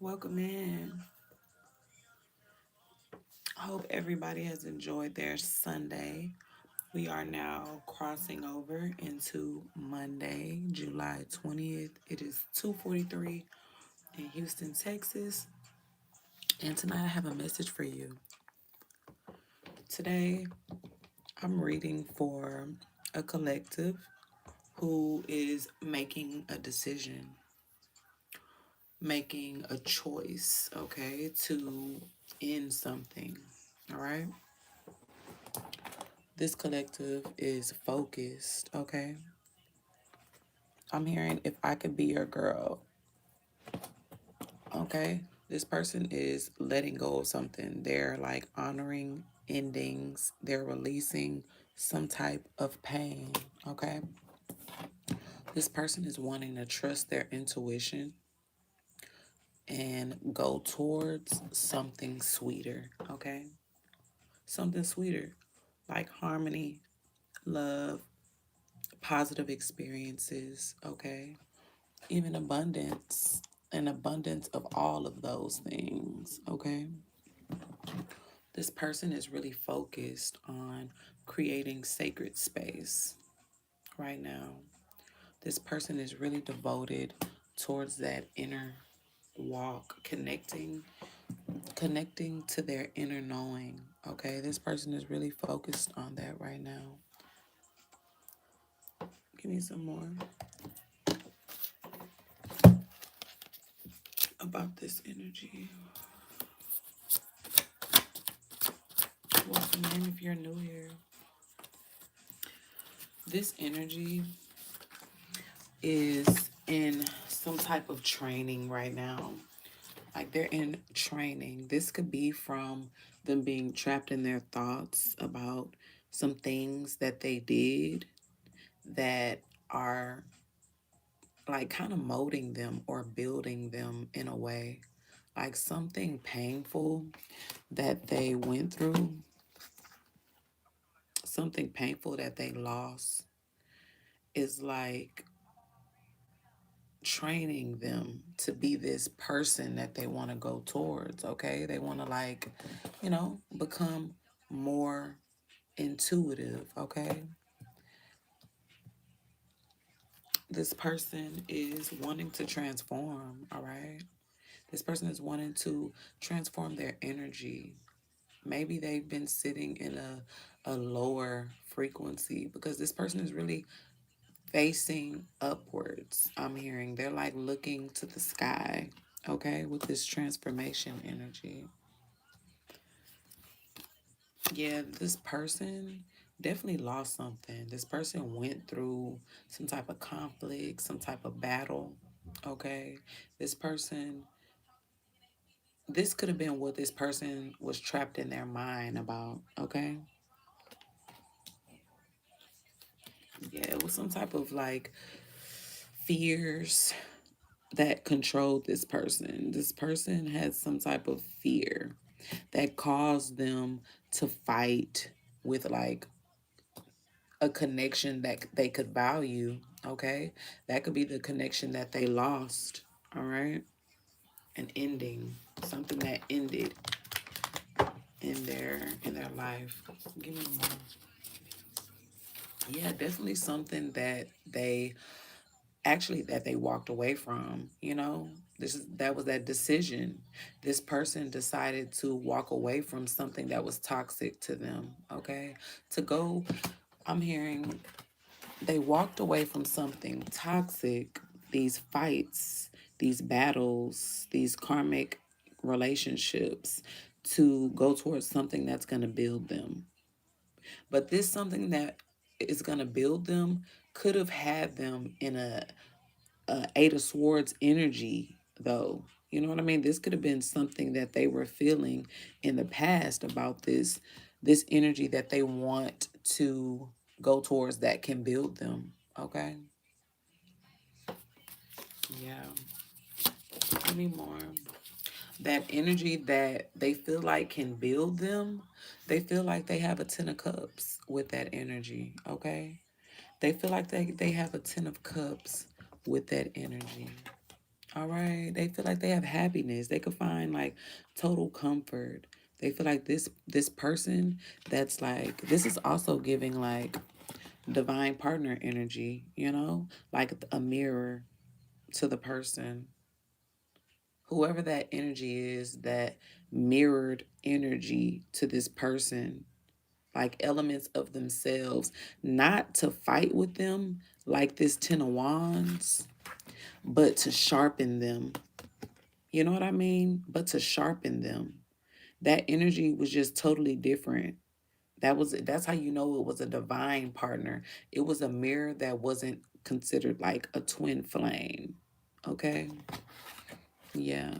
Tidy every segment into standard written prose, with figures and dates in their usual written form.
Welcome in. I hope everybody has enjoyed their Sunday. We are now crossing over into Monday, July 20th. It is 2:43 in Houston, Texas. And tonight I have a message for you. Today I'm reading for a collective who is making a decision, making a choice, okay, to end something. All right. This collective is focused, okay? I'm hearing if I could be your girl, okay? This person is letting go of something. They're like honoring endings, they're releasing some type of pain, okay? This person is wanting to trust their intuition and go towards something sweeter, okay? Something sweeter like harmony, love, positive experiences, okay? Even abundance, an abundance of all of those things, okay? This person is really focused on creating sacred space right now. This person is really devoted towards that inner walk, connecting to their inner knowing, okay? This person is really focused on that right now. Give me some more about this energy. Welcome in if you're new here. This energy is in some type of training right now. Like they're in training. This could be from them being trapped in their thoughts about some things that they did that are like kind of molding them or building them in a way. Like something painful that they went through, something painful that they lost is like training them to be this person that they want to go towards, okay? They want to like, become more intuitive, okay? This person is wanting to transform, all right? This person is wanting to transform their energy. Maybe they've been sitting in a lower frequency because this person is really facing upwards. I'm hearing they're like looking to the sky, okay, with this transformation energy. Yeah, this person definitely lost something. This person went through some type of conflict, some type of battle, okay? This person, this could have been what this person was trapped in their mind about, okay? Yeah, it was some type of like fears that controlled this person. This person had some type of fear that caused them to fight with like a connection that they could value, okay? That could be the connection that they lost, all right? An ending, something that ended in their life. Give me more. Yeah, definitely something that they actually that they walked away from, you know? That was that decision. This person decided to walk away from something that was toxic to them, okay? To go, I'm hearing they walked away from something toxic, these fights, these battles, these karmic relationships, to go towards something that's going to build them. But this something that is going to build them could have had them in a Eight of Swords energy, though. You know what I mean? This could have been something that they were feeling in the past about this energy that they want to go towards that can build them. Okay? Yeah. Give me more. That energy that they feel like can build them, they feel like they have a 10 of cups with that energy. Okay? They feel like they have a 10 of cups with that energy. All right. They feel like they have happiness. They could find like total comfort. They feel like this person that's like this is also giving like divine partner energy, you know? Like a mirror to the person. Whoever that energy is, that mirrored energy to this person, like elements of themselves, not to fight with them like this Ten of Wands, but to sharpen them. You know what I mean? But to sharpen them. That energy was just totally different. That's how you know it was a divine partner. It was a mirror that wasn't considered like a twin flame. Okay? Yeah.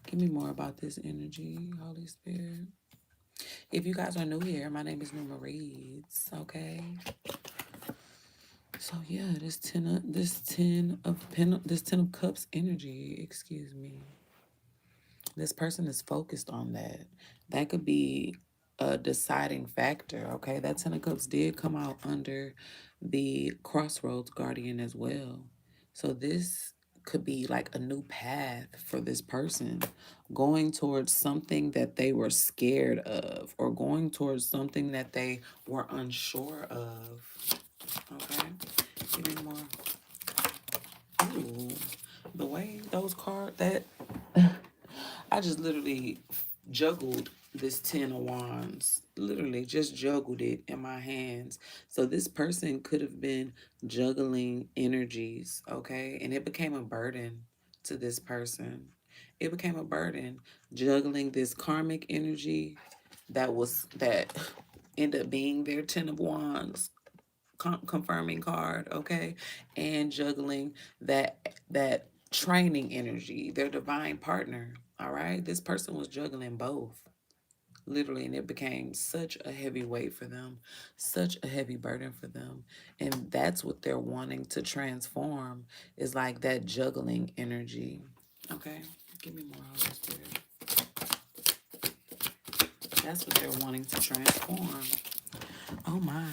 Give me more about this energy, Holy Spirit. If you guys are new here, my name is Neuma Reads. Okay. So yeah, this ten of cups energy, excuse me. This person is focused on that. That could be a deciding factor, okay? That Ten of Cups did come out under the Crossroads Guardian as well. So this could be like a new path for this person, going towards something that they were scared of or going towards something that they were unsure of. Okay? Give me more. Ooh, the way those cards that I just literally juggled this Ten of Wands. Literally just juggled it in my hands. So this person could have been juggling energies, okay? And it became a burden to this person. It became a burden juggling this karmic energy that ended up being their Ten of Wands confirming card, okay, and juggling that training energy, their divine partner. All right, this person was juggling both literally, and it became such a heavy weight for them, such a heavy burden for them, and that's what they're wanting to transform, is like that juggling energy. Okay, give me more, Holy Spirit. That's what they're wanting to transform. Oh my,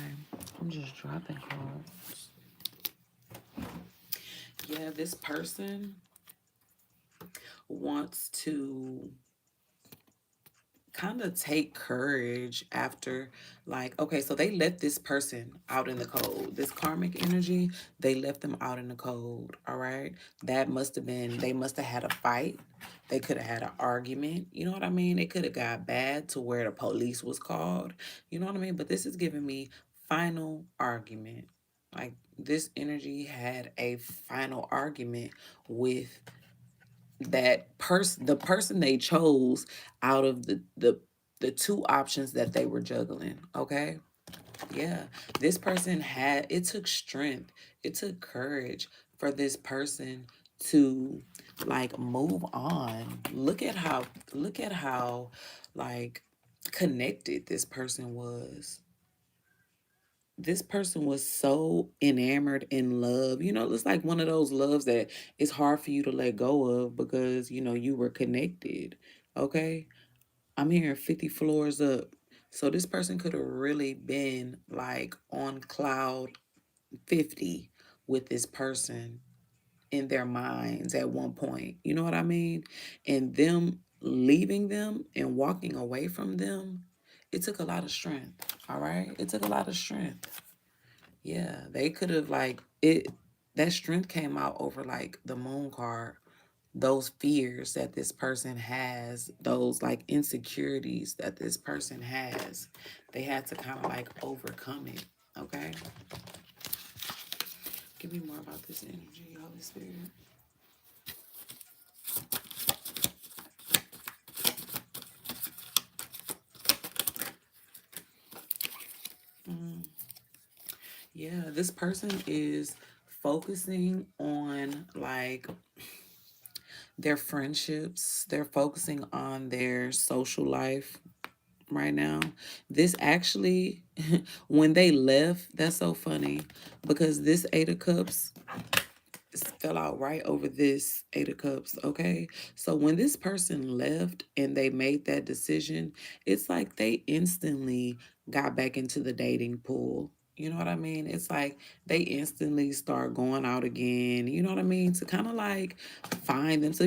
I'm just dropping cards. Yeah, this person wants to kind of take courage after, like, okay, so they left this person out in the cold, this karmic energy, they left them out in the cold. All right, that must have been, they must have had a fight, they could have had an argument, you know what I mean, it could have got bad to where the police was called, you know what I mean, but this is giving me final argument. Like this energy had a final argument with the person they chose out of the two options that they were juggling. Okay, yeah, this person had, it took strength, it took courage for this person to like move on. Look at how like connected this person was. This person was so enamored in love. You know, it's like one of those loves that it's hard for you to let go of because, you know, you were connected. Okay. I'm hearing 50 floors up. So this person could have really been like on cloud 50 with this person in their minds at one point. You know what I mean? And them leaving them and walking away from them, it took a lot of strength. All right. It took a lot of strength. Yeah, they could have like it, that strength came out over like the moon card. Those fears that this person has, those like insecurities that this person has, they had to kind of like overcome it. Okay. Give me more about this energy, Holy Spirit. Mm. Yeah, this person is focusing on like their friendships. They're focusing on their social life right now. This actually, when they left, that's so funny because this Eight of Cups fell out right over this Eight of Cups. Okay. So when this person left and they made that decision, it's like they instantly got back into the dating pool. You know what I mean? It's like they instantly start going out again. You know what I mean? To kind of like find them. So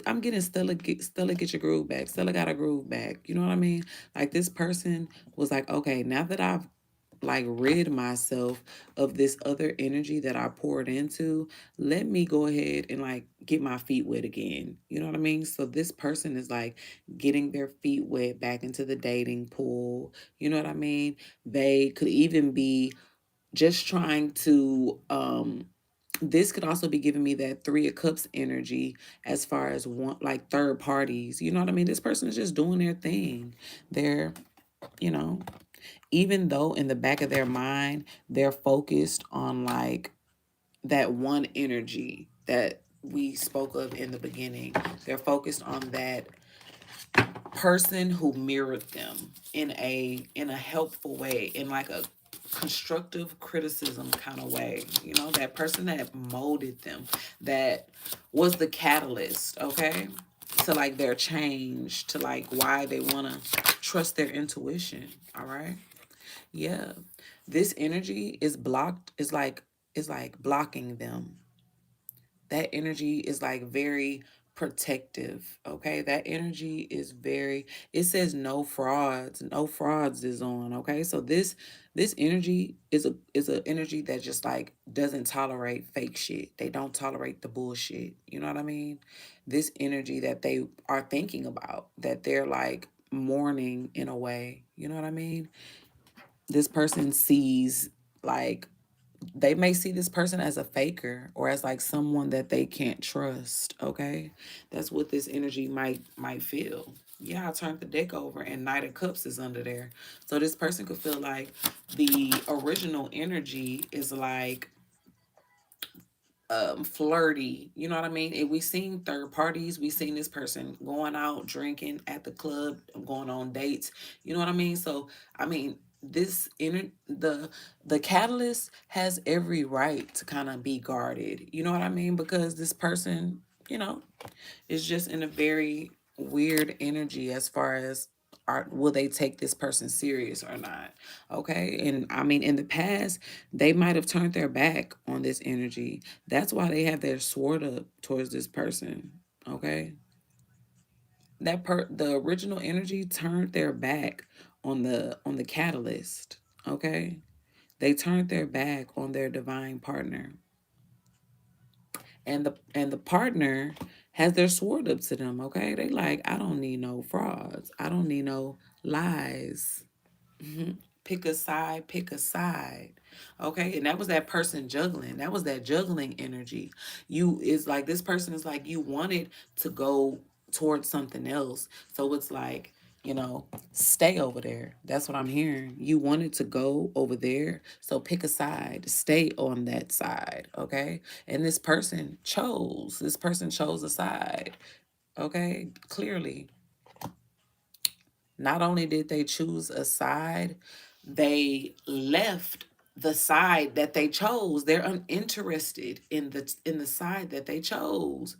I'm getting Stella get your groove back. Stella got a groove back. You know what I mean? Like this person was like, okay, now that I've like rid myself of this other energy that I poured into, let me go ahead and like get my feet wet again. You know what I mean? So this person is like getting their feet wet back into the dating pool. You know what I mean? They could even be just trying to this could also be giving me that 3 of Cups energy as far as one like third parties. You know what I mean? This person is just doing their thing. They're, you know, even though in the back of their mind they're focused on like that one energy that we spoke of in the beginning. They're focused on that person who mirrored them in a helpful way, in like a constructive criticism kind of way. That person that molded them, that was the catalyst, okay, to like their change, to like why they want to trust their intuition. All right. Yeah. This energy is blocked, is like blocking them. That energy is like very protective. Okay. That energy is very, it says no frauds. No frauds is on. Okay. So this energy is a energy that just like doesn't tolerate fake shit. They don't tolerate the bullshit. You know what I mean? This energy that they are thinking about, that they're like mourning in a way. You know what I mean? This person sees like, they may see this person as a faker or as like someone that they can't trust. Okay. That's what this energy might feel. Yeah, I turned the deck over and Knight of Cups is under there. So this person could feel like the original energy is like flirty. You know what I mean? If we seen third parties, we seen this person going out drinking at the club, going on dates. You know what I mean? So I mean, this inner the catalyst has every right to kind of be guarded. You know what I mean? Because this person, you know, is just in a very weird energy as far as, will they take this person serious or not? Okay. And I mean, in the past, they might have turned their back on this energy. That's why they have their sword up towards this person. Okay. The original energy turned their back on the catalyst. Okay. They turned their back on their divine partner. And the partner has their sword up to them. Okay. They like, I don't need no frauds. I don't need no lies. Pick a side, pick a side. Okay. And that was that person juggling. That was that juggling energy. It's like this person is like, you wanted to go towards something else. So it's like, stay over there. That's what I'm hearing. You wanted to go over there. So pick a side, stay on that side. Okay. And this person chose a side. Okay. Clearly, not only did they choose a side, they left the side that they chose. They're uninterested in the side that they chose.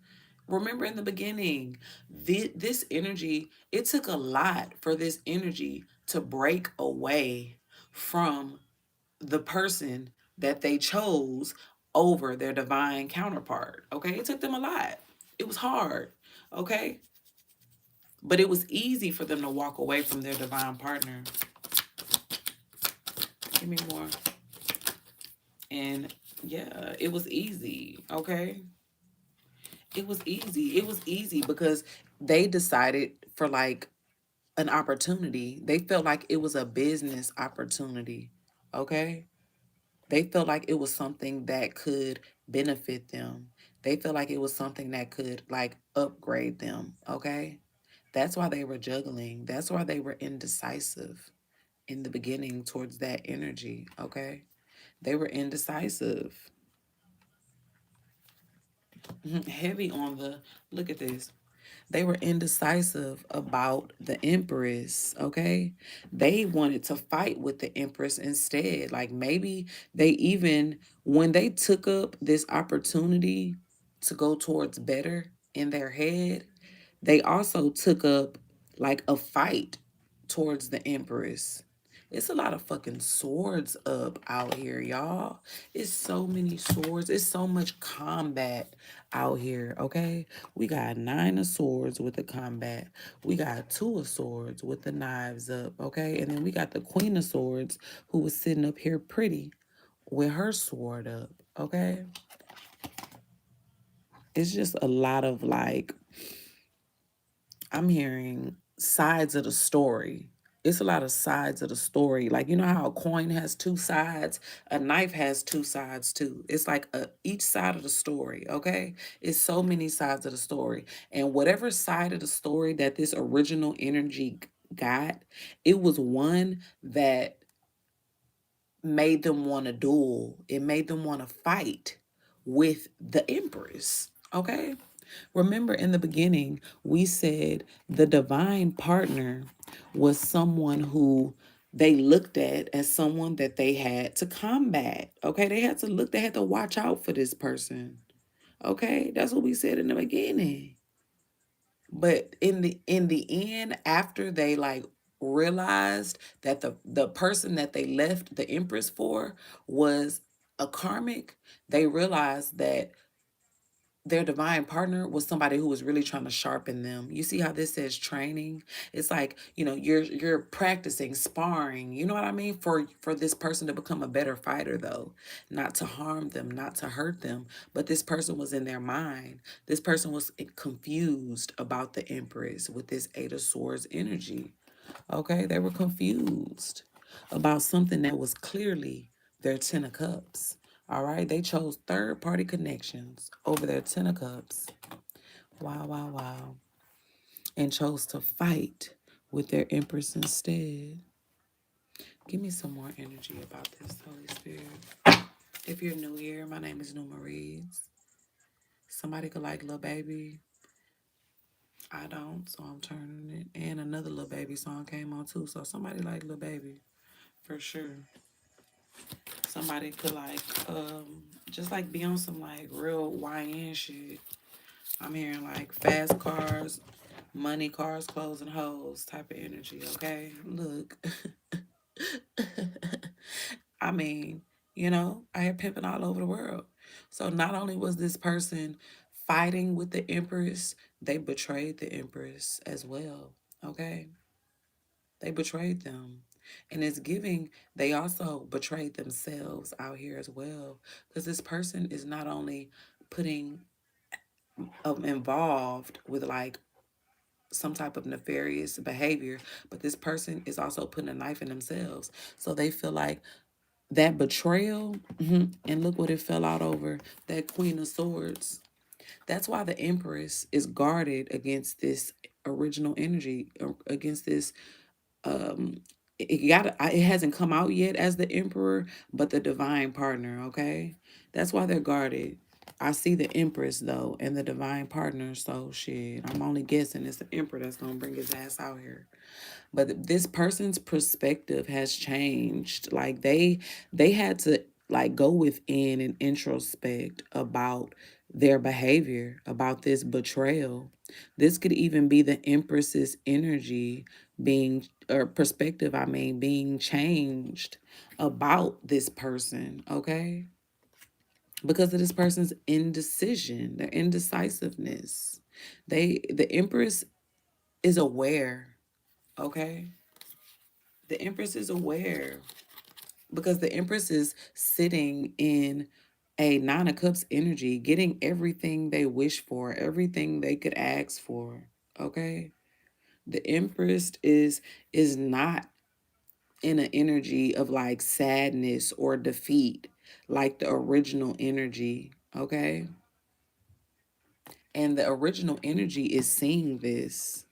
Remember in the beginning, this energy, it took a lot for this energy to break away from the person that they chose over their divine counterpart. Okay? It took them a lot. It was hard. Okay? But it was easy for them to walk away from their divine partner. Give me more. And yeah, it was easy. Okay. It was easy. It was easy because they decided for like an opportunity. They felt like it was a business opportunity. Okay. They felt like it was something that could benefit them. They felt like it was something that could like upgrade them. Okay. That's why they were juggling. That's why they were indecisive in the beginning towards that energy. Okay. They were indecisive. Heavy on the, look at this. They were indecisive about the Empress, okay? They wanted to fight with the Empress instead. Like maybe they even, when they took up this opportunity to go towards better in their head, they also took up like a fight towards the Empress. It's a lot of fucking swords up out here, y'all. It's so many swords. It's so much combat out here, okay? We got 9 of swords with the combat. We got 2 of swords with the knives up, okay? And then we got the queen of swords who was sitting up here pretty with her sword up, okay? It's just a lot of like, I'm hearing sides of the story. It's a lot of sides of the story. Like, you know how a coin has 2 sides? A knife has 2 sides too. It's like each side of the story, okay? It's so many sides of the story. And whatever side of the story that this original energy got, it was one that made them want to duel. It made them want to fight with the Empress, okay? Remember in the beginning, we said the divine partner was someone who they looked at as someone that they had to combat. Okay, they had to watch out for this person. Okay, that's what we said in the beginning. But in the end, after they like realized that the person that they left the Empress for was a karmic, they realized that their divine partner was somebody who was really trying to sharpen them. You see how this says training? It's like, you're practicing sparring, you know what I mean? For this person to become a better fighter though, not to harm them, not to hurt them, but this person was in their mind. This person was confused about the Empress with this 8 of Swords energy. Okay, they were confused about something that was clearly their 10 of Cups. All right, they chose third party connections over their 10 of Cups. Wow, wow, wow. And chose to fight with their Empress instead. Give me some more energy about this, Holy Spirit. If you're new here, my name is Neuma Reads. Somebody could like Lil Baby. I don't, so I'm turning it. And another Lil Baby song came on too, so somebody like Lil Baby for sure. Somebody could like just like be on some like real YN shit. I'm hearing like fast cars, money, cars, clothes, and hoes type of energy, okay? Look. I mean, I hear pimping all over the world. So not only was this person fighting with the Empress, they betrayed the Empress as well. Okay? They betrayed them. And it's giving, they also betrayed themselves out here as well. Because this person is not only putting involved with like some type of nefarious behavior, but this person is also putting a knife in themselves. So they feel like that betrayal, and look what it fell out over, that Queen of Swords. That's why the Empress is guarded against this original energy, against this it hasn't come out yet as the Emperor, but the divine partner, okay? That's why they're guarded. I see the Empress though and the divine partner, so shit. I'm only guessing it's the Emperor that's gonna bring his ass out here. But this person's perspective has changed. Like they had to like go within and introspect about their behavior, about this betrayal. This could even be the Empress's energy being, or perspective, I mean, being changed about this person, okay? Because of this person's indecision, their indecisiveness. The Empress is aware, okay? The Empress is aware because the Empress is sitting in a 9 of Cups energy, getting everything they wish for, everything they could ask for. Okay? The Empress is not in an energy of like sadness or defeat like the original energy. Okay? And the original energy is seeing this.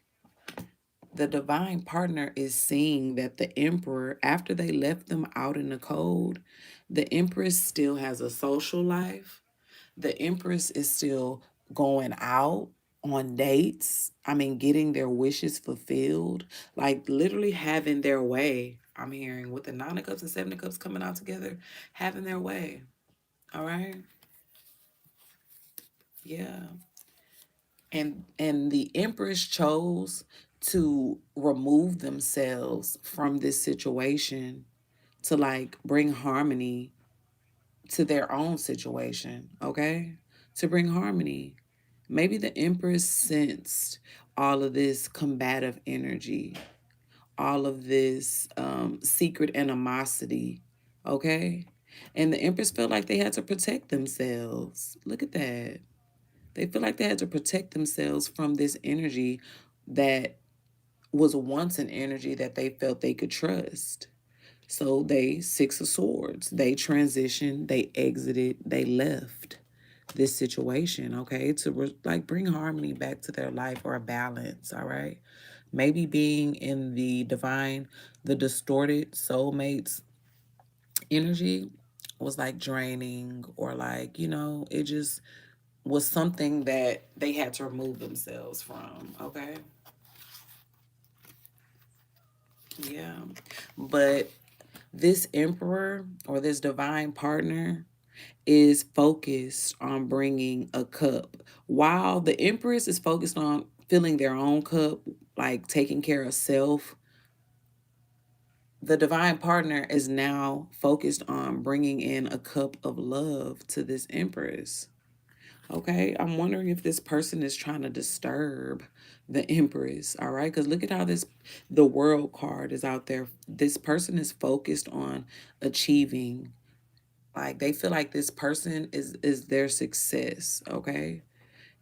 The divine partner is seeing that the Emperor, after they left them out in the cold, the Empress still has a social life. The Empress is still going out on dates. I mean, getting their wishes fulfilled, like literally having their way. I'm hearing with the 9 of Cups and 7 of Cups coming out together, having their way. All right. Yeah. And the Empress chose to remove themselves from this situation to like bring harmony to their own situation, okay? To bring harmony. Maybe the Empress sensed all of this combative energy, all of this secret animosity, okay? And the Empress felt like they had to protect themselves. Look at that. They feel like they had to protect themselves from this energy that was once an energy that they felt they could trust. So they, Six of Swords, they transitioned, they exited, they left this situation, okay, to like bring harmony back to their life or a balance, all right? Maybe being in the divine, the distorted soulmates energy was like draining, or like, it just was something that they had to remove themselves from, okay? Yeah. But this emperor or this divine partner is focused on bringing a cup, while the empress is focused on filling their own cup, like taking care of self. The divine partner is now focused on bringing in a cup of love to this empress. Okay, I'm wondering if this person is trying to disturb the empress. All right, because look at how the world card is out there. This person is focused on achieving. Like they feel like this person is their success, okay?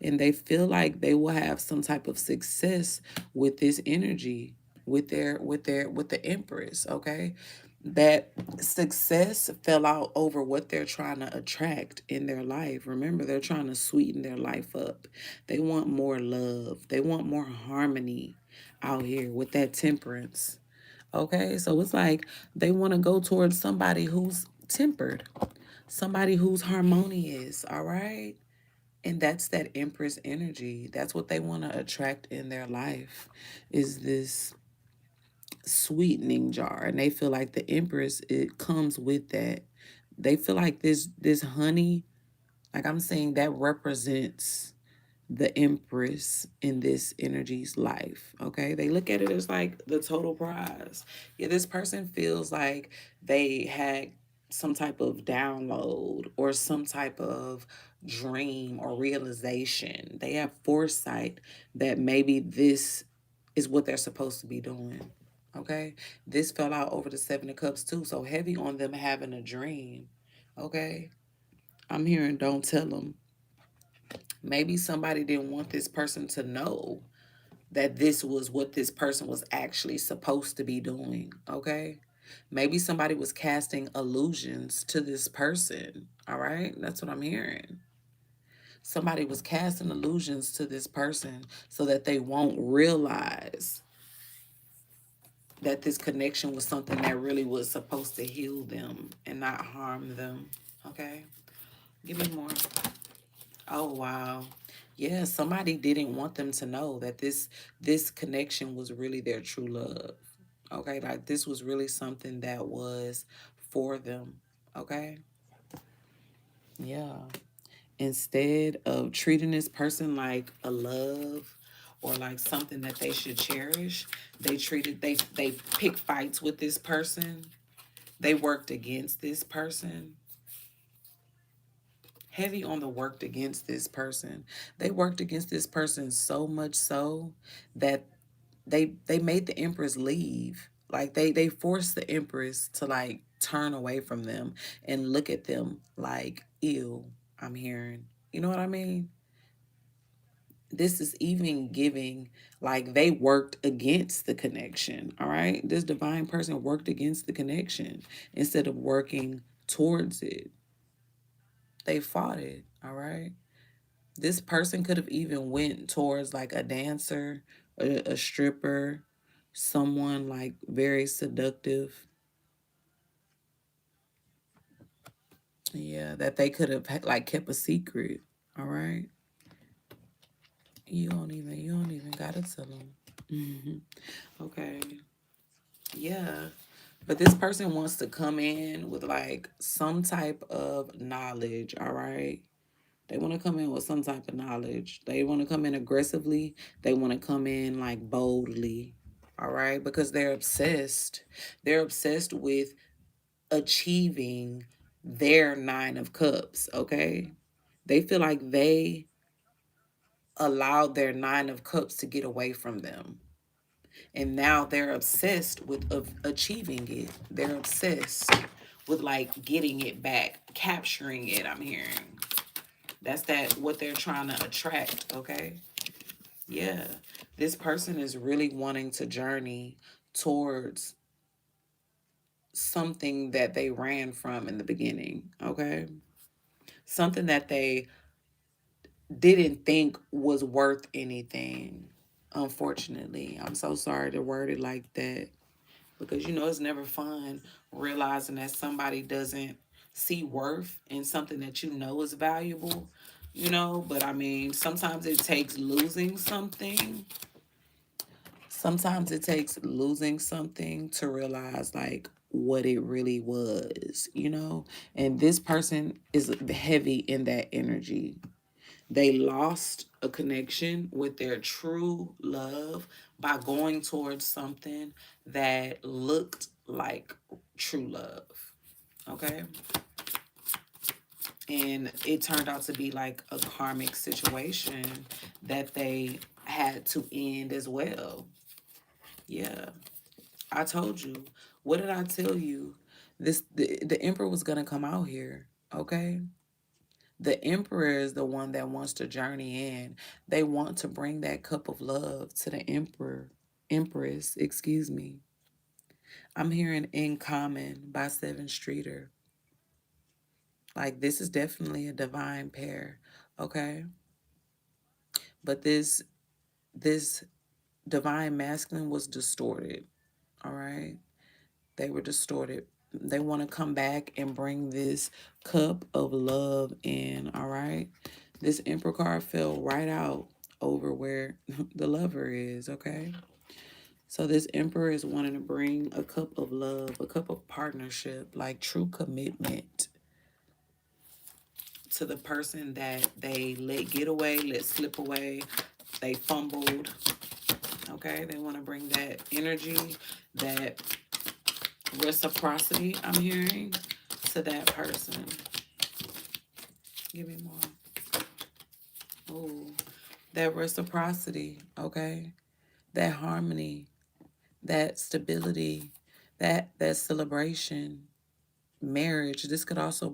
And they feel like they will have some type of success with this energy, with the empress, okay? That success fell out over what they're trying to attract in their life. Remember, they're trying to sweeten their life up. They want more love. They want more harmony out here with that temperance. Okay? So it's like they want to go towards somebody who's tempered, somebody who's harmonious, all right? And that's that empress energy. That's what they want to attract in their life, is this sweetening jar. And they feel like the empress, it comes with that. They feel like this honey, like I'm saying, that represents the empress in this energy's life. Okay, they look at it as like the total prize. Yeah, this person feels like they had some type of download or some type of dream or realization. They have foresight that maybe this is what they're supposed to be doing. Okay, this fell out over the Seven of Cups too, so heavy on them having a dream. Okay, I'm hearing don't tell them. Maybe somebody didn't want this person to know that this was what this person was actually supposed to be doing, okay? Maybe somebody was casting illusions to this person, all right? That's what I'm hearing. Somebody was casting illusions to this person so that they won't realize that this connection was something that really was supposed to heal them and not harm them, okay? Give me more. Oh wow. Yeah, somebody didn't want them to know that this connection was really their true love. Okay? Like this was really something that was for them. Okay? Yeah. Instead of treating this person like a love or like something that they should cherish, they pick fights with this person. They worked against this person. Heavy on the worked against this person. They worked against this person so much so that they made the empress leave. Like they forced the empress to like turn away from them and look at them like, ew, I'm hearing. You know what I mean? This is even giving like they worked against the connection. All right. This divine person worked against the connection instead of working towards it. They fought it. All right. This person could have even went towards like a dancer, a stripper, someone like very seductive. Yeah, that they could have like kept a secret. All right. You don't even gotta tell them. Okay. Yeah. But this person wants to come in with like some type of knowledge, all right? They want to come in with some type of knowledge. They want to come in aggressively. They want to come in like boldly. All right, because they're obsessed. They're obsessed with achieving their 9 of cups, okay? They feel like they allowed their 9 of cups to get away from them. And now they're obsessed with achieving it. They're obsessed with like getting it back, capturing it, I'm hearing. That's that what they're trying to attract, okay? Yeah. This person is really wanting to journey towards something that they ran from in the beginning, okay? Something that they didn't think was worth anything. Unfortunately, I'm so sorry to word it like that, because you know it's never fun realizing that somebody doesn't see worth in something that you know is valuable, you know. But I mean, sometimes it takes losing something. Sometimes it takes losing something to realize like what it really was, you know. And this person is heavy in that energy. They lost a connection with their true love by going towards something that looked like true love. Okay. And it turned out to be like a karmic situation that they had to end as well. Yeah. I told you. What did I tell you? The emperor was gonna come out here. Okay. The emperor is the one that wants to journey in. They want to bring that cup of love to the empress, excuse me. I'm hearing In Common by Seven Streeter. Like this is definitely a divine pair, okay? But this divine masculine was distorted, all right? They were distorted. They want to come back and bring this cup of love in, all right? This Emperor card fell right out over where the lover is, okay? So this Emperor is wanting to bring a cup of love, a cup of partnership, like true commitment to the person that they let get away, let slip away, they fumbled, okay? They want to bring that energy, that reciprocity I'm hearing to that person. Give me more. Oh, that reciprocity, okay? That harmony, that stability, that celebration, marriage. This could also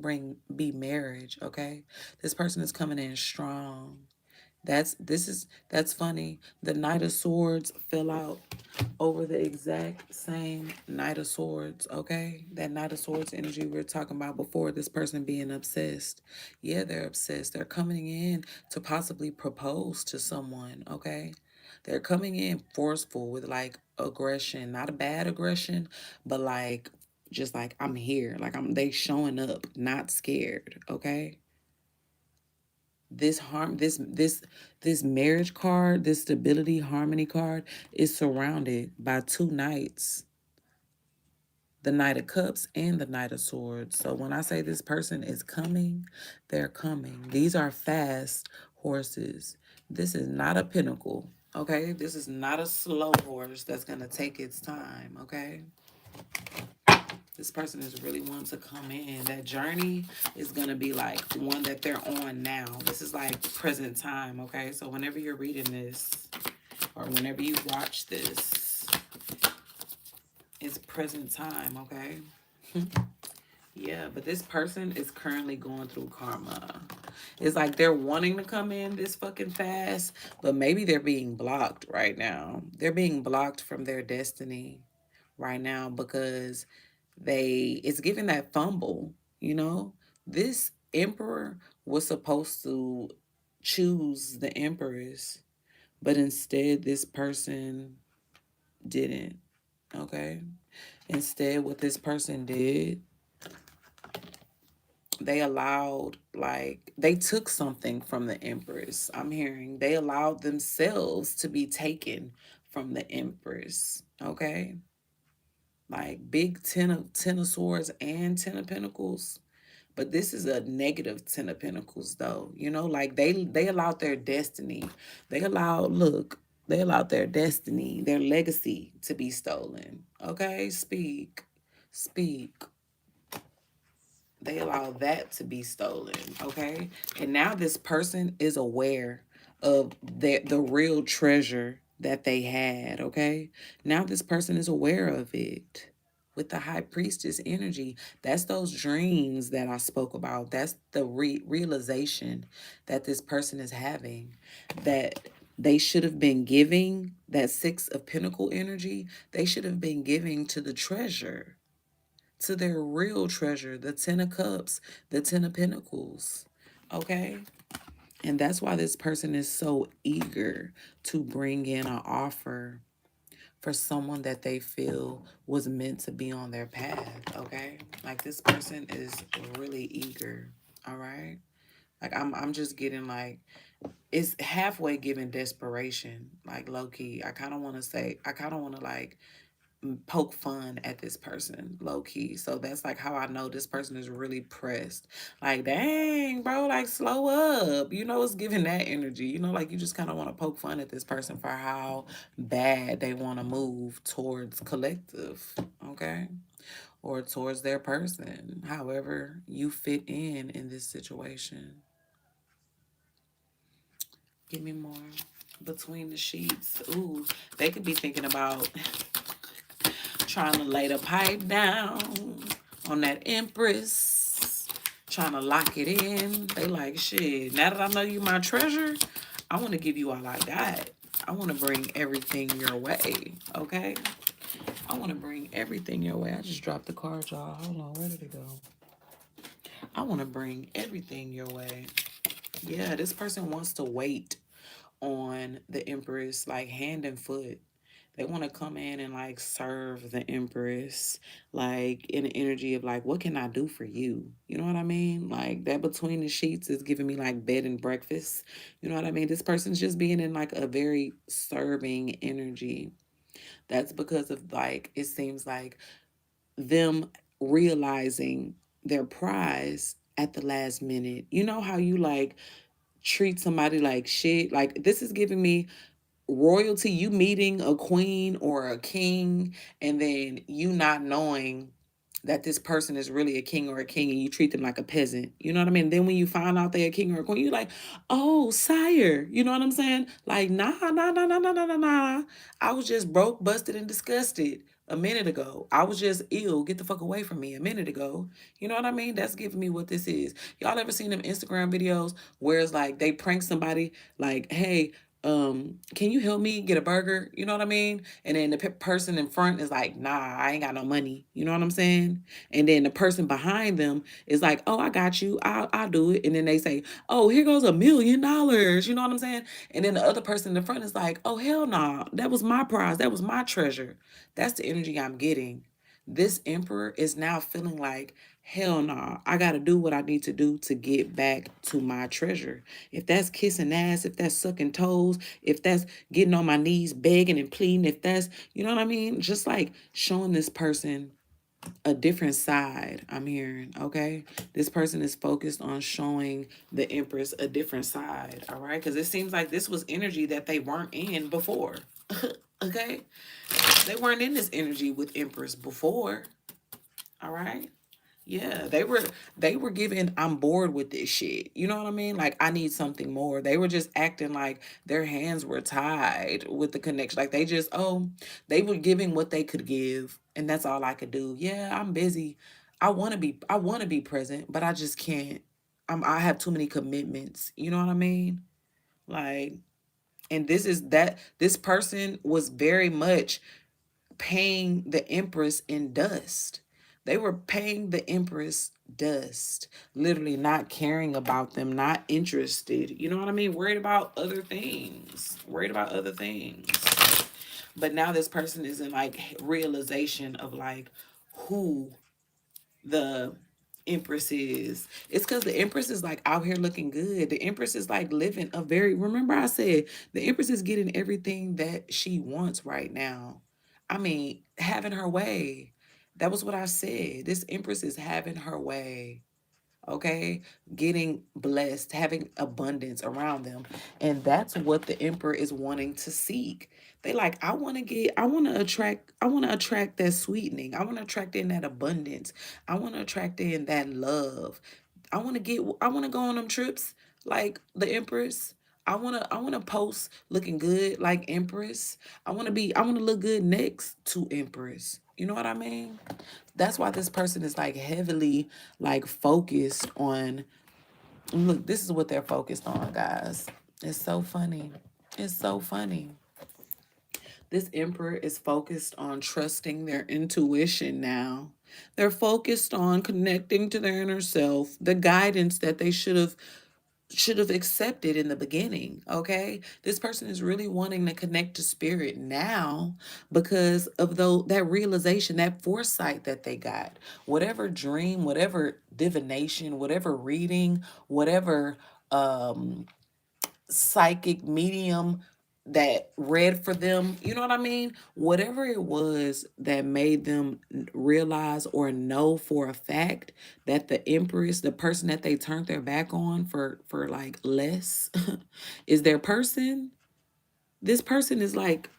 be marriage, okay? This person is coming in strong. That's funny. The Knight of Swords fell out over the exact same Knight of Swords, okay? That Knight of Swords energy we were talking about before, this person being obsessed. Yeah, they're obsessed. They're coming in to possibly propose to someone, okay? They're coming in forceful with like aggression, not a bad aggression, but like just like I'm here, like they showing up, not scared, okay? This marriage card, this stability harmony card is surrounded by 2 knights, the Knight of Cups and the Knight of Swords. So when I say this person is coming, they're coming. These are fast horses. This is not a pinnacle, okay? This is not a slow horse that's going to take its time, okay? This person is really wanting to come in. That journey is going to be like one that they're on now. This is like present time, okay? So whenever you're reading this or whenever you watch this, it's present time, okay? Yeah, but this person is currently going through karma. It's like they're wanting to come in this fucking fast, but maybe they're being blocked right now. They're being blocked from their destiny right now because it's giving that fumble, you know? This emperor was supposed to choose the empress, but instead this person didn't, okay? Instead, what this person did, they allowed, like, they took something from the empress. I'm hearing they allowed themselves to be taken from the empress, okay? Like big ten of swords and 10 of pentacles. But this is a negative 10 of Pentacles, though. You know, like they allowed their destiny. They allowed, look, they allowed their destiny, their legacy to be stolen. Okay, speak, speak. They allow that to be stolen. Okay, and now this person is aware of the real treasure that they had. Okay, now this person is aware of it with the high priestess energy. That's those dreams that I spoke about. That's the realization that this person is having, that they should have been giving that 6 of Pentacle energy. They should have been giving to the treasure, to their real treasure, the 10 of Cups, the 10 of Pentacles. Okay? And that's why this person is so eager to bring in an offer for someone that they feel was meant to be on their path. Okay? Like, this person is really eager. All right? Like, I'm just getting like, it's halfway giving desperation, like low key. I kind of want to like poke fun at this person, low key. So that's like how I know this person is really pressed. Like, dang, bro, like slow up. You know, it's giving that energy. You know, like you just kind of want to poke fun at this person for how bad they want to move towards collective, okay? Or towards their person, however you fit in this situation. Give me more. Between the sheets. Ooh, they could be thinking about trying to lay the pipe down on that Empress, trying to lock it in. They like, shit, now that I know you my treasure, I want to give you all I got. I want to bring everything your way, okay? I want to bring everything your way. I just dropped the card, y'all. Hold on, where did it go? I want to bring everything your way. Yeah, this person wants to wait on the Empress like hand and foot. They want to come in and like serve the Empress, like in the energy of like, what can I do for you? You know what I mean? Like that between the sheets is giving me like bed and breakfast. You know what I mean? This person's just being in like a very serving energy. That's because of like, it seems like them realizing their prize at the last minute. You know how you like treat somebody like shit? Like this is giving me royalty, you meeting a queen or a king, and then you not knowing that this person is really a king or a king, and you treat them like a peasant. You know what I mean? Then when you find out they're a king or a queen, you're like, oh, sire. You know what I'm saying? Like, nah, nah, nah, nah, nah, nah, nah, nah. I was just broke, busted, and disgusted a minute ago. I was just ill. Get the fuck away from me a minute ago. You know what I mean? That's giving me what this is. Y'all ever seen them Instagram videos where it's like they prank somebody like, hey, can you help me get a burger? You know what I mean? And then the person in front is like, nah, I ain't got no money. You know what I'm saying? And then the person behind them is like, oh, I got you. I'll do it. And then they say, oh, here goes $1 million. You know what I'm saying? And then the other person in the front is like, oh, hell no. Nah. That was my prize. That was my treasure. That's the energy I'm getting. This emperor is now feeling like, hell no, nah, I got to do what I need to do to get back to my treasure. If that's kissing ass, if that's sucking toes, if that's getting on my knees begging and pleading, if that's, you know what I mean? Just like showing this person a different side, I'm hearing, okay? This person is focused on showing the Empress a different side, all right? Because it seems like this was energy that they weren't in before, okay? They weren't in this energy with Empress before, all right? Yeah, they were giving, I'm bored with this shit. You know what I mean? Like I need something more. They were just acting like their hands were tied with the connection. Like they just, oh, they were giving what they could give and that's all I could do. Yeah, I'm busy. I want to be present, but I just can't. I have too many commitments. You know what I mean? Like, and this person was very much paying the Empress in dust. They were paying the Empress dust, literally not caring about them, not interested. You know what I mean? Worried about other things. Worried about other things. But now this person is in like realization of like who the Empress is. It's because the Empress is like out here looking good. The Empress is like living a very, remember I said the Empress is getting everything that she wants right now. I mean, having her way. That was what I said. This Empress is having her way. okay? Getting blessed, having abundance around them. And that's what the emperor is wanting to seek. They like, I want to attract that sweetening. I want to attract in that abundance. I want to attract in that love. I want to go on them trips like the empress. I want to post looking good like empress. I want to look good next to empress. You know what I mean? That's why this person is like heavily like focused on, look, this is what they're focused on, guys. It's so funny. It's so funny. This emperor is focused on trusting their intuition now. They're focused on connecting to their inner self, the guidance that they should have accepted in the beginning. Okay, this person is really wanting to connect to spirit now because of that realization, that foresight that they got. Whatever dream, whatever divination, whatever reading, whatever psychic medium that read for them, you know what I mean? Whatever it was that made them realize or know for a fact that the empress, the person that they turned their back on for like less is their person. This person is like,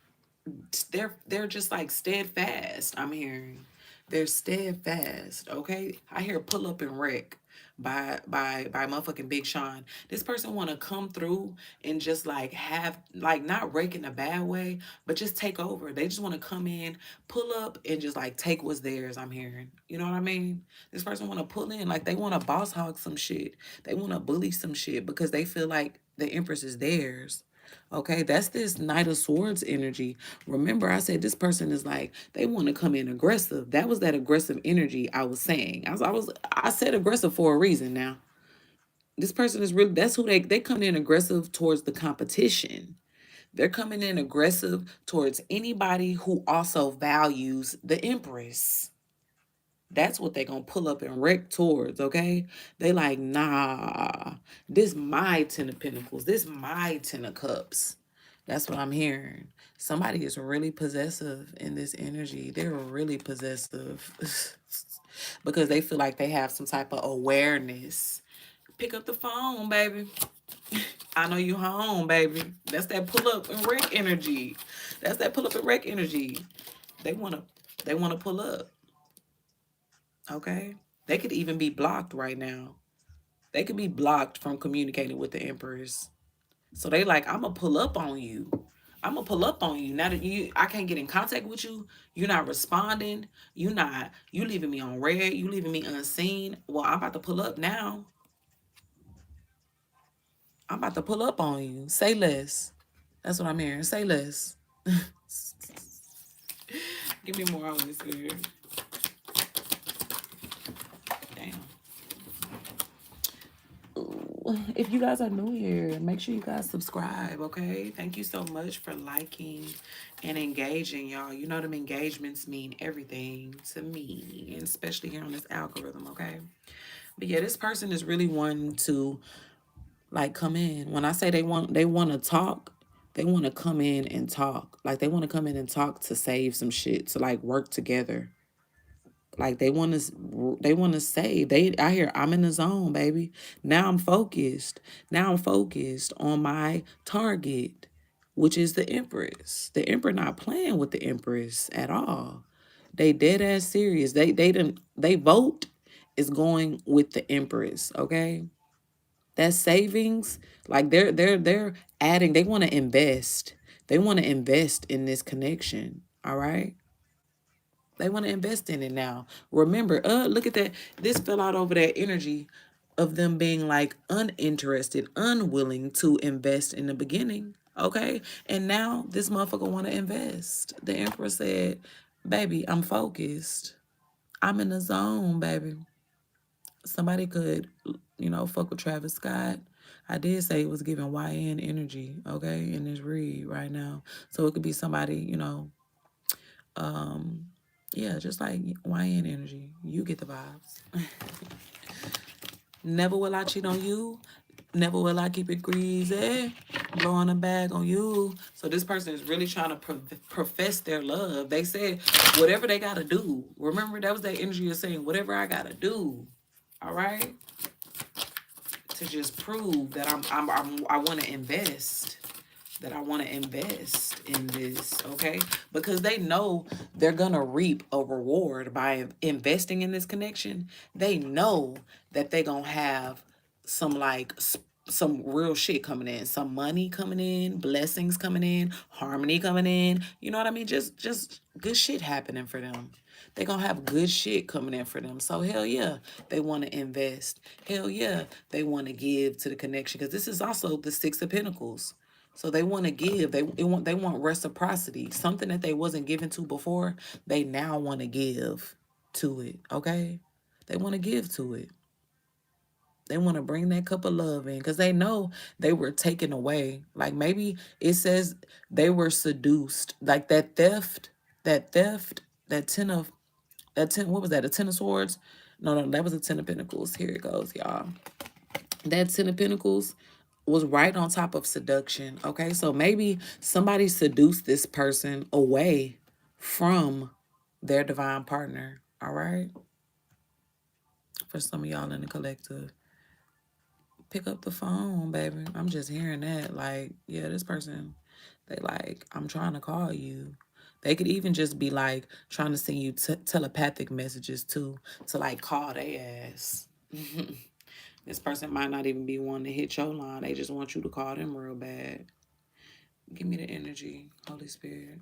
they're just like steadfast. I'm hearing they're steadfast. Okay, I hear pull up and wreck by motherfucking Big Sean. This person want to come through and just like have like not wreck in a bad way, but just take over. They just want to come in, pull up, and just like take what's theirs. I'm hearing. You know what I mean? This person want to pull in like they want to boss hog some shit. They want to bully some shit because they feel like the empress is theirs. Okay, that's this Knight of Swords energy. Remember, I said this person is like they want to come in aggressive. That was that aggressive energy I was saying. I said aggressive for a reason. Now, this person is really, that's who they come in aggressive towards the competition. They're coming in aggressive towards anybody who also values the Empress. That's what they gonna pull up and wreck towards, okay? They like, nah, this my Ten of Pentacles. This my Ten of Cups. That's what I'm hearing. Somebody is really possessive in this energy. They're really possessive because they feel like they have some type of awareness. Pick up the phone, baby. I know you home, baby. That's that pull up and wreck energy. That's that pull up and wreck energy. They wanna they wanna pull up. Okay? They could even be blocked right now. They could be blocked from communicating with the empress. So they like, I'm gonna pull up on you. I'm gonna pull up on you. Now that I can't get in contact with you, you're not responding, you leaving me on red, you leaving me unseen. Well, I'm about to pull up now. I'm about to pull up on you. Say less. That's what I'm hearing. Say less. Give me more on this here. Damn. If you guys are new here, make sure you guys subscribe, okay? Thank you so much for liking and engaging, y'all. You know them engagements mean everything to me, and especially here on this algorithm, okay? But yeah, this person is really wanting to like come in. When I say they want to talk, they want to come in and talk. Like they want to come in and talk to save some shit, to like work together. Like they want to save. I hear I'm in the zone, baby. Now I'm focused. Now I'm focused on my target, which is the Empress. The Emperor not playing with the Empress at all. They dead ass serious. They vote is going with the Empress, okay? That savings, like they're adding, they want to invest. They want to invest in this connection, all right? They want to invest in it now. Remember, look at that. This fell out over that energy of them being like uninterested, unwilling to invest in the beginning. Okay. And now this motherfucker want to invest. The emperor said, baby, I'm focused. I'm in the zone, baby. Somebody could, fuck with Travis Scott. I did say it was giving YN energy, okay, in this read right now. So it could be somebody, um, yeah, just like YN energy. You get the vibes. Never will I cheat on you. Never will I keep it greasy. Blowing a bag on you. So this person is really trying to profess their love. They said whatever they got to do. Remember, that was that energy of saying whatever I got to do. All right? to just prove that I want to invest, that I want to invest in this, okay? Because they know they're gonna reap a reward by investing in this connection. They know that they gonna have some like some real shit coming in, some money coming in, blessings coming in, harmony coming in. You know what I mean? Just good shit happening for them. They gonna have good shit coming in for them. So hell yeah, they want to invest. Hell yeah, they want to give to the connection, because this is also the Six of Pentacles. So they want to give. They want reciprocity. Something that they wasn't given to before, they now want to give to it. Okay? They want to give to it. They want to bring that cup of love in, because they know they were taken away. Like maybe it says they were seduced. Like that theft, that ten of what was that? A ten of swords? No, that was a ten of pentacles. Here it goes, y'all. That ten of pentacles was right on top of seduction. Okay, so maybe somebody seduced this person away from their divine partner. All right, for some of y'all in the collective, pick up the phone, baby. I'm just hearing that. Like, yeah, this person, they like, I'm trying to call you. They could even just be like trying to send you telepathic messages too, to like call their ass. This person might not even be wanting to hit your line. They just want you to call them real bad. Give me the energy, Holy Spirit.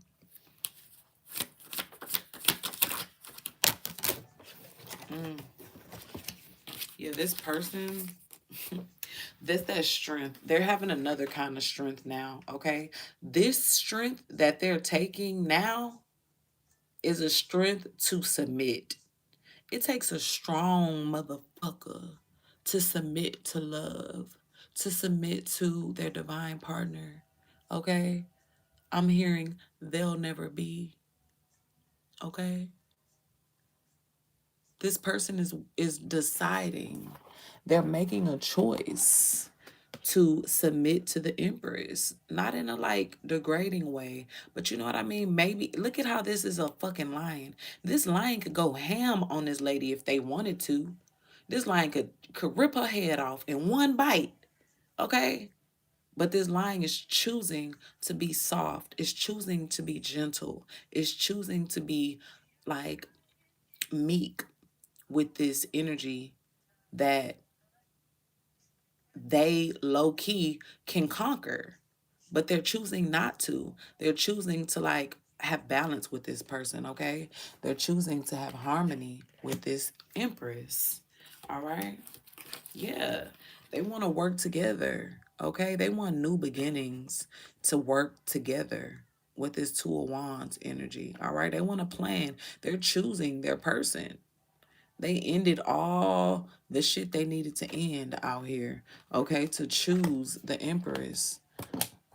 Yeah, this person, that strength. They're having another kind of strength now, okay? This strength that they're taking now is a strength to submit. It takes a strong motherfucker to submit to love, to submit to their divine partner, okay? I'm hearing they'll never be, okay? This person is deciding. They're making a choice to submit to the Empress, not in a like degrading way, but you know what I mean? Maybe look at how this is a fucking lion. This lion could go ham on this lady if they wanted to. This lion could rip her head off in one bite, okay? But this lion is choosing to be soft. It's choosing to be gentle. It's choosing to be like meek with this energy that they low key can conquer, but they're choosing not to. They're choosing to like have balance with this person, okay? They're choosing to have harmony with this Empress. All right? Yeah. They want to work together, okay? They want new beginnings to work together with this Two of Wands energy. All right? They want to plan. They're choosing their person. They ended all the shit they needed to end out here, okay, to choose the Empress.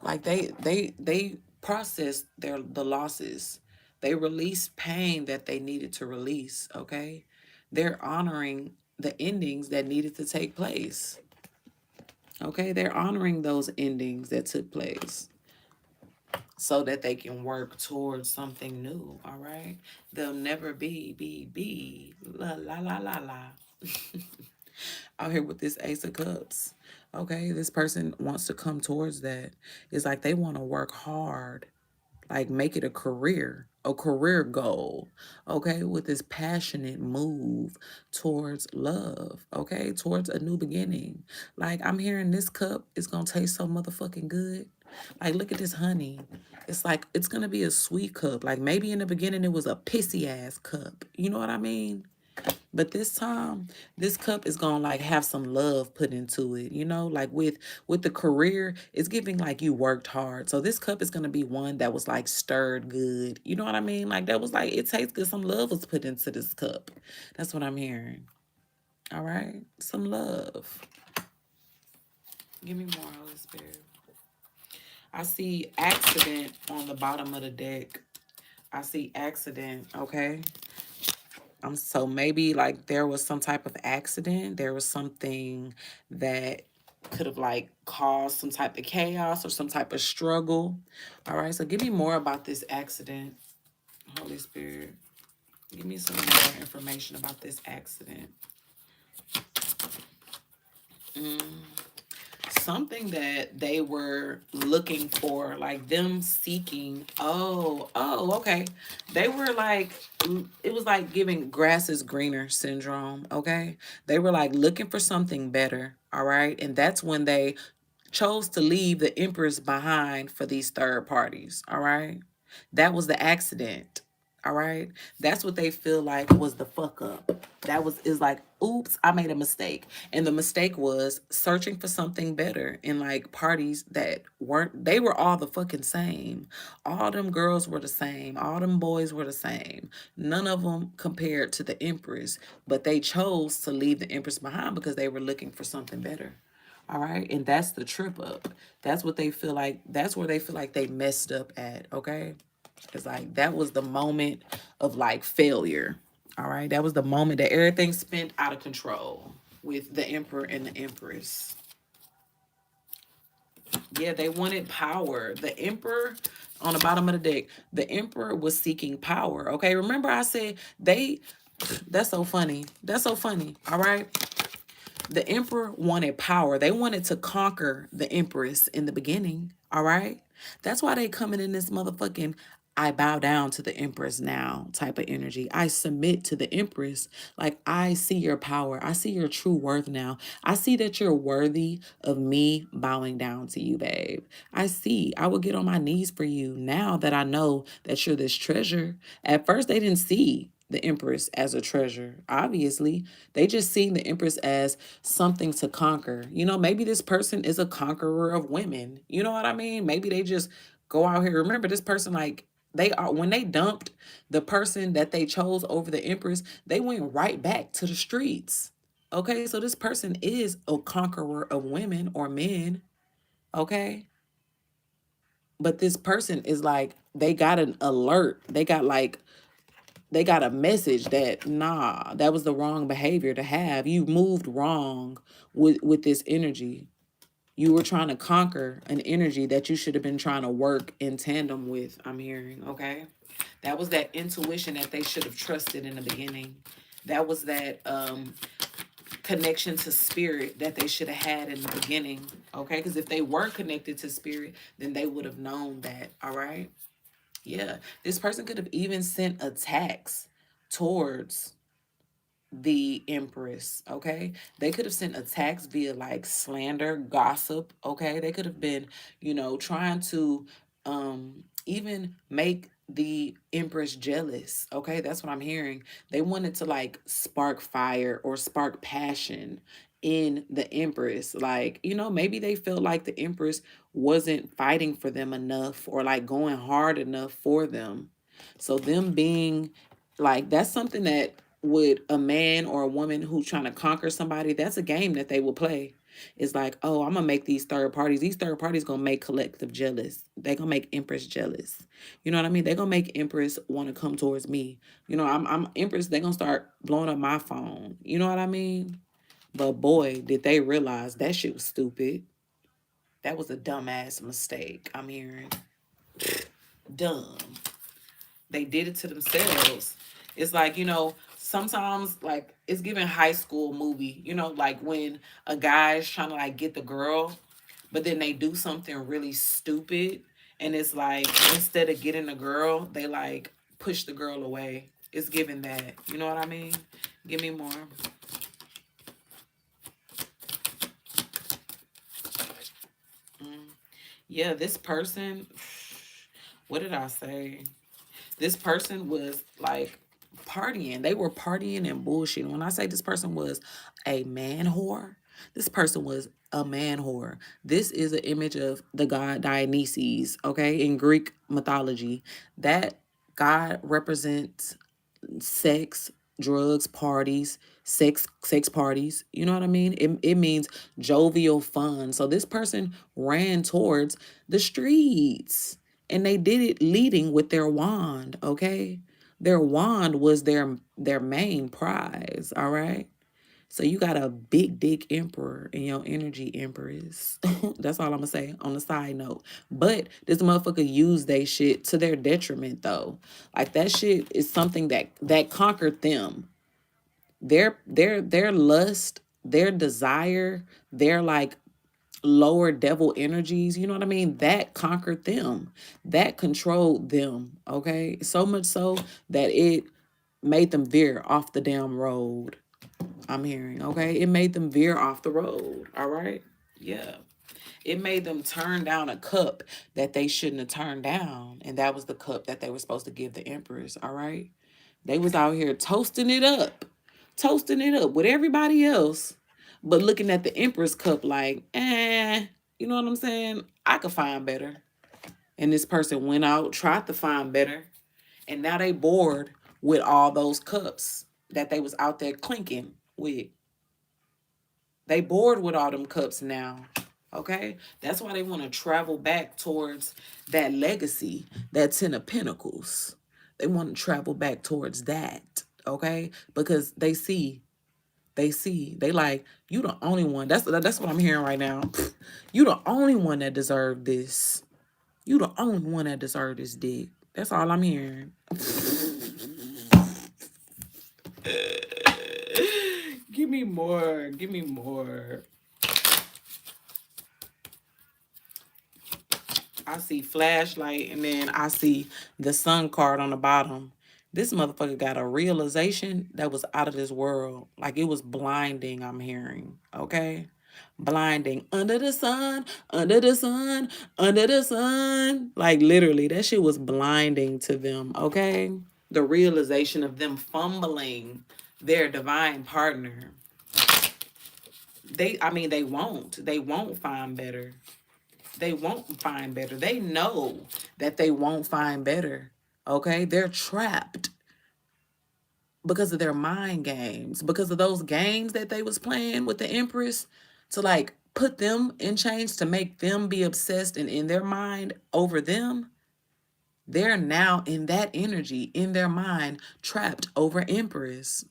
Like they processed the losses. They released pain that they needed to release, okay? They're honoring the endings that needed to take place. Okay? They're honoring those endings that took place so that they can work towards something new, all right? They'll never be la la la la la. Out here with this Ace of Cups. Okay, this person wants to come towards that. It's like they want to work hard, like make it a career goal, okay, with this passionate move towards love, okay, towards a new beginning. Like I'm hearing this cup is gonna taste so motherfucking good. Like look at this honey. It's like it's gonna be a sweet cup. Like maybe in the beginning it was a pissy ass cup. You know what I mean? But this time, this cup is gonna like have some love put into it, you know, like with the career, it's giving like you worked hard. So this cup is gonna be one that was like stirred good. You know what I mean? Like that was like it tastes good. Some love was put into this cup. That's what I'm hearing. All right, some love. Give me more, Holy Spirit. I see accident on the bottom of the deck. I see accident. Okay. So maybe like there was some type of accident. There was something that could have like caused some type of chaos or some type of struggle. All right, so give me more about this accident, Holy Spirit. Give me some more information about this accident. Something that they were looking for, like them seeking. Okay. They were like, it was like giving grass is greener syndrome. Okay. They were like looking for something better. All right. And that's when they chose to leave the empress behind for these third parties. All right. That was the accident. All right. That's what they feel like was the fuck up. That was is like, oops, I made a mistake. And the mistake was searching for something better in like parties that weren't, they were all the fucking same. All them girls were the same. All them boys were the same. None of them compared to the Empress, but they chose to leave the Empress behind because they were looking for something better. All right. And that's the trip up. That's what they feel like. That's where they feel like they messed up at. Okay. It's like that was the moment of like failure. All right. That was the moment that everything spent out of control with the emperor and the empress. Yeah, they wanted power. The emperor on the bottom of the deck, the emperor was seeking power. Okay. Remember, I said that's so funny. That's so funny. All right. The emperor wanted power. They wanted to conquer the empress in the beginning. All right. That's why they coming in this motherfucking I bow down to the empress now type of energy. I submit to the empress. Like I see your power. I see your true worth now. I see that you're worthy of me bowing down to you, babe. I see. I will get on my knees for you now that I know that you're this treasure. At first they didn't see the empress as a treasure. Obviously, they just seen the empress as something to conquer. You know, maybe this person is a conqueror of women. You know what I mean? Maybe they just go out here. Remember, this person, like, they are, when they dumped the person that they chose over the empress, they went right back to the streets. Okay, so this person is a conqueror of women or men. Okay, but this person is like, they got an alert. They got a message that nah, that was the wrong behavior to have. You moved wrong with this energy. You were trying to conquer an energy that you should have been trying to work in tandem with. I'm hearing, okay? That was that intuition that they should have trusted in the beginning. That was that connection to spirit that they should have had in the beginning, okay? Because if they were connected to spirit, then they would have known that, all right? Yeah, this person could have even sent attacks towards the empress. Okay, they could have sent attacks via like slander, gossip. Okay, they could have been, trying to even make the empress jealous. Okay, that's what I'm hearing. They wanted to like spark fire or spark passion in the empress. Like, maybe they felt like the empress wasn't fighting for them enough or like going hard enough for them. So them being like, that's something that with a man or a woman who's trying to conquer somebody, that's a game that they will play. It's like, oh, I'm gonna make these third parties. These third parties gonna make collective jealous. They gonna make Empress jealous. You know what I mean? They gonna make Empress want to come towards me. I'm Empress. They gonna start blowing up my phone. You know what I mean? But boy, did they realize that shit was stupid. That was a dumbass mistake. I'm hearing dumb. They did it to themselves. It's like, sometimes like it's giving high school movie, like when a guy's trying to like get the girl, but then they do something really stupid. And it's like instead of getting the girl, they like push the girl away. It's giving that. You know what I mean? Give me more. Yeah, this person, what did I say? This person was like partying. They were partying and bullshitting. When I say this person was a man whore, this person was a man whore. This is an image of the god Dionysus, okay, in Greek mythology. That god represents sex, drugs, parties, sex parties. You know what I mean? It means jovial fun. So this person ran towards the streets and they did it leading with their wand, okay? Their wand was their main prize, all right? So you got a big dick emperor in your energy empress. That's all I'm gonna say on the side note. But this motherfucker used they shit to their detriment though. Like that shit is something that conquered them. Their lust their desire, their like lower devil energies, you know what I mean? That conquered them, that controlled them, okay? So much so that it made them veer off the damn road. I'm hearing, okay? It made them veer off the road, all right? Yeah. It made them turn down a cup that they shouldn't have turned down. And that was the cup that they were supposed to give the empress, all right? They was out here toasting it up with everybody else, but looking at the empress cup like, you know what I'm saying? I could find better. And this person went out, tried to find better, and now they bored with all those cups that they was out there clinking with. They bored with all them cups now. Okay? That's why they want to travel back towards that legacy, that Ten of Pentacles. They want to travel back towards that. Okay? Because they like, you the only one. That's what I'm hearing right now. You the only one that deserved this. You the only one that deserved this dick. That's all I'm hearing. Give me more. Give me more. I see flashlight and then I see the sun card on the bottom. This motherfucker got a realization that was out of this world. Like it was blinding, I'm hearing. Okay? Blinding. Under the sun, under the sun, under the sun. Like literally, that shit was blinding to them. Okay? The realization of them fumbling their divine partner. They won't. They won't find better. They won't find better. They know that they won't find better. Okay? They're trapped because of their mind games, because of those games that they was playing with the Empress to like put them in chains to make them be obsessed and in their mind over them. They're now in that energy in their mind trapped over Empress.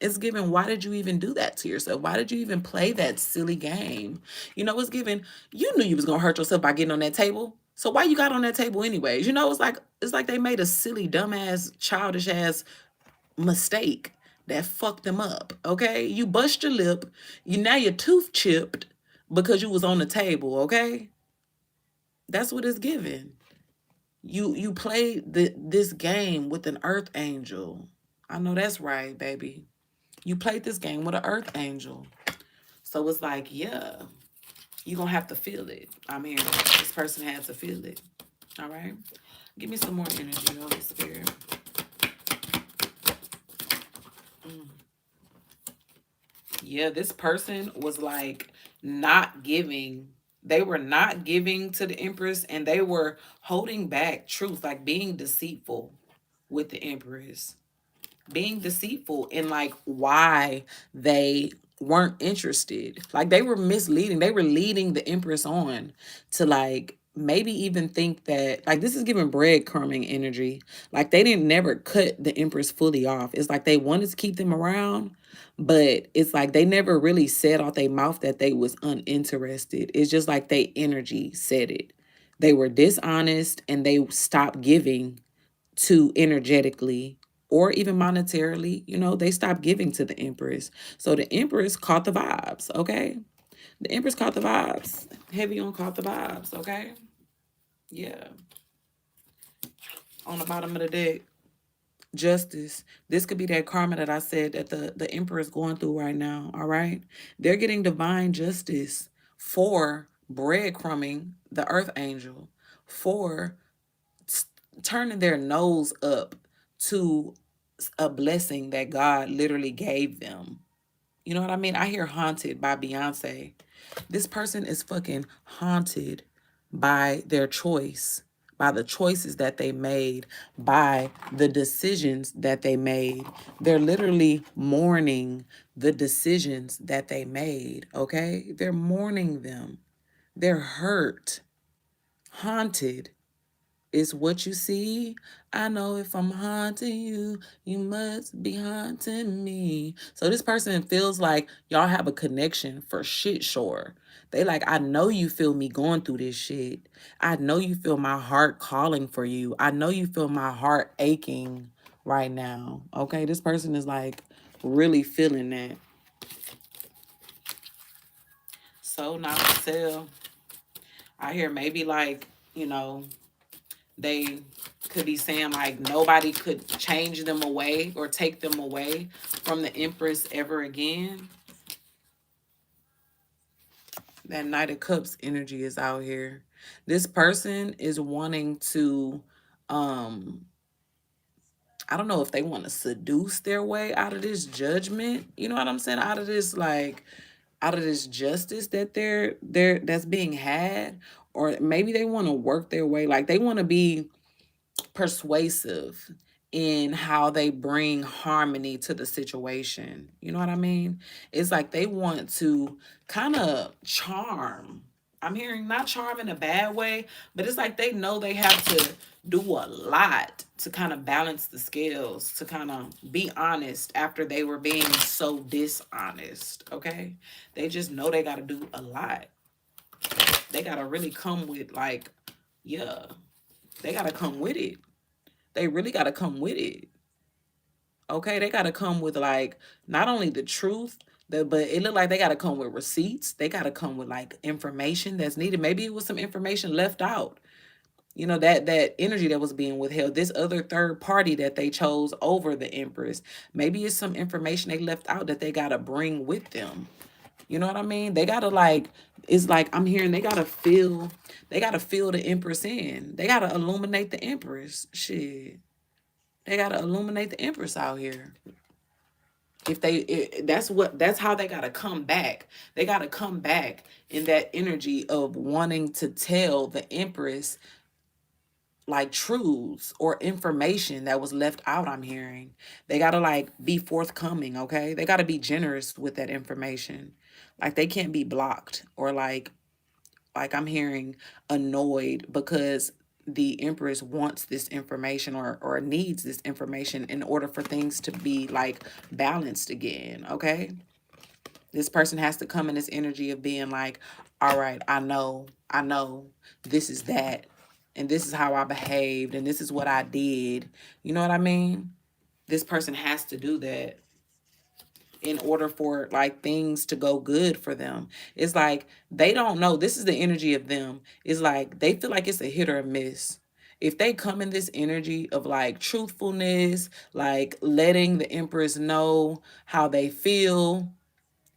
It's given, why did you even do that to yourself? Why did you even play that silly game? You know, it's given, you knew you was gonna hurt yourself by getting on that table. So why you got on that table anyways? You know, it's like they made a silly, dumbass, childish ass mistake that fucked them up. Okay? You bust your lip, now your tooth chipped because you was on the table, okay? That's what it's given. You played this game with an earth angel. I know that's right, baby. You played this game with an earth angel. So it's like, yeah, you're going to have to feel it. I mean, this person had to feel it. All right? Give me some more energy, Holy Spirit. Yeah, this person was like not giving. They were not giving to the Empress and they were holding back truth, like being deceitful with the Empress. Being deceitful in like why they weren't interested. Like they were misleading. They were leading the Empress on to like maybe even think that like this is giving breadcrumbing energy. Like they didn't never cut the Empress fully off. It's like they wanted to keep them around, but it's like they never really said out their mouth that they was uninterested. It's just like they energy said it. They were dishonest and they stopped giving to energetically or even monetarily, they stopped giving to the Empress. So the Empress caught the vibes, okay? The Empress caught the vibes. Heavy on caught the vibes, okay? Yeah. On the bottom of the deck, justice. This could be that karma that I said that the Emperor is going through right now, all right? They're getting divine justice for breadcrumbing the earth angel, for turning their nose up to a blessing that God literally gave them. You know what I mean? I hear Haunted by Beyonce. This person is fucking haunted by their choice, by the choices that they made, by the decisions that they made. They're literally mourning the decisions that they made, okay? They're mourning them. They're hurt, haunted. It's what you see. I know if I'm haunting you, you must be haunting me. So this person feels like y'all have a connection for shit sure. They like, I know you feel me going through this shit. I know you feel my heart calling for you. I know you feel my heart aching right now. Okay, this person is like really feeling that. So not to sell. I hear maybe like, they could be saying like nobody could change them away or take them away from the Empress ever again. That Knight of Cups energy is out here. This person is wanting to, um, I don't know if they want to seduce their way out of this judgment. You know what I'm saying? Out of this, like, out of this justice that they're that's being had, or maybe they want to work their way. Like they want to be persuasive in how they bring harmony to the situation. You know what I mean? It's like they want to kind of charm. I'm hearing not charm in a bad way, but it's like they know they have to do a lot to kind of balance the scales, to kind of be honest after they were being so dishonest. Okay? They just know they got to do a lot. They got to really come with, like, yeah, they got to come with it. They really got to come with it. Okay, they got to come with like not only the truth, but it looked like they got to come with receipts. They got to come with like information that's needed. Maybe it was some information left out. That energy that was being withheld. This other third party that they chose over the Empress. Maybe it's some information they left out that they got to bring with them. You know what I mean? They got to like, it's like I'm hearing they got to fill the Empress in. They got to illuminate the Empress. Shit. They gotta illuminate the Empress out here. If that's how they gotta come back. They gotta come back in that energy of wanting to tell the Empress like truths or information that was left out. I'm hearing they gotta like be forthcoming. Okay, they gotta be generous with that information. Like they can't be blocked or like I'm hearing annoyed because the Empress wants this information or needs this information in order for things to be like balanced again. Okay, this person has to come in this energy of being like, all right, I know this is that, and this is how I behaved, and this is what I did. You know what I mean? This person has to do that in order for like things to go good for them. It's like they don't know. This is the energy of them. It's like they feel like it's a hit or a miss. If they come in this energy of like truthfulness, like letting the Empress know how they feel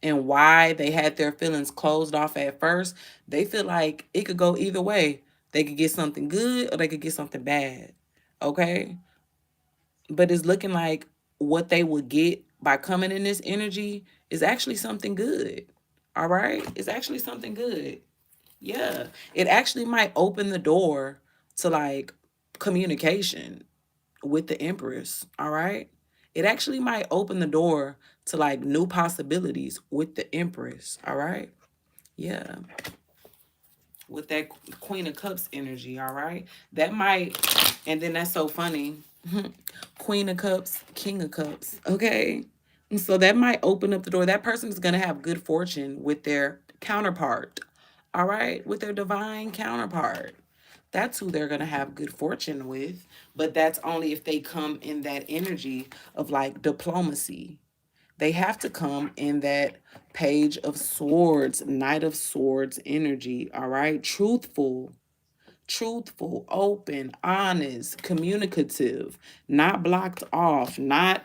and why they had their feelings closed off at first, they feel like it could go either way. They could get something good or they could get something bad. Okay? But it's looking like what they would get by coming in this energy is actually something good. All right? It's actually something good. Yeah. It actually might open the door to like communication with the Empress. All right? It actually might open the door to like new possibilities with the Empress. All right? Yeah. With that Queen of Cups energy, all right? That might, and then that's so funny. Queen of Cups, King of Cups, okay? And so that might open up the door. That person is going to have good fortune with their counterpart, all right? With their divine counterpart. That's who they're going to have good fortune with. But that's only if they come in that energy of like diplomacy. They have to come in that Page of Swords, Knight of Swords energy, all right? Truthful, open, honest, communicative, not blocked off, not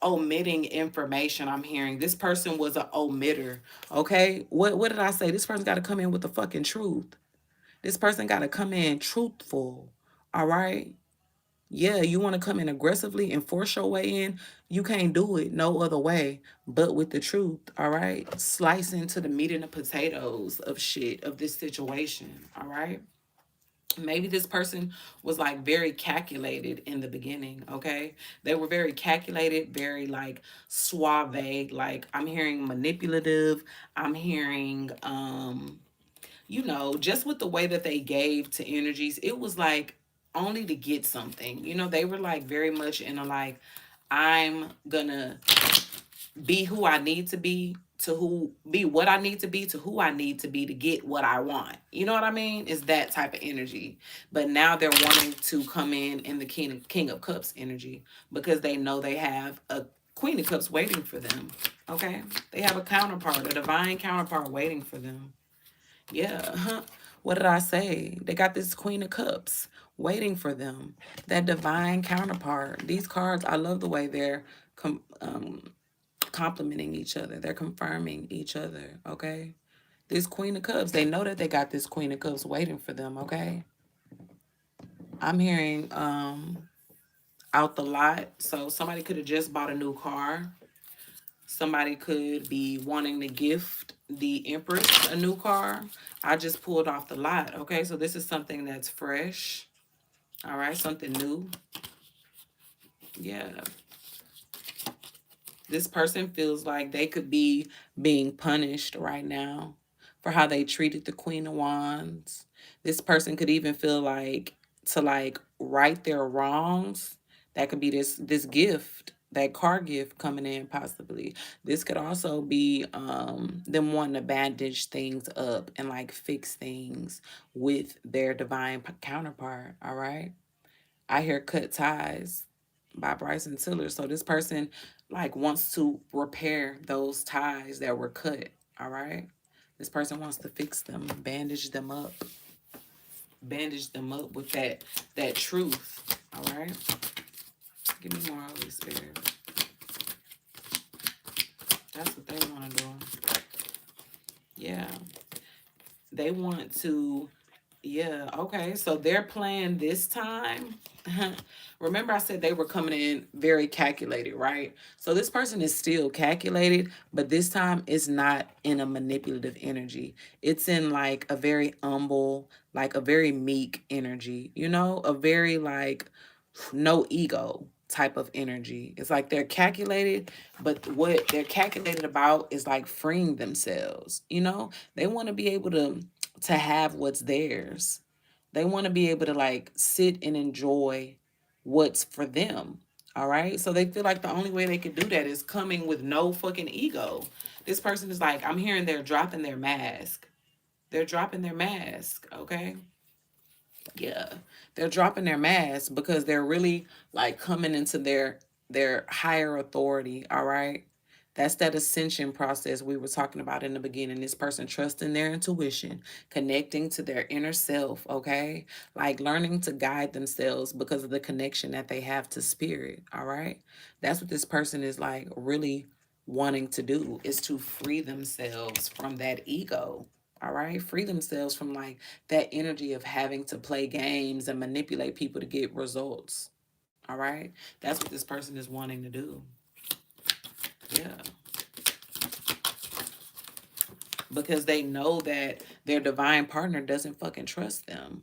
omitting information. I'm hearing this person was an omitter. Okay? What did I say? This person got to come in with the fucking truth. This person got to come in truthful. All right? Yeah, you want to come in aggressively and force your way in, you can't do it no other way but with the truth, all right? Slice into the meat and the potatoes of shit, of this situation, all right? Maybe this person was like very calculated in the beginning, okay? They were very calculated, very like suave, like I'm hearing manipulative, I'm hearing just with the way that they gave to energies, it was like only to get something. They were like very much in a like, I'm gonna be who I need to be what I need to be to who I need to be to get what I want. You know what I mean? It's that type of energy. But now they're wanting to come in the King of Cups energy because they know they have Queen of Cups waiting for them. Okay? They have a counterpart, a divine counterpart waiting for them. Yeah. What did I say? They got this Queen of Cups waiting for them. That divine counterpart. These cards, I love the way they're complementing each other. They're confirming each other. Okay? This Queen of Cups, they know that they got this Queen of Cups waiting for them. Okay? I'm hearing out the lot. So somebody could have just bought a new car. Somebody could be wanting to gift the Empress a new car. I just pulled off the lot. Okay, so this is something that's fresh. All right, something new. Yeah. This person feels like they could be being punished right now for how they treated the Queen of Wands. This person could even feel like to like right their wrongs. That could be this gift, that car gift coming in possibly. This could also be them wanting to bandage things up and like fix things with their divine counterpart, all right? I hear cut ties by Bryson Tiller. So this person like wants to repair those ties that were cut. All right. This person wants to fix them, bandage them up with that truth. All right. Give me more Holy Spirit. That's what they want to do. Yeah. They want to, yeah, okay. So their plan this time, remember I said they were coming in very calculated, right? So this person is still calculated, but this time it's not in a manipulative energy. It's in like a very humble, like a very meek energy, you know, a very like no ego type of energy. It's like they're calculated, but what they're calculated about is like freeing themselves, you know? They want to be able to have what's theirs. They want to be able to like sit and enjoy what's for them. All right. So they feel like the only way they could do that is coming with no fucking ego. This person is like, I'm hearing they're dropping their mask. They're dropping their mask. Okay. Yeah, they're dropping their masks because they're really like coming into their higher authority. All right, that's that ascension process we were talking about in the beginning. This person trusting their intuition, connecting to their inner self. Okay, like learning to guide themselves because of the connection that they have to spirit. All right, that's what this person is like really wanting to do, is to free themselves from that ego. All right, free themselves from like that energy of having to play games and manipulate people to get results. All right, that's what this person is wanting to do. Yeah, because they know that their divine partner doesn't fucking trust them.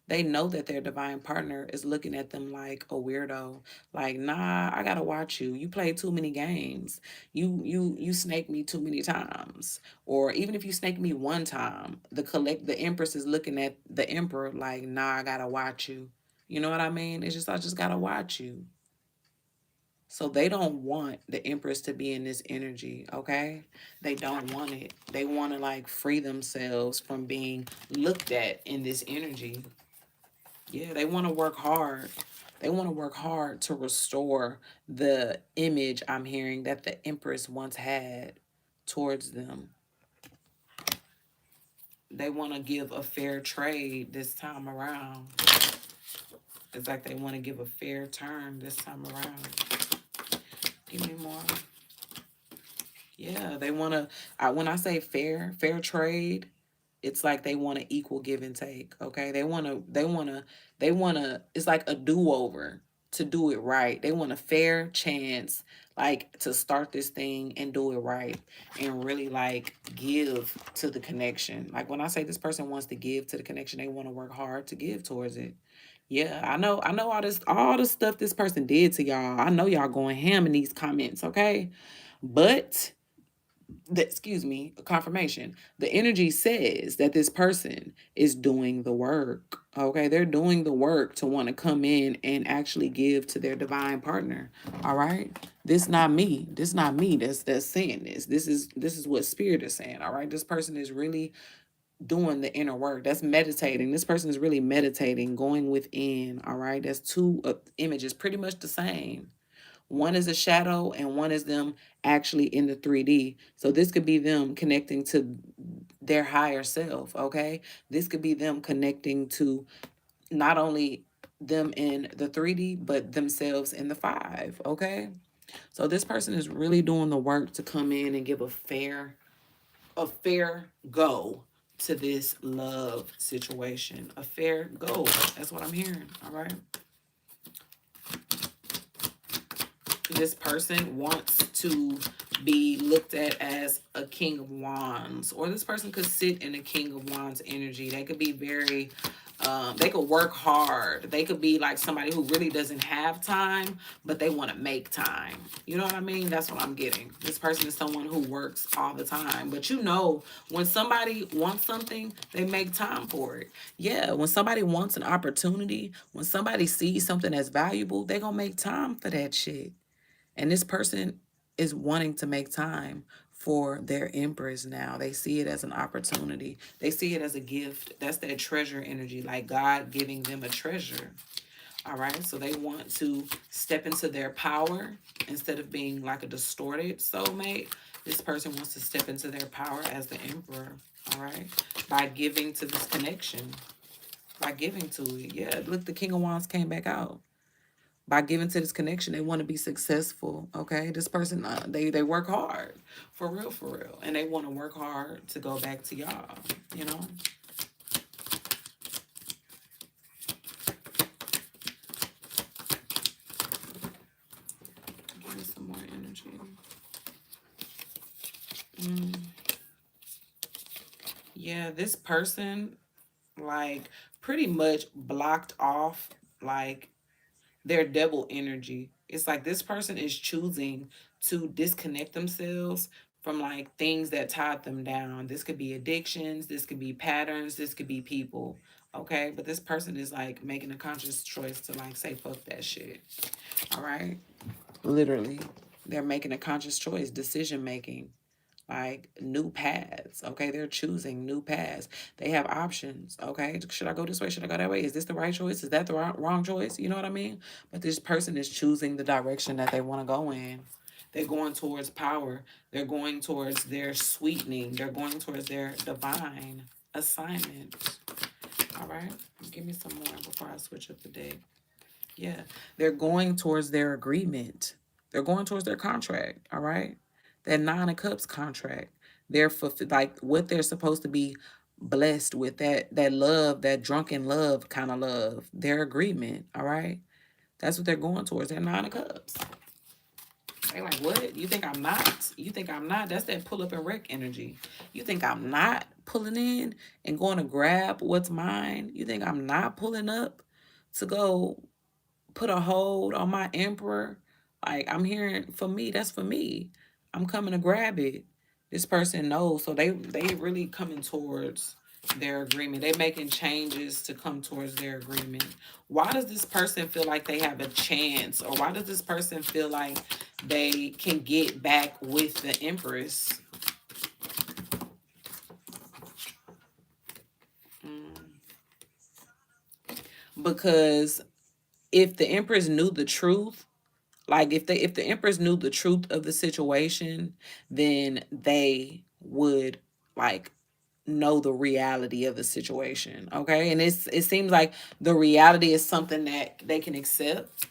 They know that their divine partner is looking at them like a weirdo. Like, nah, I gotta watch you. You play too many games. You snake me too many times. Or even if you snake me one time, the Empress is looking at the Emperor like, nah, I gotta watch you. You know what I mean? It's just I just gotta watch you. So they don't want the Empress to be in this energy, okay? They don't want it. They want to like free themselves from being looked at in this energy. Yeah, they want to work hard. They want to work hard to restore the image I'm hearing that the Empress once had towards them. They want to give a fair trade this time around. It's like they want to give a fair turn this time around. Give me more. Yeah, they want to. When I say fair trade, it's like they want to equal give and take. Okay, they want to. It's like a do over to do it right. They want a fair chance, like to start this thing and do it right, and really like give to the connection. Like when I say this person wants to give to the connection, they want to work hard to give towards it. Yeah, I know all the stuff this person did to y'all. I know y'all going ham in these comments, okay? But excuse me, confirmation. The energy says that this person is doing the work. Okay, they're doing the work to want to come in and actually give to their divine partner. All right, this not me. This not me. That's saying this. This is what spirit is saying. All right, this person is really doing the inner work. That's meditating. This person is really meditating, going within. All right, that's two images, pretty much the same. One is a shadow and one is them actually in the 3D. So this could be them connecting to their higher self, okay? This could be them connecting to not only them in the 3D, but themselves in the 5, okay? So this person is really doing the work to come in and give a fair go to this love situation. A fair go. That's what I'm hearing, all right? This person wants to be looked at as a king of wands, or this person could sit in a king of wands energy. They could be very they could work hard. They could be like somebody who really doesn't have time, but they want to make time. You know what I mean? That's what I'm getting. This person is someone who works all the time, but you know, when somebody wants something, they make time for it. Yeah, when somebody wants an opportunity, when somebody sees something that's valuable, they gonna make time for that shit. And this person is wanting to make time for their empress now. They see it as an opportunity. They see it as a gift. That's that treasure energy, like God giving them a treasure. All right, so they want to step into their power instead of being like a distorted soulmate. This person wants to step into their power as the emperor, all right, by giving to this connection, by giving to it. Yeah, look, the King of Wands came back out. By giving to this connection, they want to be successful, okay? This person, they work hard, for real. And they want to work hard to go back to y'all, you know? Give me some more energy. Yeah, this person, like, pretty much blocked off, like, their devil energy. It's like this person is choosing to disconnect themselves from like things that tied them down. This could be addictions, this could be patterns, this could be people. Okay, but this person is like making a conscious choice to like say fuck that shit. All right, literally, they're making a conscious choice, decision making, like new paths. Okay, they're choosing new paths. They have options. Okay, should I go this way, should I go that way? Is this the right choice, is that the wrong choice? You know what I mean? But this person is choosing the direction that they want to go in. They're going towards power. They're going towards their sweetening. They're going towards their divine assignment. All right, give me some more before I switch up the deck. Yeah, they're going towards their agreement. They're going towards their contract. All right, that Nine of Cups contract. They're like what they're supposed to be blessed with, that love, that drunken love kind of love. Their agreement. All right, that's what they're going towards. Their Nine of Cups. They like, what? You think I'm not? You think I'm not? That's that pull up and wreck energy. You think I'm not pulling in and going to grab what's mine? You think I'm not pulling up to go put a hold on my emperor? Like, I'm hearing, for me, that's for me. I'm coming to grab it. This person knows. So they really coming towards their agreement. They making changes to come towards their agreement. Why does this person feel like they have a chance? Or why does this person feel like they can get back with the empress? Because if the empress knew the truth, like if the empress knew the truth of the situation, then they would like know the reality of the situation. Okay, and it seems like the reality is something that they can accept.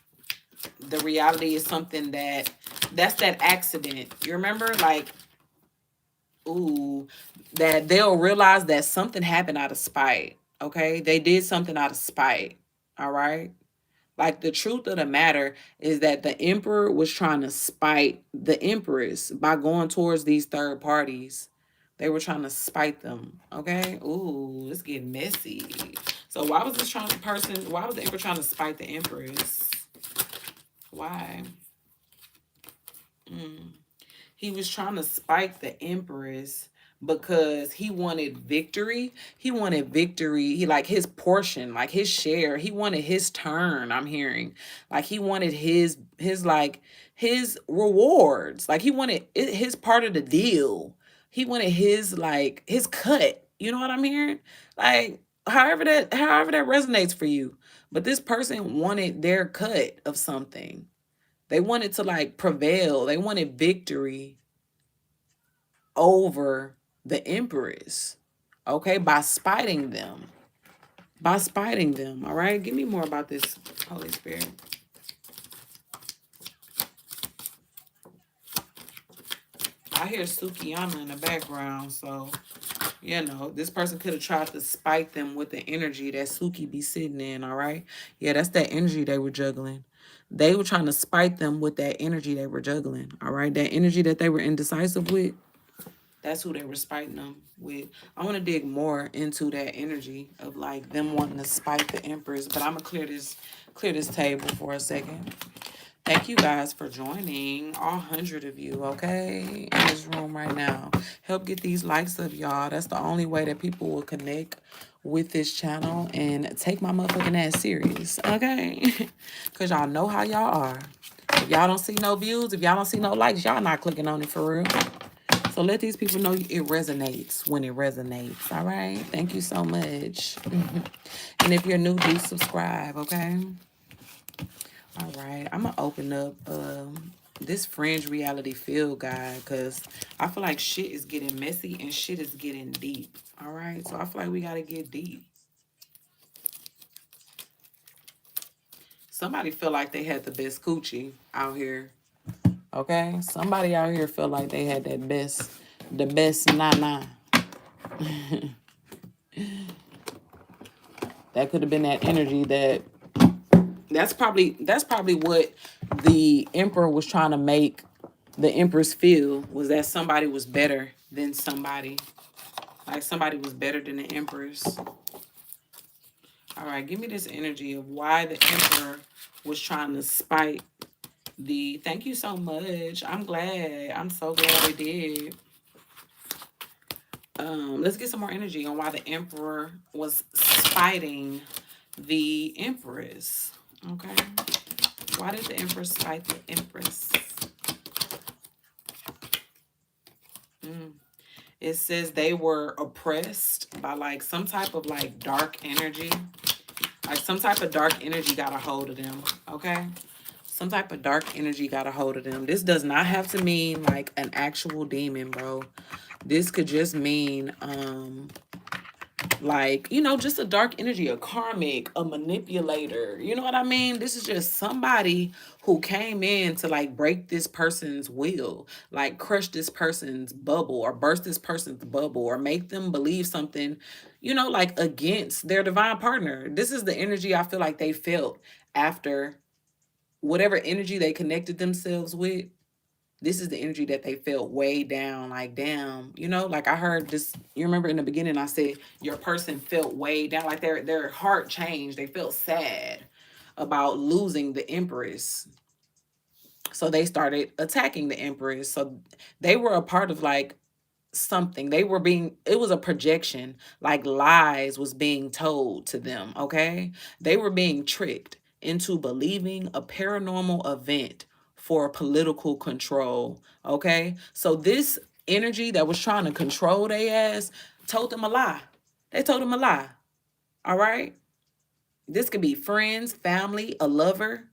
The reality is something that's that accident. You remember, like, ooh, that they'll realize that something happened out of spite. Okay, they did something out of spite. All right. Like, the truth of the matter is that the emperor was trying to spite the empress by going towards these third parties. They were trying to spite them. Okay. Ooh, it's getting messy. So why was why was the emperor trying to spite the empress? Why? He was trying to spike the empress because he wanted victory. He wanted victory. He like his portion, like his share. He wanted his turn. I'm hearing, like, he wanted his like his rewards. Like, he wanted his part of the deal. He wanted his like his cut. You know what I'm hearing? Like, however that resonates for you. But this person wanted their cut of something. They wanted to like prevail. They wanted victory over the empress, okay, by spiting them. By spiting them, all right? Give me more about this, Holy Spirit. I hear Sukiyama in the background, so, you know, this person could have tried to spite them with the energy that Suki be sitting in, all right? Yeah, that's that energy they were juggling. They were trying to spite them with that energy they were juggling, all right? That energy that they were indecisive with, that's who they were spiting them with. I want to dig more into that energy of like them wanting to spite the empress, but I'm gonna clear this table for a second. Thank you guys for joining, all 100 of you, okay, in this room right now. Help get these likes up, y'all. That's the only way that people will connect with this channel and take my motherfucking ass serious, okay? Because y'all know how y'all are. If y'all don't see no views, if y'all don't see no likes, y'all not clicking on it for real. So let these people know it resonates when it resonates, all right? Thank you so much. And if you're new, do subscribe, okay? All right, I'm gonna open up this Fringe reality field guide because I feel like shit is getting messy and shit is getting deep. All right, so I feel like we gotta get deep. Somebody feel like they had the best coochie out here. Okay, somebody out here feel like they had the best nah. That could have been that energy that's probably what the emperor was trying to make the empress feel, was that somebody was better than somebody. Like somebody was better than the empress. All right, give me this energy of why the emperor was trying to spite the... Thank you so much. I'm glad. I'm so glad they did. Let's get some more energy on why the emperor was spiting the empress. Okay. Why did the empress spite the empress? It says they were oppressed by like some type of like dark energy. Like some type of dark energy got a hold of them. Okay. Some type of dark energy got a hold of them. This does not have to mean like an actual demon, bro. This could just mean like, you know, just a dark energy, a karmic, a manipulator. You know what I mean? This is just somebody who came in to like break this person's will, like crush this person's bubble or burst this person's bubble or make them believe something, you know, like against their divine partner. This is the energy I feel like they felt after whatever energy they connected themselves with. This is the energy that they felt way down, like, damn, you know, like I heard this, you remember in the beginning, I said, your person felt way down, like their heart changed. They felt sad about losing the empress. So they started attacking the empress. So they were a part of like something. They were being, it was a projection, like lies was being told to them, okay? They were being tricked into believing a paranormal event for political control, okay? So this energy that was trying to control their ass told them a lie. They told them a lie, all right? This could be friends, family, a lover,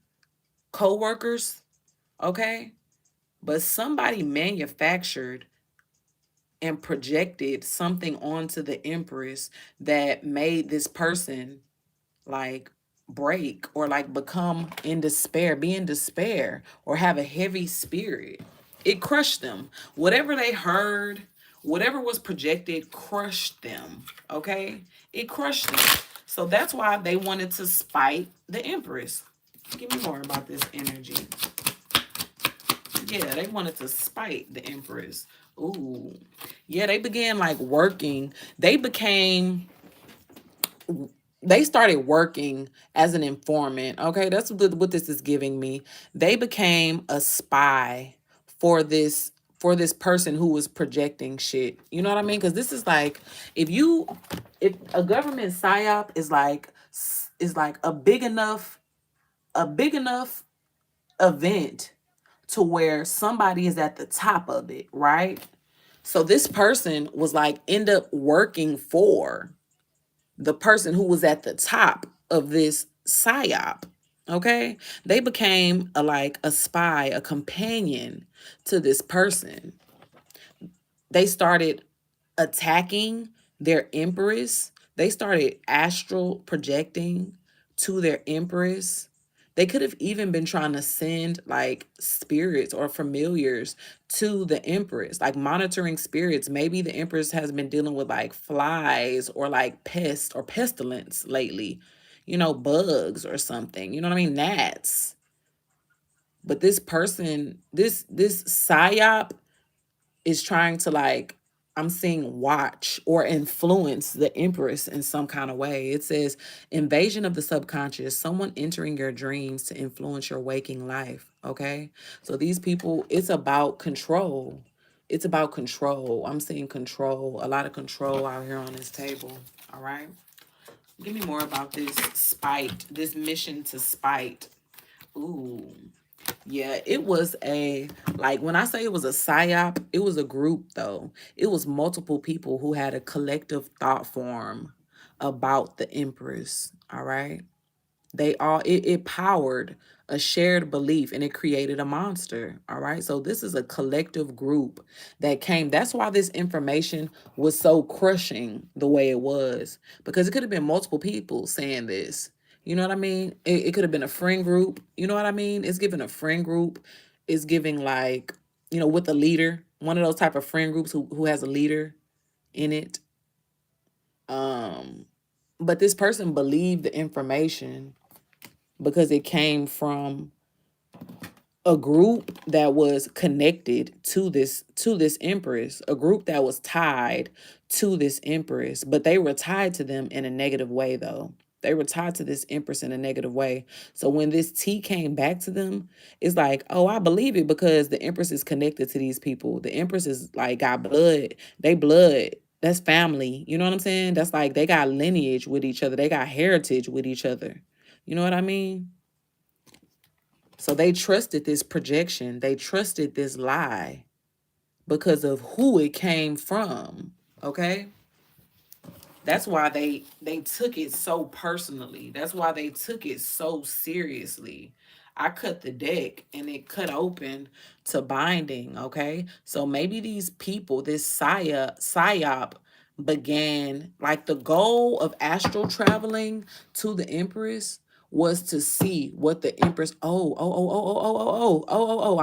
co-workers, okay? But somebody manufactured and projected something onto the empress that made this person like break or like become in despair, be in despair, or have a heavy spirit. It crushed them. Whatever they heard, whatever was projected, crushed them. Okay? It crushed them. So that's why they wanted to spite the empress. Give me more about this energy. Yeah, they wanted to spite the empress. Ooh. Yeah, they began like working. They started working as an informant. Okay, that's what this is giving me. They became a spy for this person who was projecting shit. You know what I mean? Because this is like, if a government psyop is like a big enough event to where somebody is at the top of it, right? So this person was like end up working for the person who was at the top of this psyop. Okay? They became a spy, a companion to this person. They started attacking their empress. They started astral projecting to their empress. They could have even been trying to send like spirits or familiars to the empress, like monitoring spirits. Maybe the empress has been dealing with like flies or like pest or pestilence lately, bugs or something. You know what I mean? Gnats. But this person, this psyop is trying to I'm seeing watch or influence the empress in some kind of way. It says invasion of the subconscious, someone entering your dreams to influence your waking life. Okay. So these people, it's about control. It's about control. I'm seeing control, a lot of control out here on this table. All right. Give me more about this spite, this mission to spite. Ooh. Yeah, it was when I say it was a psyop, it was a group though. It was multiple people who had a collective thought form about the Empress. All right. It powered a shared belief and it created a monster. All right. So this is a collective group that came. That's why this information was so crushing the way it was, because it could have been multiple people saying this. You know what I mean? It could have been a friend group. You know what I mean? It's giving a friend group. It's giving with a leader, one of those type of friend groups who has a leader in it. Um, but this person believed the information because it came from a group that was connected to this empress, a group that was tied to this empress, but they were tied to them in a negative way though. They were tied to this empress in a negative way. So when this tea came back to them, it's like, oh, I believe it because the empress is connected to these people. The empress is like got blood. They blood. That's family. You know what I'm saying? That's like they got lineage with each other. They got heritage with each other. You know what I mean? So they trusted this projection. They trusted this lie because of who it came from. Okay? That's why they took it so personally. That's why they took it so seriously. I cut the deck and it cut open to binding, okay? So maybe these people, this psyop began like the goal of astral traveling to the Empress was to see what the Empress. I'm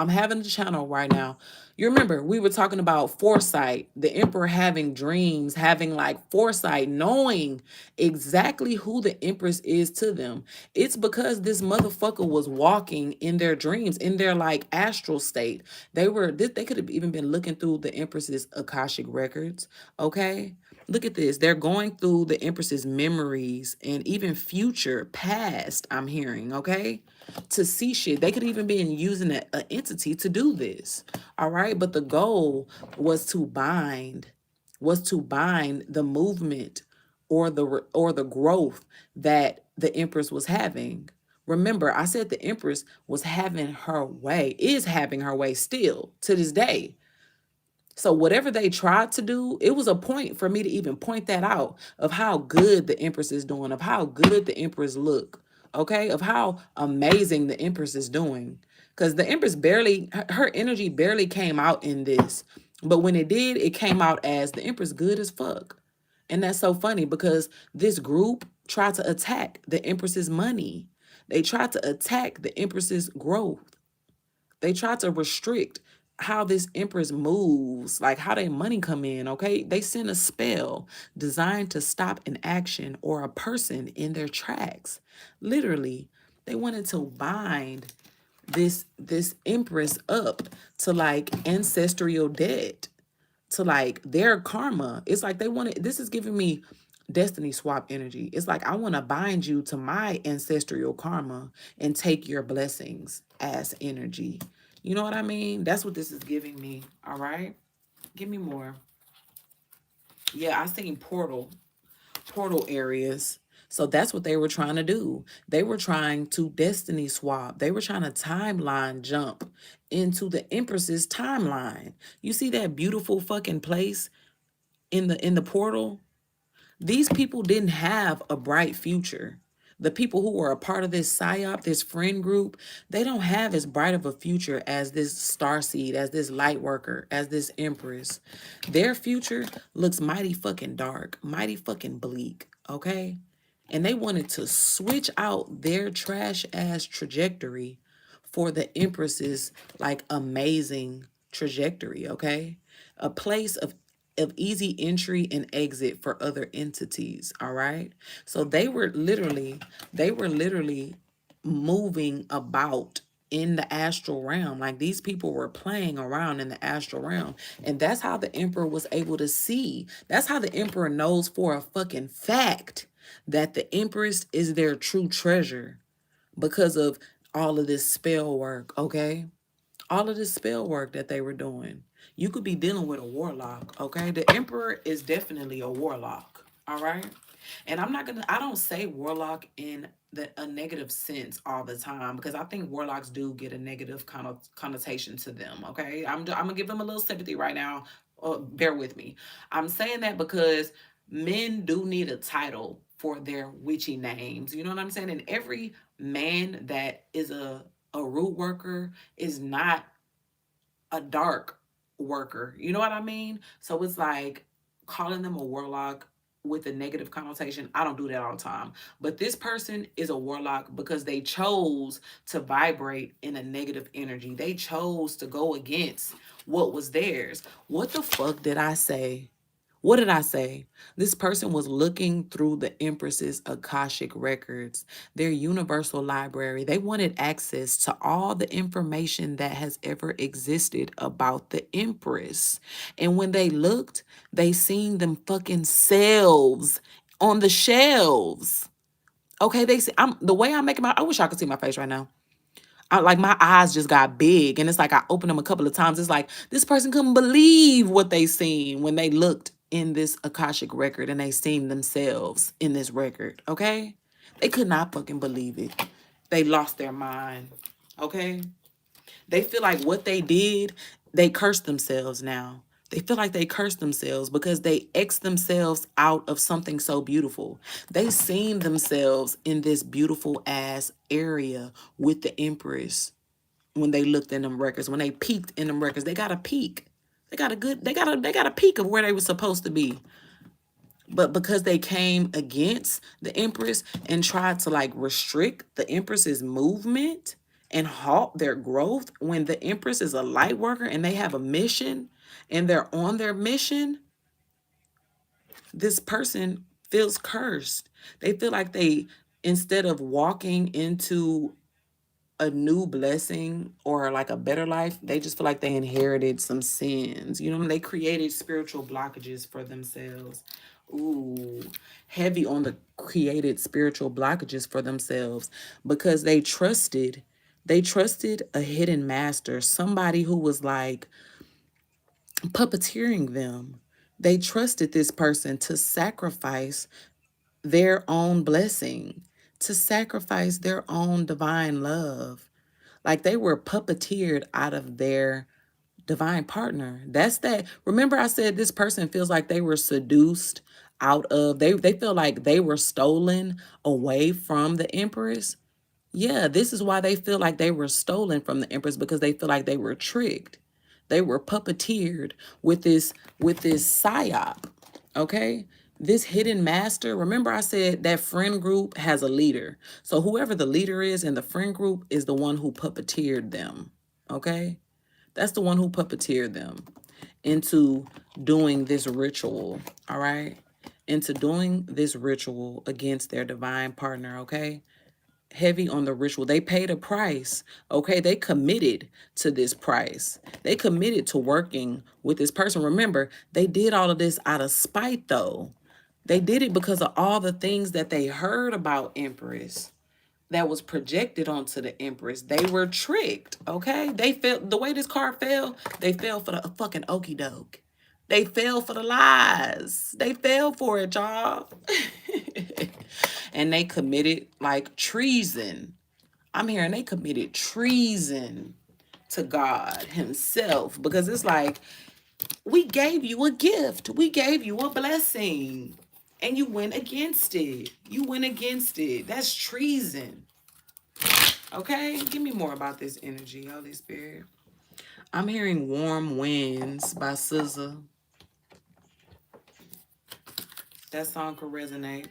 having the channel right now. You remember we were talking about foresight, the emperor having dreams, having like foresight, knowing exactly who the empress is to them. It's because this motherfucker was walking in their dreams, in their like astral state. They could have even been looking through the empress's akashic records, okay? Look at this. They're going through the empress's memories and even future past, I'm hearing, okay? To see shit. They could even be using an entity to do this. All right. But the goal was to bind the movement or the growth that the Empress was having. Remember, I said the Empress was having her way, is having her way still to this day. So whatever they tried to do, it was a point for me to even point that out of how good the Empress is doing, of how good the Empress look, okay? Of how amazing the Empress is doing. Because the Empress barely, her energy barely came out in this. But when it did, it came out as the Empress good as fuck. And that's so funny because this group tried to attack the Empress's money. They tried to attack the Empress's growth. They try to restrict how this empress moves, like how they money come in, okay? They send a spell designed to stop an action or a person in their tracks. Literally, they wanted to bind this empress up to like ancestral debt, to like their karma. It's like they wanted, this is giving me destiny swap energy. It's like I want to bind you to my ancestral karma and take your blessings as energy. You know what I mean? That's what this is giving me. All right. Give me more. Yeah, I seen portal areas. So that's what they were trying to do. They were trying to destiny swap. They were trying to timeline jump into the Empress's timeline. You see that beautiful fucking place in the portal? These people didn't have a bright future. The people who were a part of this psyop, this friend group, they don't have as bright of a future as this starseed, as this light worker, as this empress. Their future looks mighty fucking dark, mighty fucking bleak, okay? And they wanted to switch out their trash ass trajectory for the empress's like amazing trajectory, okay? A place of easy entry and exit for other entities, all right? So they were literally moving about in the astral realm. Like these people were playing around in the astral realm. And that's how the emperor was able to see. That's how the emperor knows for a fucking fact that the empress is their true treasure because of all of this spell work, okay? All of this spell work that they were doing. You could be dealing with a warlock, okay? The emperor is definitely a warlock, all right? And I don't say warlock in a negative sense all the time because I think warlocks do get a negative connotation to them, okay? I'm gonna give them a little sympathy right now. Bear with me. I'm saying that because men do need a title for their witchy names. You know what I'm saying? And every man that is a root worker is not a dark worker. You know what I mean? So it's like calling them a warlock with a negative connotation. I don't do that all the time. But this person is a warlock because they chose to vibrate in a negative energy. They chose to go against what was theirs. What the fuck did I say? What did I say? This person was looking through the Empress's Akashic records, their universal library. They wanted access to all the information that has ever existed about the Empress. And when they looked, they seen them fucking selves on the shelves. Okay, they see I'm the way I'm making my I wish I could see my face right now. Like my eyes just got big and it's like I opened them a couple of times. It's like this person couldn't believe what they seen when they looked in this Akashic record and they seen themselves in this record. Okay, they could not fucking believe it. They lost their mind. Okay, they feel like what they did, they cursed themselves now. They feel like they cursed themselves because they X themselves out of something so beautiful. They seen themselves in this beautiful ass area with the Empress when they looked in them records. When they peeked in them records, they got a peek. They got a peek of where they were supposed to be. But because they came against the Empress and tried to like restrict the Empress's movement and halt their growth, when the Empress is a light worker and they have a mission and they're on their mission, this person feels cursed. They feel like they, instead of walking into a new blessing or like a better life, they just feel like they inherited some sins. You know, they created spiritual blockages for themselves. Ooh, heavy on the created spiritual blockages for themselves because they trusted a hidden master, somebody who was like puppeteering them. They trusted this person to sacrifice their own blessing, to sacrifice their own divine love. Like they were puppeteered out of their divine partner. That's that. Remember, I said this person feels like they were seduced out of, they feel like they were stolen away from the Empress. Yeah, this is why they feel like they were stolen from the Empress because they feel like they were tricked. They were puppeteered with this psyop. Okay? This hidden master, remember I said that friend group has a leader. So whoever the leader is in the friend group is the one who puppeteered them. Okay? That's the one who puppeteered them into doing this ritual, all right? Into doing this ritual against their divine partner, okay? Heavy on the ritual. They paid a price, okay? They committed to this price. They committed to working with this person. Remember, they did all of this out of spite, though. They did it because of all the things that they heard about Empress that was projected onto the Empress. They were tricked, okay? They fell, the way this card fell, they fell for the fucking okey doke. They fell for the lies. They fell for it, y'all. And they committed like treason. I'm hearing they committed treason to God himself because it's like, we gave you a gift. We gave you a blessing. And you went against it. You went against it. That's treason. Okay? Give me more about this energy, Holy Spirit. I'm hearing Warm Winds by SZA. That song could resonate.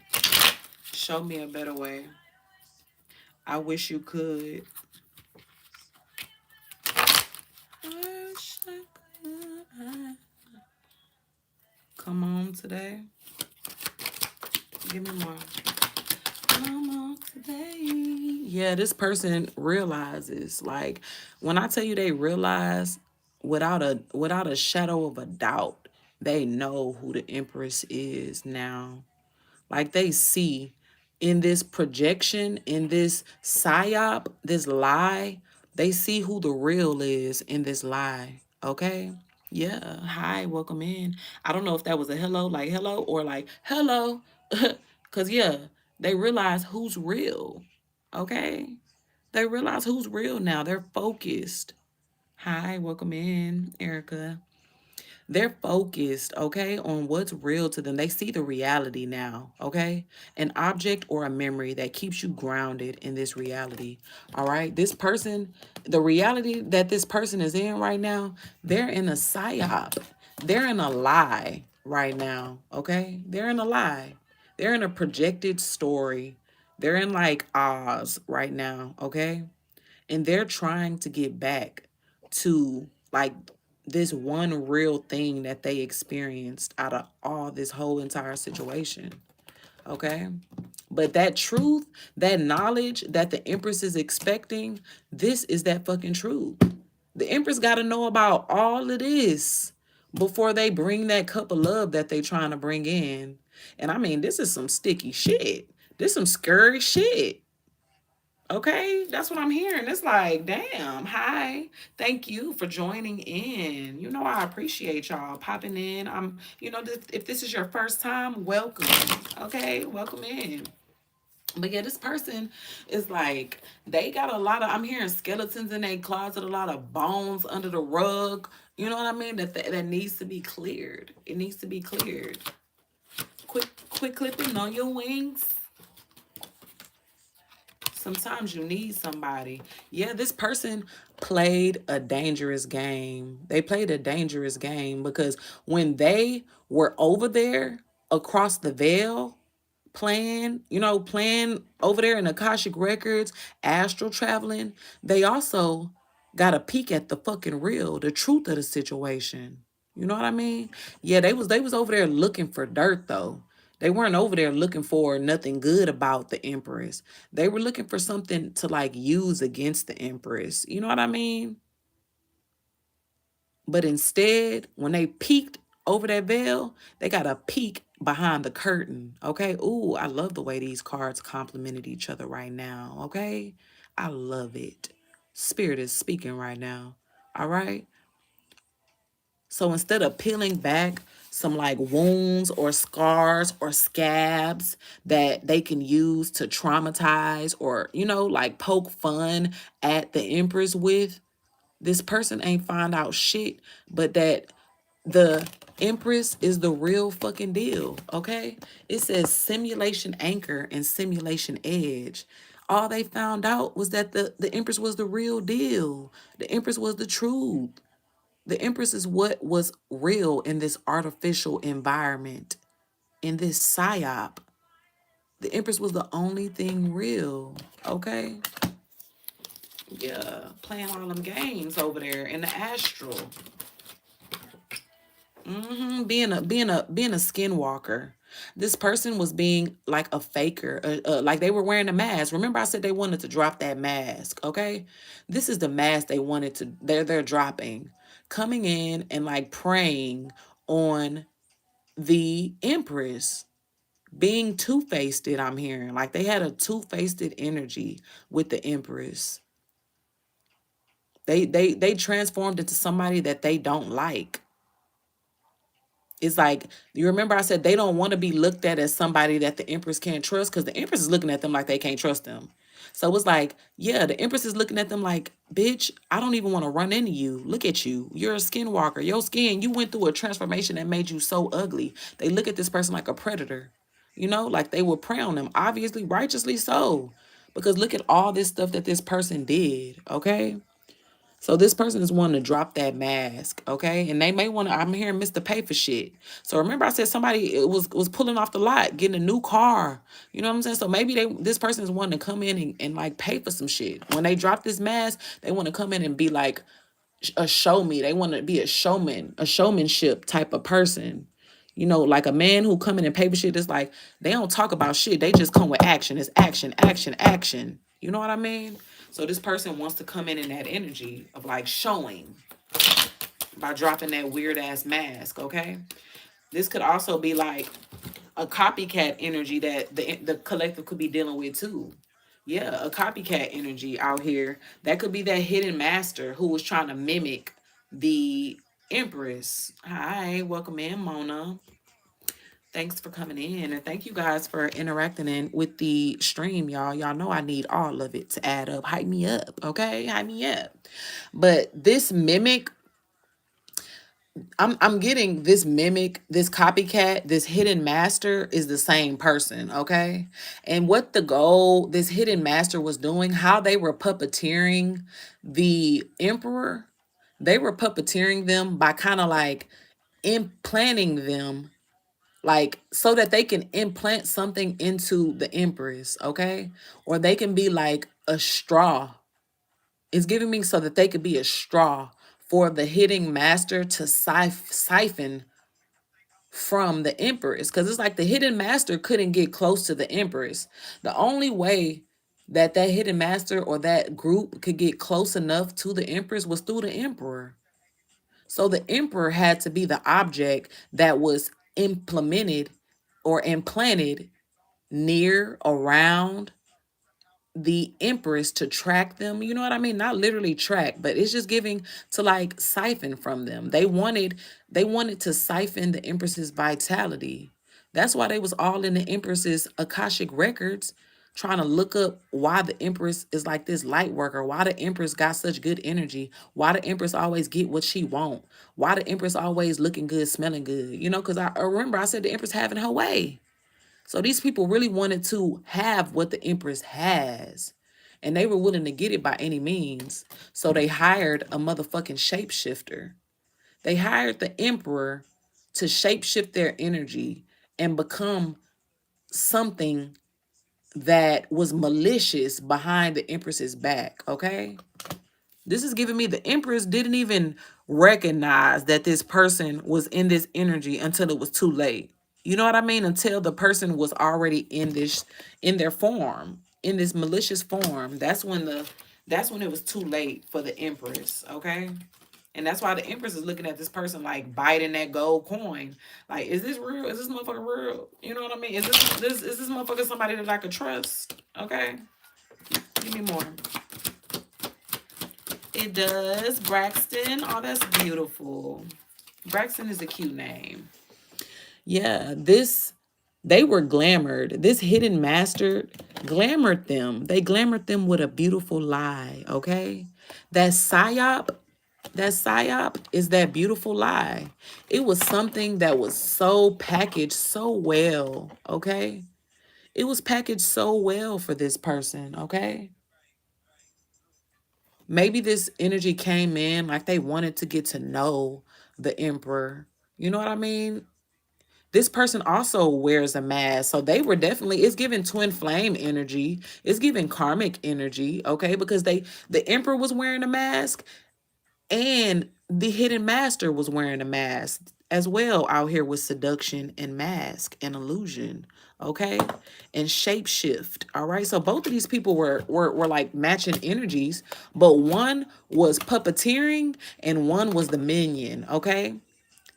Show me a better way. I wish you could. Wish I could. Come on today. Give me more. Come on today. Yeah, this person realizes. Like when I tell you they realize without a shadow of a doubt, they know who the Empress is now. Like they see in this projection, in this psyop, this lie, they see who the real is in this lie. Okay? Yeah. Hi, welcome in. I don't know if that was a hello, like hello, or like hello. Cause yeah, they realize who's real. Okay? They realize who's real now. They're focused. Hi, welcome in, Erica. They're focused, okay, on what's real to them. They see the reality now, okay? An object or a memory that keeps you grounded in this reality, all right? This person, the reality that this person is in right now, they're in a psyop. They're in a lie right now, okay? They're in a lie. They're in a projected story. They're in like Oz right now, okay? And they're trying to get back to like this one real thing that they experienced out of all this whole entire situation. Okay? But that truth, that knowledge that the Empress is expecting, this is that fucking truth. The Empress got to know about all of this before they bring that cup of love that they trying to bring in. And I mean, this is some sticky shit. This some scary shit. Okay, that's what I'm hearing. It's like, damn, hi. Thank you for joining in. You know, I appreciate y'all popping in. If this is your first time, welcome. Okay, welcome in. But yeah, this person is like, they got a lot of, I'm hearing skeletons in their closet, a lot of bones under the rug. You know what I mean? That needs to be cleared. It needs to be cleared. Quick clipping on your wings. Sometimes you need somebody. Yeah, this person played a dangerous game. They played a dangerous game because when they were over there across the veil playing over there in Akashic Records, astral traveling, they also got a peek at the fucking real, the truth of the situation. You know what I mean? Yeah, they was over there looking for dirt though. They weren't over there looking for nothing good about the Empress. They were looking for something to like use against the Empress. You know what I mean? But instead, when they peeked over that veil, they got a peek behind the curtain. Okay. Ooh, I love the way these cards complemented each other right now. Okay. I love it. Spirit is speaking right now. All right. So instead of peeling back some like wounds or scars or scabs that they can use to traumatize or, like poke fun at the Empress with, this person ain't find out shit, but that the Empress is the real fucking deal, okay? It says simulation anchor and simulation edge. All they found out was that the Empress was the real deal. The Empress was the truth. The Empress is what was real in this artificial environment, in this psyop. The Empress was the only thing real, okay? Yeah, playing all them games over there in the astral. Being a skinwalker. This person was being like a faker, like they were wearing a mask. Remember, I said they wanted to drop that mask. Okay, this is the mask they wanted to. They're dropping, coming in and like preying on the Empress, being two-faced. I'm hearing like they had a two-faced energy with the Empress. They transformed into somebody that they don't like. It's like, you remember I said they don't want to be looked at as somebody that the Empress can't trust because the Empress is looking at them like they can't trust them. So it's like, yeah, the Empress is looking at them like, bitch, I don't even want to run into you. Look at you. You're a skinwalker. Your skin, you went through a transformation that made you so ugly. They look at this person like a predator. You know, like they would prey on them, obviously righteously so, because look at all this stuff that this person did. Okay, so this person is wanting to drop that mask, okay? And they may want to, I'm hearing Mr. Pay for shit. So remember I said somebody was pulling off the lot, getting a new car. You know what I'm saying? So maybe this person is wanting to come in and like pay for some shit. When they drop this mask, they want to come in and be like a show me. They want to be a showman, a showmanship type of person. You know, like a man who come in and pay for shit, it's like they don't talk about shit. They just come with action. It's action, action, action. You know what I mean? So this person wants to come in that energy of like showing by dropping that weird ass mask, okay? This could also be like a copycat energy that the collective could be dealing with too. Yeah, a copycat energy out here. That could be that hidden master who was trying to mimic the Empress. Hi, welcome in, Mona. Thanks for coming in, and thank you guys for interacting in with the stream, y'all. Y'all know I need all of it to add up. Hype me up, okay? Hype me up. But this mimic, I'm getting this mimic, this copycat, this hidden master is the same person, okay? And what the goal, this hidden master was doing, how they were puppeteering the emperor, they were puppeteering them by kind of like implanting them, like so that they can implant something into the empress, okay? Or they can be like a straw. It's giving me so that they could be a straw for the hidden master to siphon from the empress, because it's like the hidden master couldn't get close to the empress. The only way that that hidden master or that group could get close enough to the empress was through the emperor. So the emperor had to be the object that was implemented or implanted near, around the empress to track them. You know what I mean? Not literally track, but it's just giving to like siphon from them. They wanted to siphon the empress's vitality. That's why they was all in the empress's akashic records trying to look up why the empress is like this light worker, why the empress got such good energy, why the empress always get what she want, why the empress always looking good, smelling good. You know, because I remember I said the empress having her way. So these people really wanted to have what the Empress has. And they were willing to get it by any means. So they hired a motherfucking shapeshifter. They hired the Emperor to shapeshift their energy and become something that was malicious behind the Empress's back, okay? This is giving me the Empress didn't even recognize that this person was in this energy until it was too late. You know what I mean? Until the person was already in their form, in this malicious form. That's when it was too late for the Empress, okay? And that's why the Empress is looking at this person like biting that gold coin. Like, is this real? Is this motherfucker real? You know what I mean? Is this motherfucker somebody that I could trust? Okay? Give me more. It does. Braxton. Oh, that's beautiful. Braxton is a cute name. Yeah, they were glamored. This hidden master glamored them. They glamored them with a beautiful lie, okay? That psyop is that beautiful lie. It was something that was so packaged so well, okay? It was packaged so well for this person, okay? Maybe this energy came in like they wanted to get to know the emperor. You know what I mean? This person also wears a mask. So they were definitely, it's giving twin flame energy. It's giving karmic energy, okay? Because the emperor was wearing a mask and the hidden master was wearing a mask as well out here with seduction and mask and illusion, okay? And shapeshift, all right? So both of these people were like matching energies, but one was puppeteering and one was the minion, okay?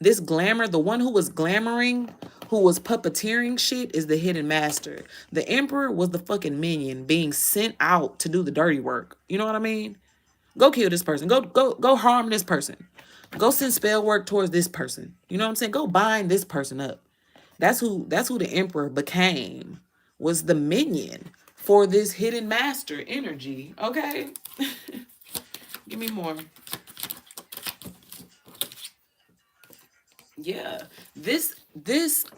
This glamour, the one who was glamoring, who was puppeteering shit is the hidden master. The emperor was the fucking minion being sent out to do the dirty work. You know what I mean? Go kill this person. Go harm this person. Go send spell work towards this person. You know what I'm saying? Go bind this person up. That's who the emperor became. Was the minion for this hidden master energy. Okay? Give me more. Yeah. This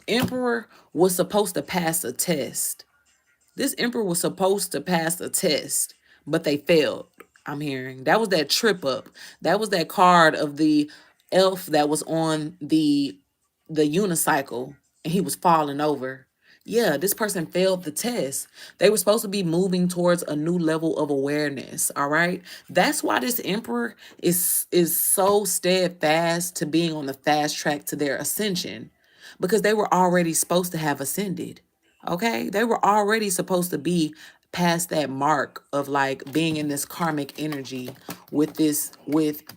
emperor was supposed to pass a test. This emperor was supposed to pass a test, but they failed. I'm hearing. That was that trip up. That was that card of the elf that was on the unicycle and he was falling over. Yeah, this person failed the test. They were supposed to be moving towards a new level of awareness, all right? That's why this emperor is so steadfast to being on the fast track to their ascension, because they were already supposed to have ascended. Okay? They were already supposed to be past that mark of like being in this karmic energy with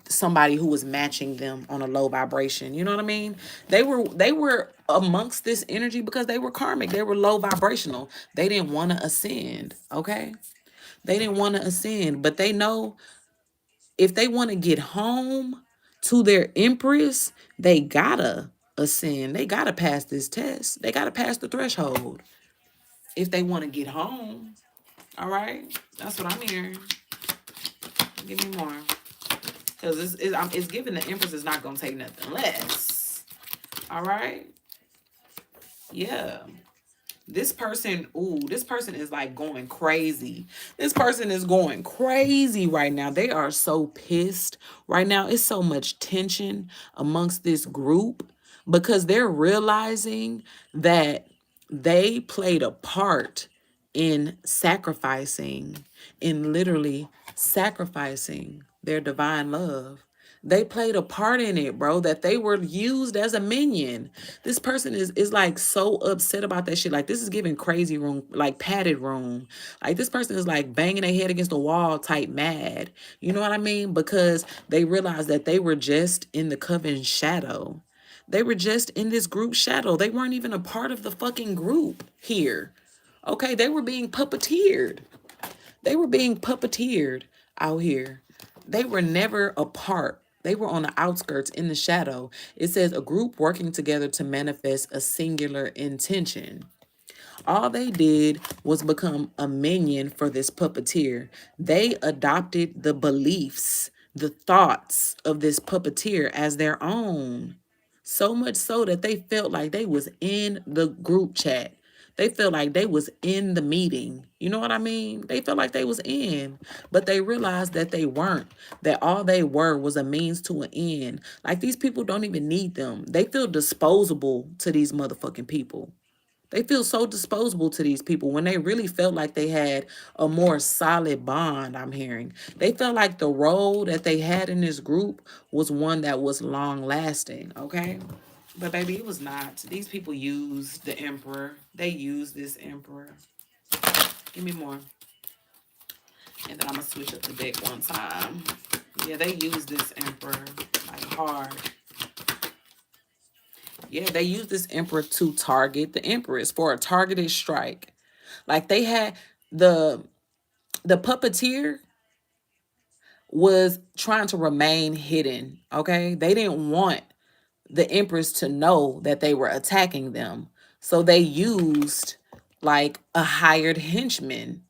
somebody who was matching them on a low vibration. You know what I mean? They were amongst this energy because they were karmic. They were low vibrational. They didn't want to ascend, okay? They didn't want to ascend, but they know if they want to get home to their empress, they gotta ascend. They gotta pass this test. They gotta pass the threshold if they want to get home. All right, that's what I'm hearing. Give me more, because it's giving the empress is not gonna take nothing less. All right, yeah. This person is like going crazy. This person is going crazy right now. They are so pissed right now. It's so much tension amongst this group because they're realizing that they played a part in sacrificing, in literally sacrificing their divine love. They played a part in it, bro, that they were used as a minion. This person is like so upset about that shit. Like this is giving crazy room, like padded room. Like this person is like banging their head against the wall type mad. You know what I mean? Because they realized that they were just in the coven shadow. They were just in this group shadow. They weren't even a part of the fucking group here. Okay, they were being puppeteered. They were being puppeteered out here. They were never apart. They were on the outskirts in the shadow. It says a group working together to manifest a singular intention. All they did was become a minion for this puppeteer. They adopted the beliefs, the thoughts of this puppeteer as their own. So much so that they felt like they was in the group chat. They felt like they was in the meeting. You know what I mean? They felt like they was in, but they realized that they weren't. That all they were was a means to an end. Like these people don't even need them. They feel disposable to these motherfucking people. They feel so disposable to these people when they really felt like they had a more solid bond, I'm hearing. They felt like the role that they had in this group was one that was long lasting, okay? But baby, it was not. These people used the emperor. They used this emperor. Give me more. And then I'm gonna switch up the deck one time. Yeah, they used this emperor like hard. Yeah, they used this emperor to target the empress for a targeted strike. Like they had the the puppeteer was trying to remain hidden, okay? They didn't want the empress to know that they were attacking them. So they used like a hired henchman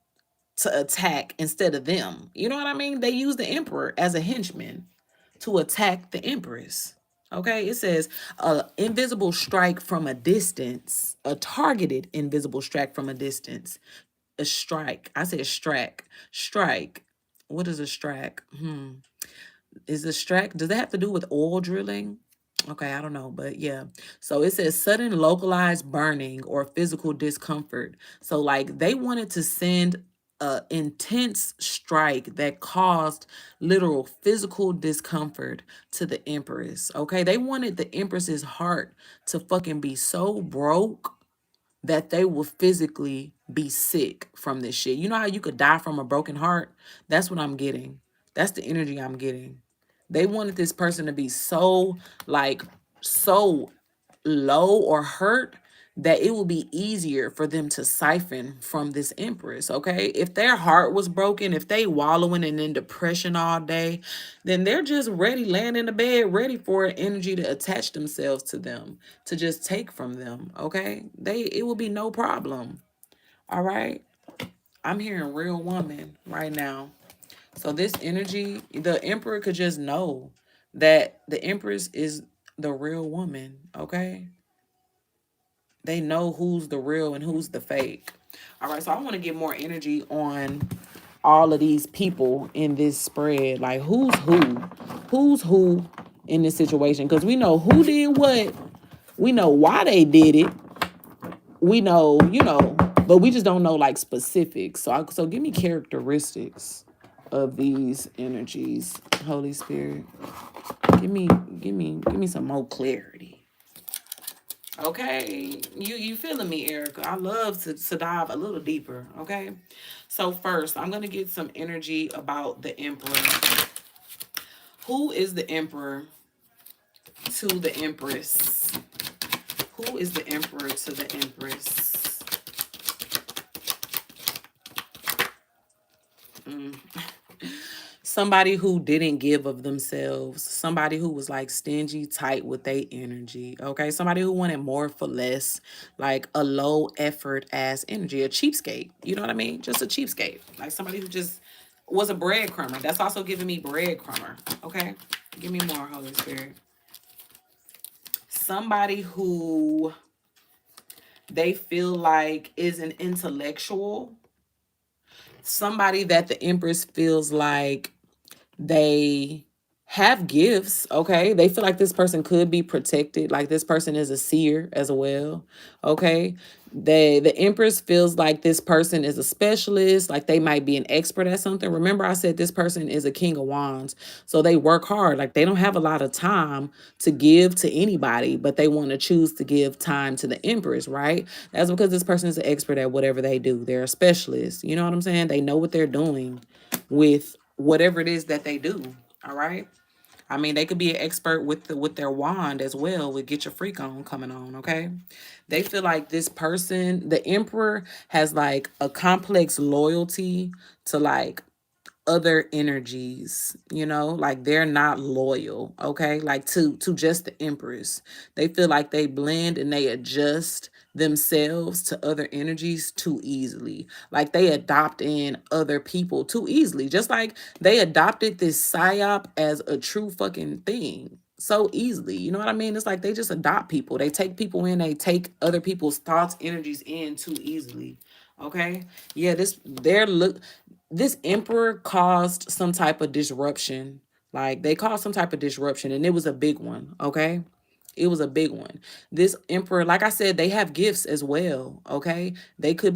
to attack instead of them. You know what I mean? They used the emperor as a henchman to attack the empress. Okay, it says a invisible strike from a distance, a targeted invisible strike from a distance. A strike. I said strike. Strike. What is a strike? Is a strike, does that have to do with oil drilling? Okay, I don't know, but yeah. So it says sudden localized burning or physical discomfort. So like they wanted to send a intense strike that caused literal physical discomfort to the empress. Okay, they wanted the empress's heart to fucking be so broke that they will physically be sick from this shit. You know how you could die from a broken heart? That's what I'm getting. That's the energy I'm getting. They wanted this person to be so, like, so low or hurt that it will be easier for them to siphon from this empress, okay? If their heart was broken, if they wallowing in depression all day, then they're just ready, laying in the bed, ready for energy to attach themselves to them, to just take from them, okay? It will be no problem, all right? I'm hearing real woman right now. So this energy, the emperor could just know that the empress is the real woman, okay? They know who's the real and who's the fake. All right, so I want to get more energy on all of these people in this spread. Like, who's who? Who's who in this situation? Because we know who did what. We know why they did it. We know, but we just don't know like specifics. So give me characteristics of these energies, Holy Spirit. Give me, give me some more clarity. Okay, you feeling me, Erica? I love to dive a little deeper. Okay, so first I'm gonna get some energy about the Emperor. Who is the Emperor to the Empress? Who is the Emperor to the Empress? Somebody who didn't give of themselves, somebody who was like stingy, tight with their energy, okay? Somebody who wanted more for less, like a low effort ass energy, a cheapskate, you know what I mean? Just a cheapskate, like somebody who just was a breadcrumber. That's also giving me breadcrumber, okay? Give me more, Holy Spirit. Somebody who they feel like is an intellectual, somebody that the Empress feels like they have gifts, okay? They feel like this person could be protected, like this person is a seer as well, okay? The Empress feels like this person is a specialist, like they might be an expert at something. Remember I said this person is a King of Wands, so they work hard. Like they don't have a lot of time to give to anybody, but they want to choose to give time to the Empress, right? That's because this person is an expert at whatever they do. They're a specialist, you know what I'm saying? They know what they're doing with whatever it is that they do. All right. I mean, they could be an expert with their wand as well with Get Your Freak On coming on, okay? They feel like this person, the Emperor, has like a complex loyalty to like other energies, like they're not loyal, okay, like to just the Empress. They feel like they blend and they adjust themselves to other energies too easily, like they adopt in other people too easily, just like they adopted this psyop as a true fucking thing so easily, you know what I mean? It's like they just adopt people, they take people in, they take other people's thoughts, energies in too easily. Okay, yeah, this Emperor caused some type of disruption. Like they caused some type of disruption and it was a big one, okay? It was a big one. This Emperor, like I said, they have gifts as well, okay? They could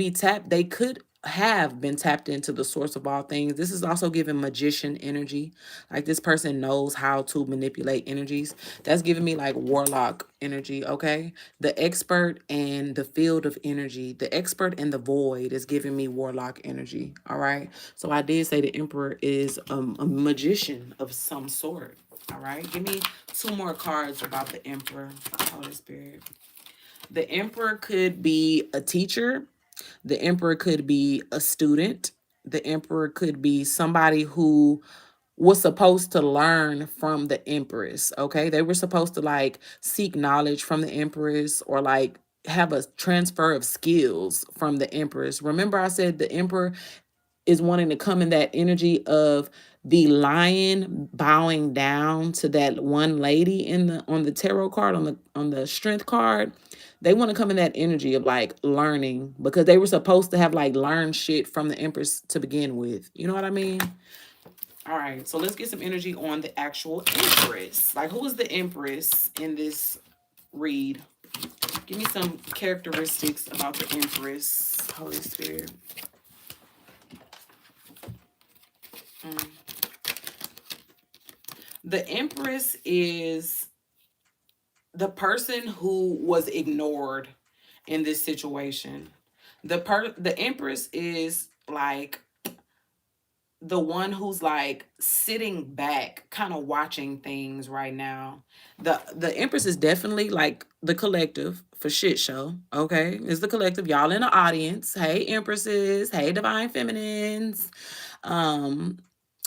have been tapped into the source of all things. This is also giving magician energy. Like this person knows how to manipulate energies. That's giving me like warlock energy, okay? The expert and the field of energy, the expert and the void is giving me warlock energy, all right? So I did say the Emperor is a magician of some sort. All right, give me two more cards about the Emperor, Holy Spirit. The Emperor could be a teacher. The Emperor could be a student. The Emperor could be somebody who was supposed to learn from the Empress, okay? They were supposed to like seek knowledge from the Empress or like have a transfer of skills from the Empress. Remember I said the Emperor is wanting to come in that energy of the lion bowing down to that one lady in the on the tarot card, on the strength card. They want to come in that energy of like learning because they were supposed to have like learned shit from the Empress to begin with. You know what I mean? All right, so let's get some energy on the actual Empress. Like, who is the Empress in this read? Give me some characteristics about the Empress, Holy Spirit. The Empress is the person who was ignored in this situation. The Empress is like the one who's like sitting back, kind of watching things right now. The Empress is definitely like the collective for shit show. Okay, it's the collective. Y'all in the audience. Hey Empresses. Hey Divine Feminines. Um,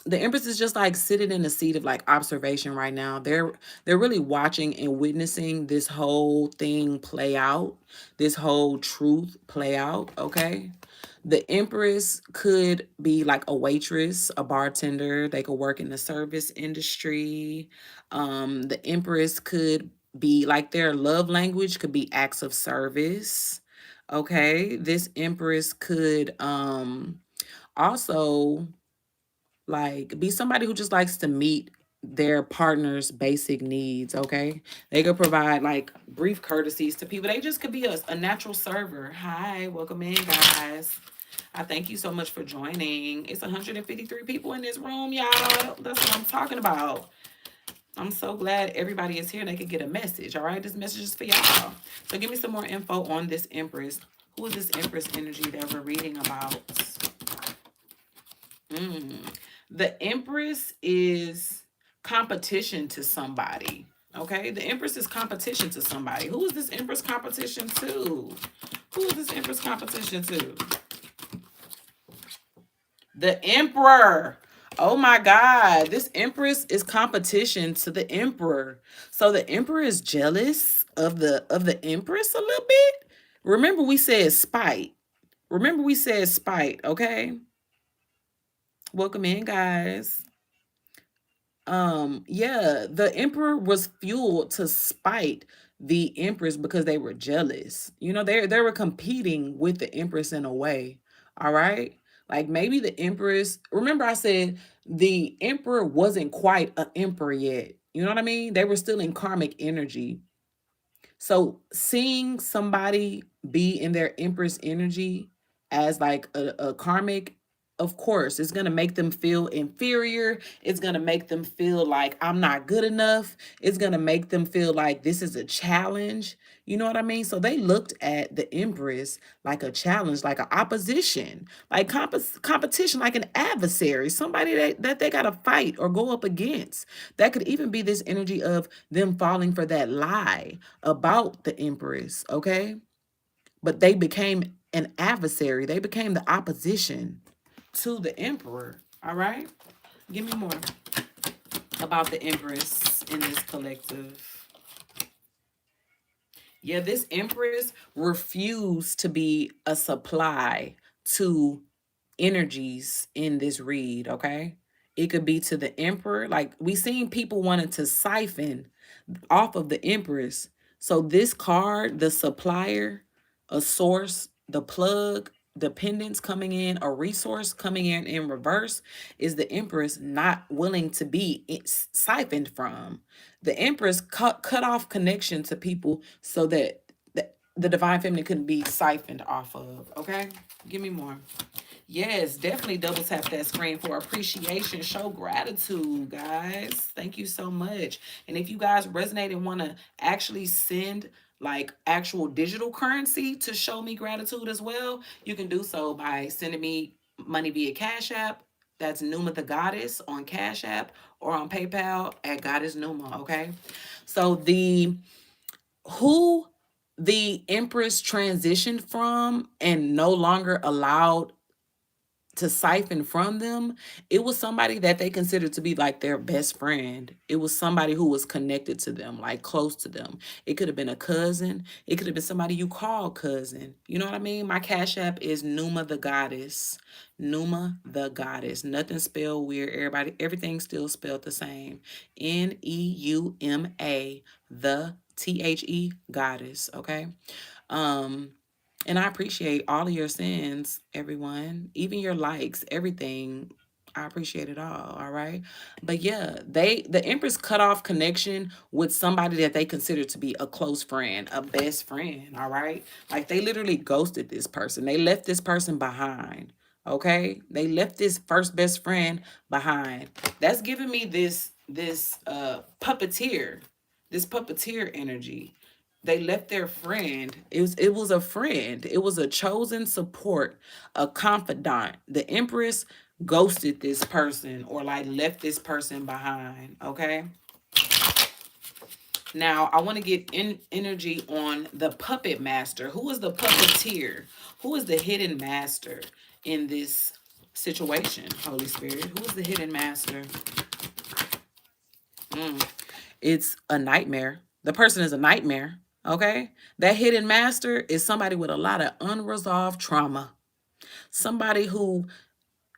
the Empress is just like sitting in a seat of like observation right now. They're really watching and witnessing this whole thing play out, this whole truth play out. Okay. The Empress could be like a waitress, a bartender. They could work in the service industry. The Empress could be like their love language could be acts of service. Okay, this Empress could also like be somebody who just likes to meet their partner's basic needs. Okay, they could provide like brief courtesies to people. They just could be a natural server. Hi, welcome in, guys. I thank you so much for joining. It's 153 people in this room, y'all. That's what I'm talking about. I'm so glad everybody is here and they could get a message. All right, this message is for y'all. So give me some more info on this Empress. Who is this Empress energy that we're reading about? Mm. The Empress is competition to somebody. Okay, the Empress is competition to somebody. Who is this Empress competition to? Who is this Empress competition to? The Emperor. Oh my God. This Empress is competition to the Emperor. So the Emperor is jealous of the Empress a little bit. Remember we said spite. Remember we said spite, okay? Welcome in, guys. Yeah, the Emperor was fueled to spite the Empress because they were jealous. You know, they were competing with the Empress in a way. All right, like maybe the Empress, remember I said the Emperor wasn't quite an emperor yet. You know what I mean? They were still in karmic energy. So seeing somebody be in their Empress energy as like a karmic, of course, it's gonna make them feel inferior. It's gonna make them feel like I'm not good enough. It's gonna make them feel like this is a challenge. You know what I mean? So they looked at the Empress like a challenge, like an opposition, like competition, like an adversary, somebody that they gotta fight or go up against. That could even be this energy of them falling for that lie about the Empress, okay? But they became an adversary. They became the opposition to the Emperor, all right? Give me more about the Empress in this collective. Yeah, this Empress refused to be a supply to energies in this read, okay? It could be to the Emperor. Like we seen people wanting to siphon off of the Empress. So this card, the supplier, a source, the plug, dependence coming in, a resource coming in reverse, is the Empress not willing to be siphoned from. The Empress cut off connection to people so that the divine feminine couldn't be siphoned off of. Okay, give me more. Yes, definitely double tap that screen for appreciation. Show gratitude, guys. Thank you so much. And if you guys resonate and want to actually send like actual digital currency to show me gratitude as well, you can do so by sending me money via Cash App. That's Neuma the Goddess on Cash App or on PayPal at Goddess Neuma. Okay. So who the Empress transitioned from and no longer allowed to siphon from them, it was somebody that they considered to be like their best friend. It was somebody who was connected to them, like close to them. It could have been a cousin. It could have been somebody you call cousin. You know what I mean? My Cash App is Neuma the Goddess. Neuma the Goddess. Nothing spelled weird. Everything's still spelled the same. Neuma, the Goddess. Okay. Um, and I appreciate all of your sins, everyone, even your likes, everything. I appreciate it all right? But yeah, the Empress cut off connection with somebody that they consider to be a close friend, a best friend, all right? Like they literally ghosted this person. They left this person behind. Okay? They left this first best friend behind. That's giving me this puppeteer, this puppeteer energy. They left their friend. It was a friend. It was a chosen support, a confidant. The Empress ghosted this person or like left this person behind. Okay. Now I want to get in energy on the puppet master. Who is the puppeteer? Who is the hidden master in this situation? Holy Spirit. Who is the hidden master? It's a nightmare. The person is a nightmare. Okay. That hidden master is somebody with a lot of unresolved trauma. Somebody who,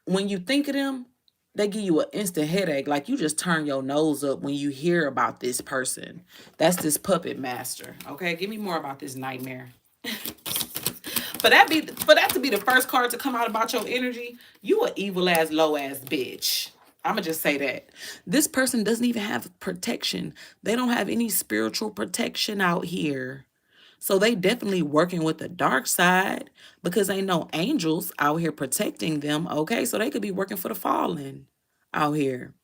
when you think of them, they give you an instant headache. Like you just turn your nose up when you hear about this person. That's this puppet master. Okay, give me more about this nightmare. For that to be the first card to come out about your energy, you a evil ass low ass bitch. I'ma just say that. This person doesn't even have protection. They don't have any spiritual protection out here. So they definitely working with the dark side because ain't no angels out here protecting them. Okay, so they could be working for the fallen out here.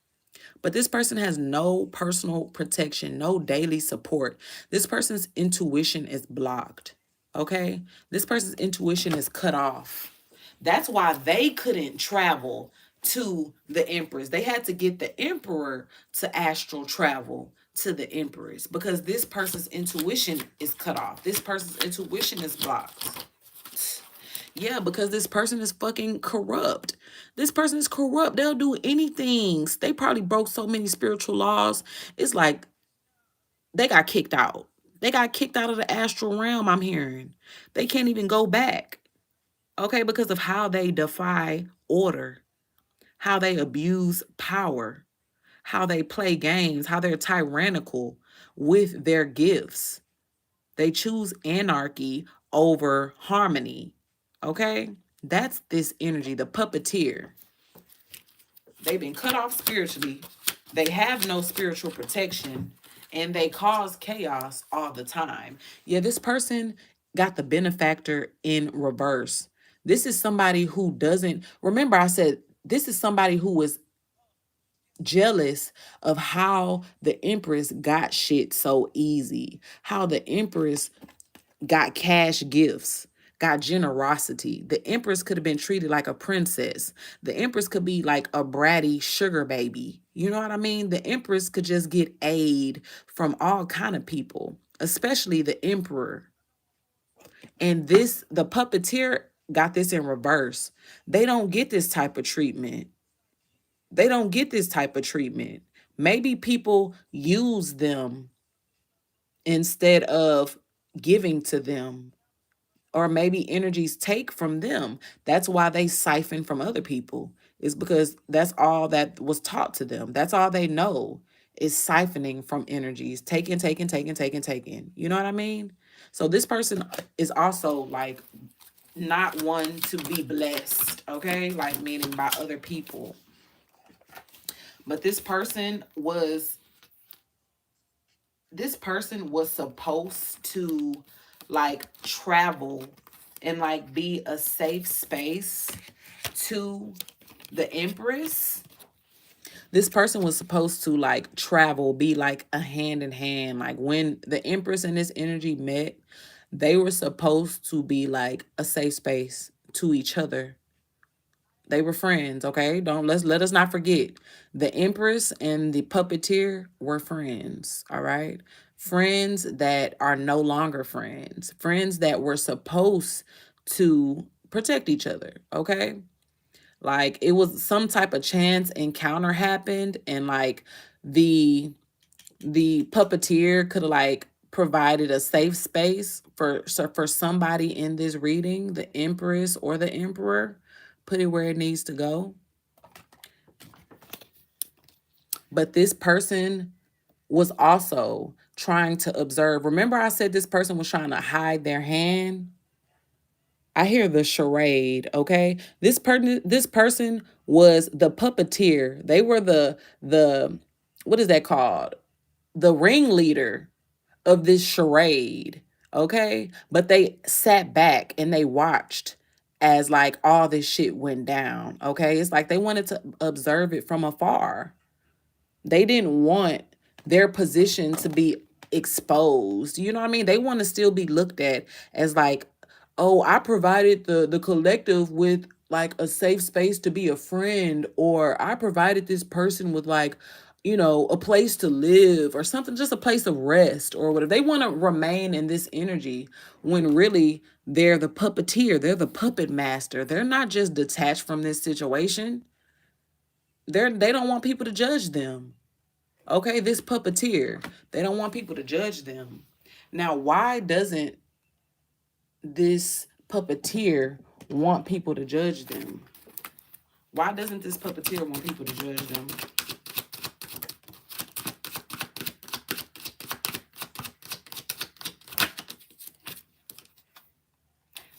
But this person has no personal protection, no daily support. This person's intuition is blocked. Okay? This person's intuition is cut off. That's why they couldn't travel to the Empress. They had to get the Emperor to astral travel to the Empress because this person's intuition is cut off. This person's intuition is blocked. Yeah, because this person is fucking corrupt. This person is corrupt. They'll do anything. They probably broke so many spiritual laws. It's like they got kicked out. They got kicked out of the astral realm, I'm hearing. They can't even go back. Okay, because of how they defy order, how they abuse power, how they play games, how they're tyrannical with their gifts. They choose anarchy over harmony. Okay? That's this energy, the puppeteer. They've been cut off spiritually. They have no spiritual protection and they cause chaos all the time. Yeah, this person got the benefactor in reverse. This is somebody who doesn't remember I said this is somebody who was jealous of how the Empress got shit so easy, how the Empress got cash gifts, got generosity. The Empress could have been treated like a princess. The Empress could be like a bratty sugar baby. You know what I mean? The Empress could just get aid from all kind of people, especially the Emperor. And the puppeteer got this in reverse. They don't get this type of treatment. They don't get this type of treatment. Maybe people use them instead of giving to them, or maybe energies take from them. That's why they siphon from other people, is because that's all that was taught to them. That's all they know is siphoning from energies, taking. You know what I mean? So this person is also like not one to be blessed, okay? Like meaning by other people. But this person was supposed to like travel and like be a safe space to the Empress. This person was supposed to like travel, be like a hand in hand. Like when the Empress and this energy met, they were supposed to be like a safe space to each other. They were friends, okay? Let us not forget. The Empress and the puppeteer were friends, all right? Friends that are no longer friends. Friends that were supposed to protect each other, okay? Like it was some type of chance encounter happened and like the puppeteer could have like provided a safe space for somebody in this reading, the Empress or the Emperor, put it where it needs to go. But this person was also trying to observe. Remember I said this person was trying to hide their hand? I hear the charade, okay? This person was the puppeteer. They were the what is that called? The ringleader of this charade, okay? But they sat back and they watched as like all this shit went down, okay? It's like they wanted to observe it from afar. They didn't want their position to be exposed. You know what I mean? They want to still be looked at as like, oh, I provided the collective with like a safe space to be a friend, or I provided this person with like, you know, a place to live or something, just a place of rest or whatever. They want to remain in this energy when really they're the puppeteer, they're the puppet master. They're not just detached from this situation. They don't want people to judge them. Okay, this puppeteer, they don't want people to judge them. Now, why doesn't this puppeteer want people to judge them? Why doesn't this puppeteer want people to judge them?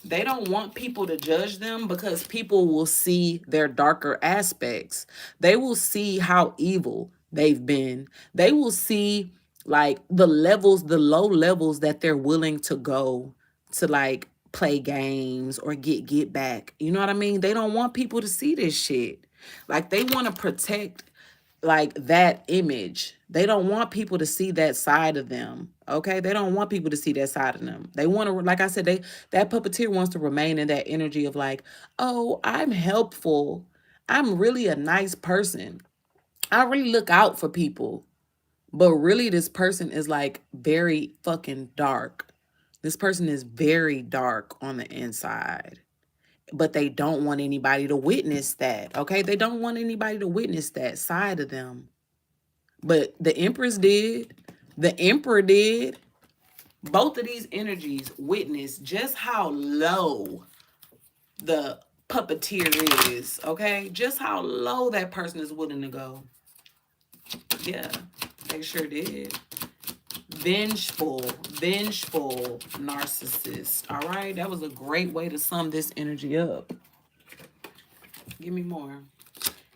They don't want people to judge them because people will see their darker aspects. They will see how evil they've been. They will see like the levels, the low levels that they're willing to go to like play games or get back. You know what I mean? They don't want people to see this shit. Like they want to protect like that image. They don't want people to see that side of them. Okay? They don't want people to see that side of them. They want to, like I said, that puppeteer wants to remain in that energy of like, "Oh, I'm helpful. I'm really a nice person. I really look out for people." But really this person is like very fucking dark. This person is very dark on the inside. But they don't want anybody to witness that. Okay? They don't want anybody to witness that side of them. But the Empress did. The Emperor did. Both of these energies witness just how low the puppeteer is, okay? Just how low that person is willing to go. Yeah, they sure did. Vengeful, vengeful narcissist. All right, that was a great way to sum this energy up. Give me more.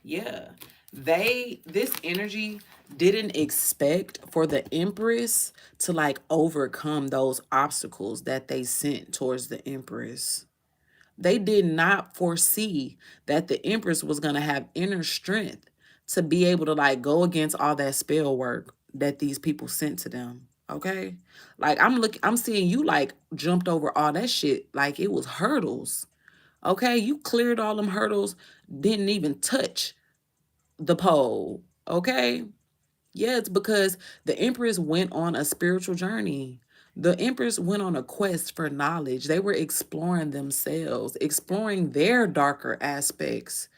Yeah. This energy didn't expect for the Empress to like overcome those obstacles that they sent towards the Empress. They did not foresee that the Empress was going to have inner strength to be able to like go against all that spell work that these people sent to them. Okay? Like I'm seeing you like jumped over all that shit like it was hurdles. Okay? You cleared all them hurdles, didn't even touch the pole. Okay? Yeah, it's because the Empress went on a spiritual journey. The Empress went on a quest for knowledge. They were exploring themselves, exploring their darker aspects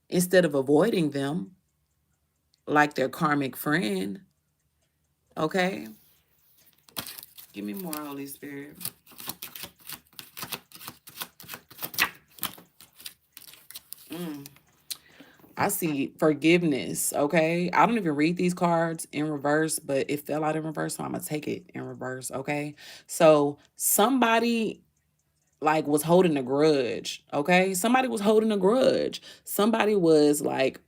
instead of avoiding them like their karmic friend. Okay? Give me more, Holy Spirit. I see forgiveness, okay? I don't even read these cards in reverse, but it fell out in reverse, so I'm going to take it in reverse, okay? So somebody like was holding a grudge, okay? Somebody was holding a grudge. Somebody was like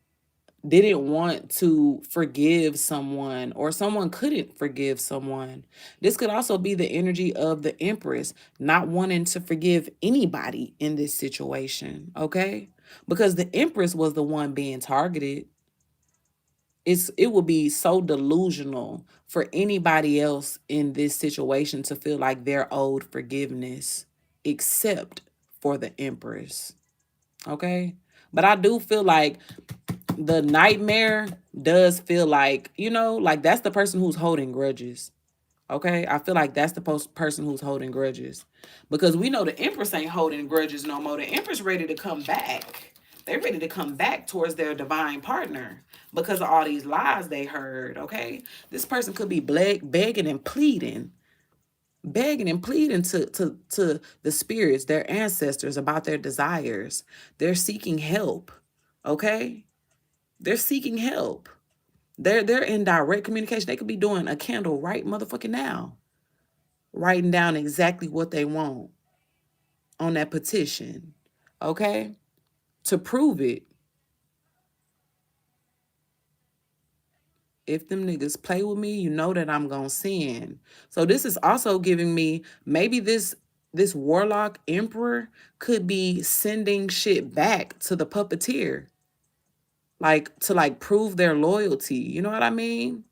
didn't want to forgive someone or someone couldn't forgive someone. This could also be the energy of the Empress not wanting to forgive anybody in this situation, okay? Because the Empress was the one being targeted. It would be so delusional for anybody else in this situation to feel like they're owed forgiveness except for the Empress. Okay? But I do feel like the nightmare does feel like, like that's the person who's holding grudges. Okay? I feel like that's the person who's holding grudges. Because we know the Empress ain't holding grudges no more. The Empress ready to come back. They're ready to come back towards their divine partner because of all these lies they heard. Okay? This person could be begging and pleading. Begging and pleading to the spirits, their ancestors, about their desires. They're seeking help. Okay? They're seeking help. They're in direct communication. They could be doing a candle right motherfucking now, writing down exactly what they want on that petition, okay? To prove it. If them niggas play with me, you know that I'm gonna sin. So this is also giving me maybe this warlock emperor could be sending shit back to the puppeteer, like to like prove their loyalty. You know what I mean?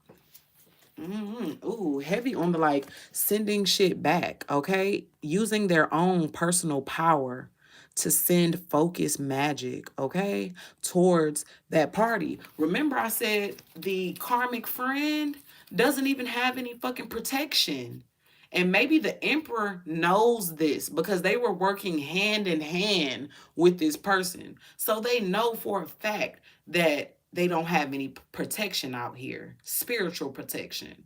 Ooh, heavy on the like sending shit back, okay? Using their own personal power to send focus magic, okay? Towards that party. Remember I said the karmic friend doesn't even have any fucking protection. And maybe the emperor knows this because they were working hand in hand with this person. So they know for a fact that they don't have any protection out here, spiritual protection.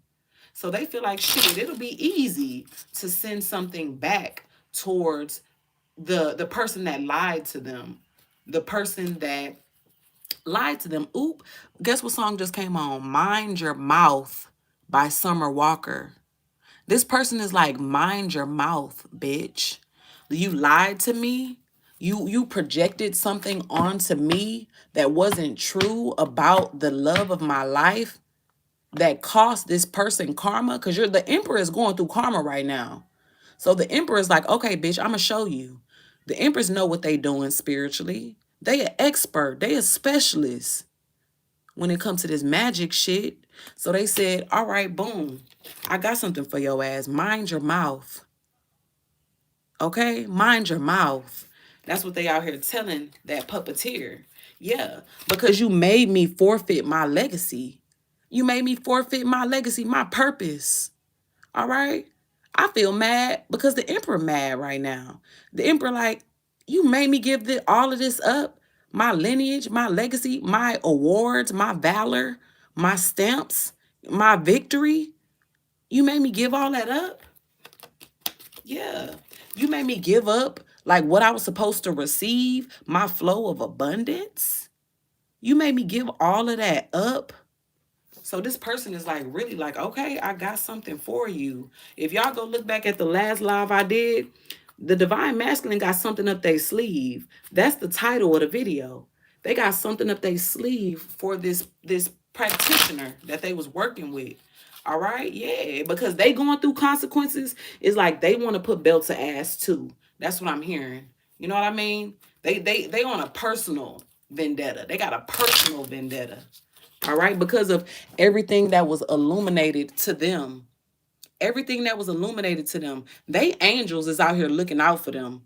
So they feel like shit, it'll be easy to send something back towards the person that lied to them. the person that lied to them. Oop, guess what song just came on? Mind Your Mouth by Summer Walker. This person is like, mind your mouth, bitch. You lied to me. You projected something onto me that wasn't true about the love of my life that cost this person karma. Because the emperor is going through karma right now. So the emperor is like, okay, bitch, I'm gonna show you. The emperors know what they doing spiritually. They an expert. They a specialist when it comes to this magic shit. So they said, all right, boom. I got something for your ass. Mind your mouth. Okay? Mind your mouth. That's what they out here telling that puppeteer. Yeah. Because you made me forfeit my legacy. You made me forfeit my legacy, my purpose. All right. I feel mad because the emperor mad right now. The emperor like, you made me give all of this up. My lineage, my legacy, my awards, my valor, my stamps, my victory. You made me give all that up. Yeah. You made me give up like what I was supposed to receive, my flow of abundance. You made me give all of that up. So this person is like really like, okay, I got something for you. If y'all go look back at the last live I did, the divine masculine got something up their sleeve. That's the title of the video. They got something up their sleeve for this practitioner that they was working with. All right, yeah, because they going through consequences. It's like they want to put belt to ass too. That's what I'm hearing. You know what I mean? They on a personal vendetta. They got a personal vendetta. All right, because of everything that was illuminated to them. Everything that was illuminated to them. They angels is out here looking out for them.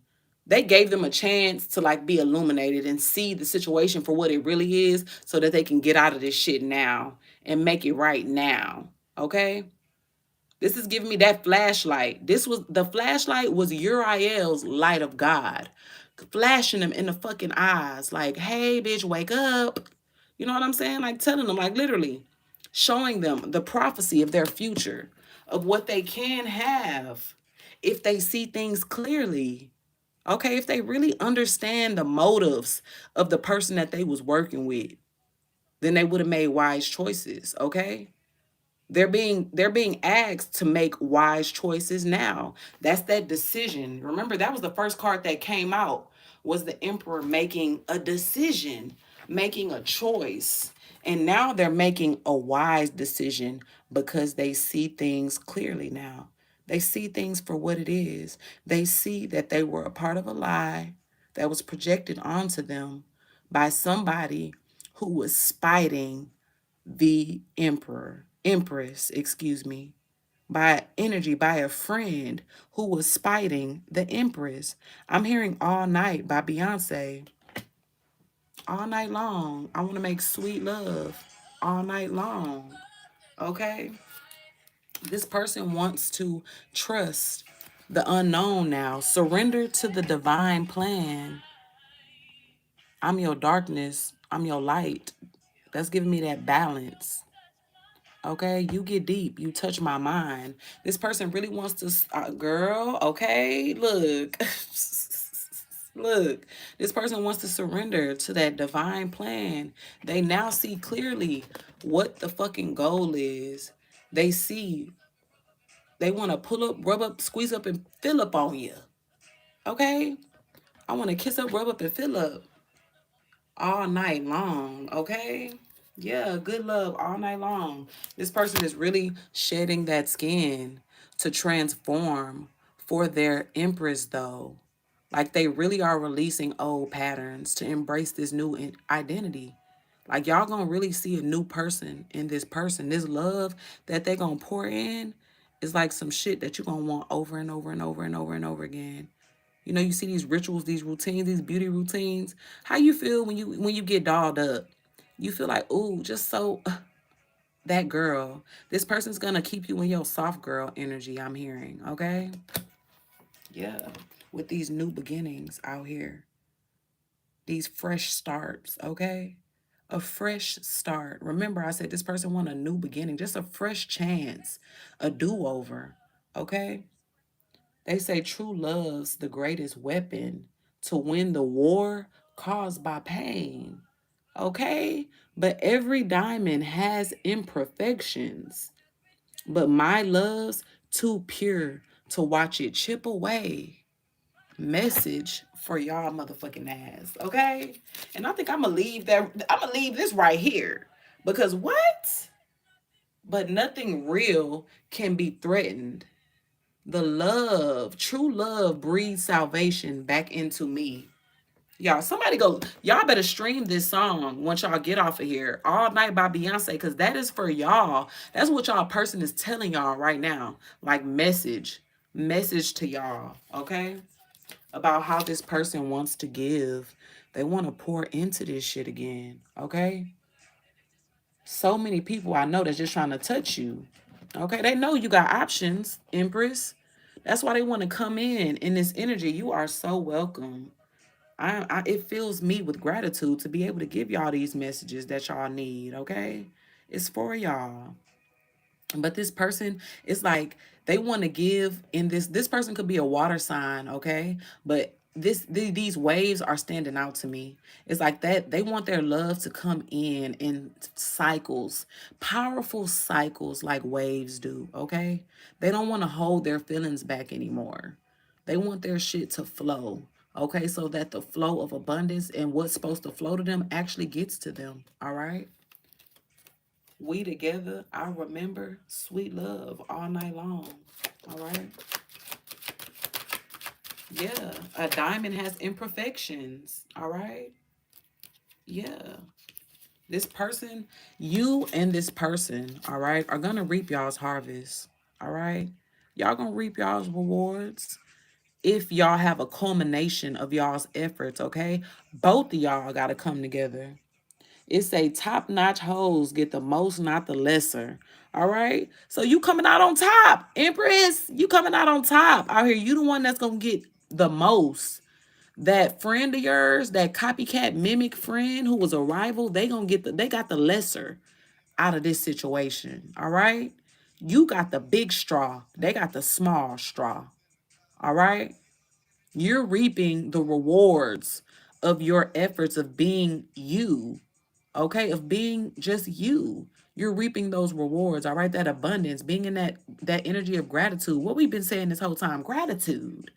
They gave them a chance to like be illuminated and see the situation for what it really is so that they can get out of this shit now and make it right now. Okay? This is giving me that flashlight. The flashlight was Uriel's light of God, flashing them in the fucking eyes, like, hey, bitch, wake up. You know what I'm saying? Like telling them, like literally showing them the prophecy of their future, of what they can have if they see things clearly. Okay, if they really understand the motives of the person that they was working with, then they would have made wise choices. Okay. They're being asked to make wise choices now. That's that decision. Remember, that was the first card that came out, was the emperor making a decision, making a choice. And now they're making a wise decision because they see things clearly now. They see things for what it is. They see that they were a part of a lie that was projected onto them by somebody who was spiting the empress, excuse me, by energy, by a friend who was spiting the empress. I'm hearing All Night by Beyonce. All night long. I want to make sweet love all night long. Okay? This person wants to trust the unknown now. Surrender to the divine plan. I'm your darkness. I'm your light. That's giving me that balance. Okay, you get deep. You touch my mind. This person really wants to, girl. Okay, look, look. This person wants to surrender to that divine plan. They now see clearly what the fucking goal is. They see. They want to pull up, rub up, squeeze up, and fill up on you. Okay, I want to kiss up, rub up, and fill up all night long. Okay. Yeah, good love all night long. This person is really shedding that skin to transform for their empress, though. Like they really are releasing old patterns to embrace this new identity. Like y'all gonna really see a new person in this person. This love that they gonna pour in is like some shit that you gonna want over and over and over and over and over again. You know, you see these rituals, these routines, these beauty routines. How you feel when you get dolled up? You feel like, ooh, just so that girl. This person's gonna keep you in your soft girl energy, I'm hearing, okay? Yeah. With these new beginnings out here. These fresh starts, okay? A fresh start. Remember, I said this person want a new beginning, just a fresh chance, a do-over, okay? They say true love's the greatest weapon to win the war caused by pain. Okay? But every diamond has imperfections. But my love's too pure to watch it chip away. Message for y'all motherfucking ass. Okay? And I think I'm gonna leave this right here. Because what? But nothing real can be threatened. The love, true love breathes salvation back into me. Y'all, somebody go, y'all better stream this song once y'all get off of here. All Night by Beyonce, because that is for y'all. That's what y'all person is telling y'all right now. Like message to y'all, okay? About how this person wants to give. They want to pour into this shit again, okay? So many people I know that's just trying to touch you. Okay, they know you got options, Empress. That's why they want to come in this energy. You are so welcome. It fills me with gratitude to be able to give y'all these messages that y'all need. Okay, it's for y'all. But this person, it's like they want to give in this person could be a water sign, okay? But these waves are standing out to me. It's like that they want their love to come in cycles, powerful cycles like waves do, okay? They don't want to hold their feelings back anymore. They want their shit to flow, okay? So that the flow of abundance and what's supposed to flow to them actually gets to them, all right? We together, I remember sweet love all night long. All right. Yeah. A diamond has imperfections. All right. Yeah. This person, you and this person, all right, are going to reap y'all's harvest. All right. Y'all going to reap y'all's rewards if y'all have a culmination of y'all's efforts. Okay. Both of y'all got to come together. It's a top-notch hoes get the most, not the lesser. All right? So you coming out on top, Empress. You coming out on top out here. You the one that's gonna get the most. That friend of yours, that copycat mimic friend who was a rival, they got the lesser out of this situation. All right? You got the big straw. They got the small straw. All right? You're reaping the rewards of your efforts of being you, okay, of being just you. You're reaping those rewards, all right? That abundance, being in that energy of gratitude. What we've been saying this whole time, gratitude.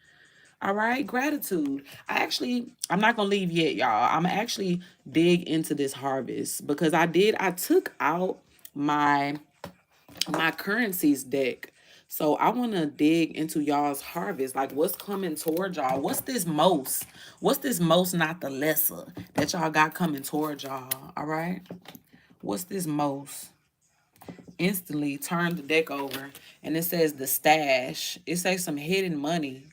All right, gratitude. I'm not gonna leave yet, y'all. I'm actually dig into this harvest because I took out my currencies deck. So I want to dig into y'all's harvest. Like what's coming toward y'all? What's this most? What's this most, not the lesser, that y'all got coming toward y'all? All right. What's this most? Instantly turn the deck over and it says the stash. It says some hidden money.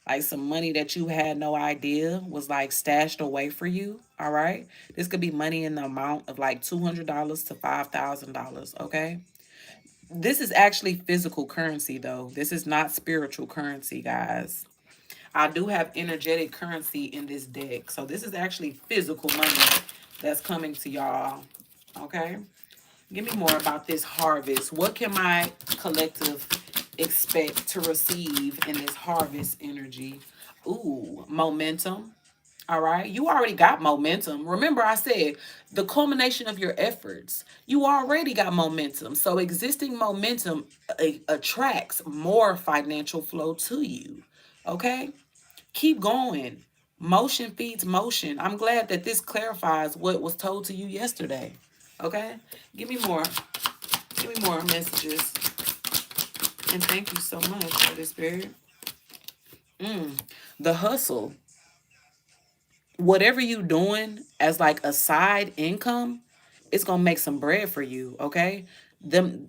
Like some money that you had no idea was like stashed away for you. All right. This could be money in the amount of like $200 to $5,000. Okay. This is actually physical currency, though. This is not spiritual currency, guys. I do have energetic currency in this deck. So this is actually physical money that's coming to y'all. Okay? Give me more about this harvest. What can my collective expect to receive in this harvest energy? Ooh, momentum. All right. You already got momentum. Remember, I said the culmination of your efforts. You already got momentum. So, existing momentum attracts more financial flow to you. Okay. Keep going. Motion feeds motion. I'm glad that this clarifies what was told to you yesterday. Okay. Give me more. Give me more messages. And thank you so much for this, Spirit. The hustle. Whatever you doing as like a side income, it's gonna make some bread for you, okay?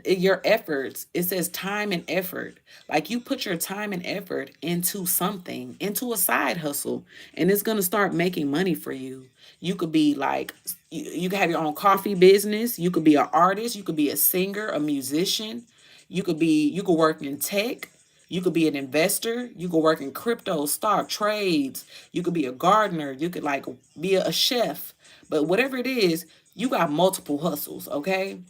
Your efforts, it says time and effort. Like you put your time and effort into something, into a side hustle, and it's gonna start making money for you. You could be like you could have your own coffee business, you could be an artist, you could be a singer, a musician, you could work in tech. You could be an investor. You could work in crypto, stock, trades. You could be a gardener. You could like be a chef. But whatever it is, you got multiple hustles, okay?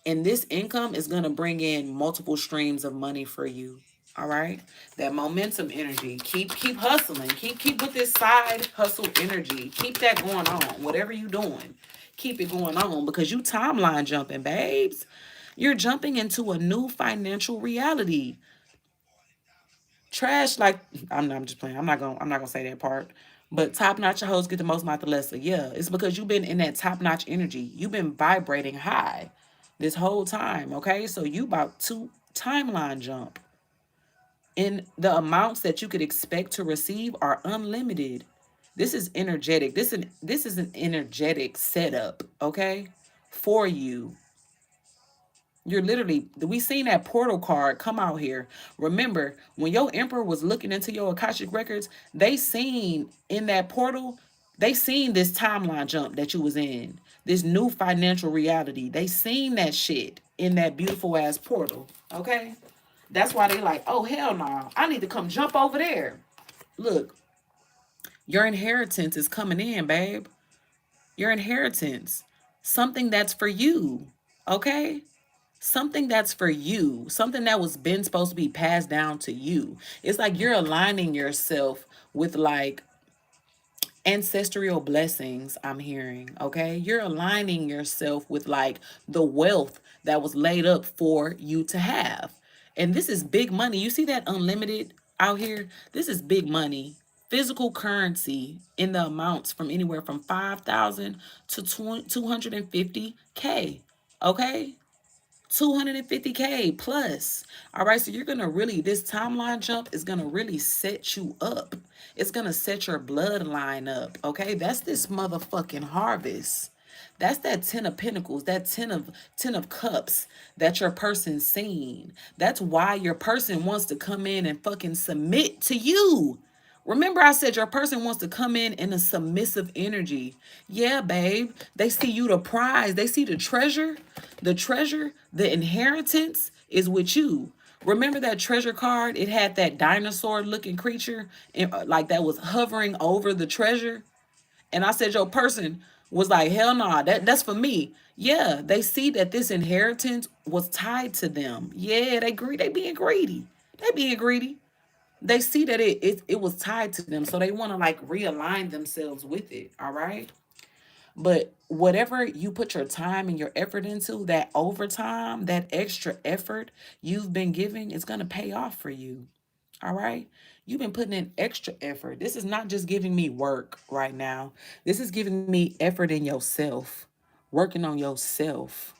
And this income is going to bring in multiple streams of money for you, All right, that momentum energy. Keep hustling. Keep with this side hustle energy. Keep that going on. Whatever you doing, keep it going on because you timeline jumping, babes. You're jumping into a new financial reality. Trash like I'm just playing. I'm not gonna say that part. But top notch hoes get the most, not the lesser. Yeah, it's because you've been in that top notch energy. You've been vibrating high this whole time. Okay, so you about to timeline jump. And the amounts that you could expect to receive are unlimited. This is energetic. This is an energetic setup, okay? For you. You're literally, we seen that portal card come out here. Remember, when your emperor was looking into your Akashic records, they seen in that portal, they seen this timeline jump that you was in, this new financial reality. They seen that shit in that beautiful ass portal. Okay? That's why they like, oh hell no, I need to come jump over there. Look, your inheritance is coming in, babe. Your inheritance. Something that's for you. Okay? Something that's for you, something that was been supposed to be passed down to you. It's like you're aligning yourself with like ancestral blessings. I'm hearing, okay? You're aligning yourself with like the wealth that was laid up for you to have. And this is big money. You see that unlimited out here? This is big money. Physical currency in the amounts from anywhere from 5,000 to 250K. Okay? 250K plus. All right, so you're gonna really, this timeline jump is gonna really set you up. It's gonna set your bloodline up. Okay, that's this motherfucking harvest. That's that 10 of pentacles, that ten of cups that your person's seen. That's why your person wants to come in and fucking submit to you. Remember, I said your person wants to come in a submissive energy. Yeah, babe. They see you the prize. They see the treasure. The treasure, the inheritance is with you. Remember that treasure card? It had that dinosaur looking creature like that was hovering over the treasure. And I said, your person was like, hell nah, that's for me. Yeah, they see that this inheritance was tied to them. Yeah, they being greedy. They being greedy. They see that it was tied to them, so they want to like realign themselves with it. All right. But whatever you put your time and your effort into, that overtime, that extra effort you've been giving, is going to pay off for you. All right. You've been putting in extra effort. This is not just giving me work right now. This is giving me effort in yourself, working on yourself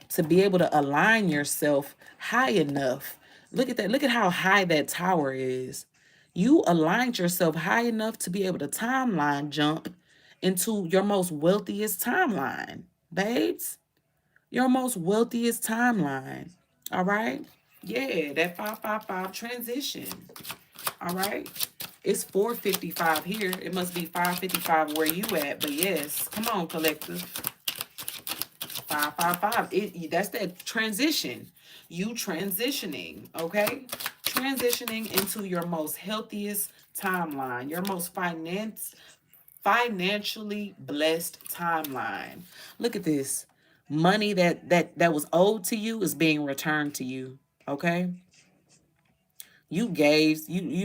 to be able to align yourself high enough. Look at that. Look at how high that tower is. You aligned yourself high enough to be able to timeline jump into your most wealthiest timeline, babes. Your most wealthiest timeline. All right? Yeah, that 555 transition. All right? It's 455 here. It must be 555 where you at. But yes, come on, collective. 555. That's that transition. You transitioning, okay? Transitioning into your most healthiest timeline, your most financially blessed timeline. Look at this. Money that was owed to you is being returned to you, okay? You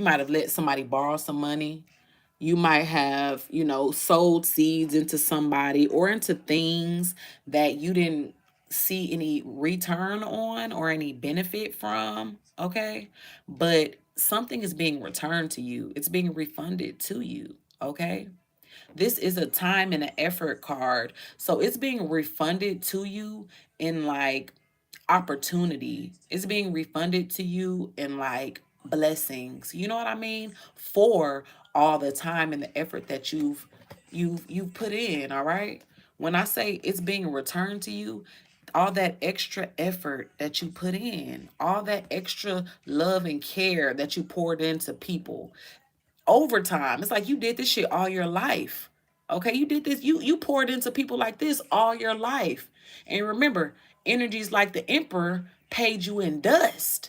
might have let somebody borrow some money. You might have, sold seeds into somebody or into things that you didn't see any return on or any benefit from, okay? But something is being returned to you. It's being refunded to you, okay? This is a time and an effort card. So it's being refunded to you in like opportunity. It's being refunded to you in like blessings. You know what I mean? For all the time and the effort that you've put in, all right? When I say it's being returned to you, all that extra effort that you put in, all that extra love and care that you poured into people, overtime. It's like you did this shit all your life. Okay, you did this. You poured into people like this all your life. And remember, energies like the emperor paid you in dust.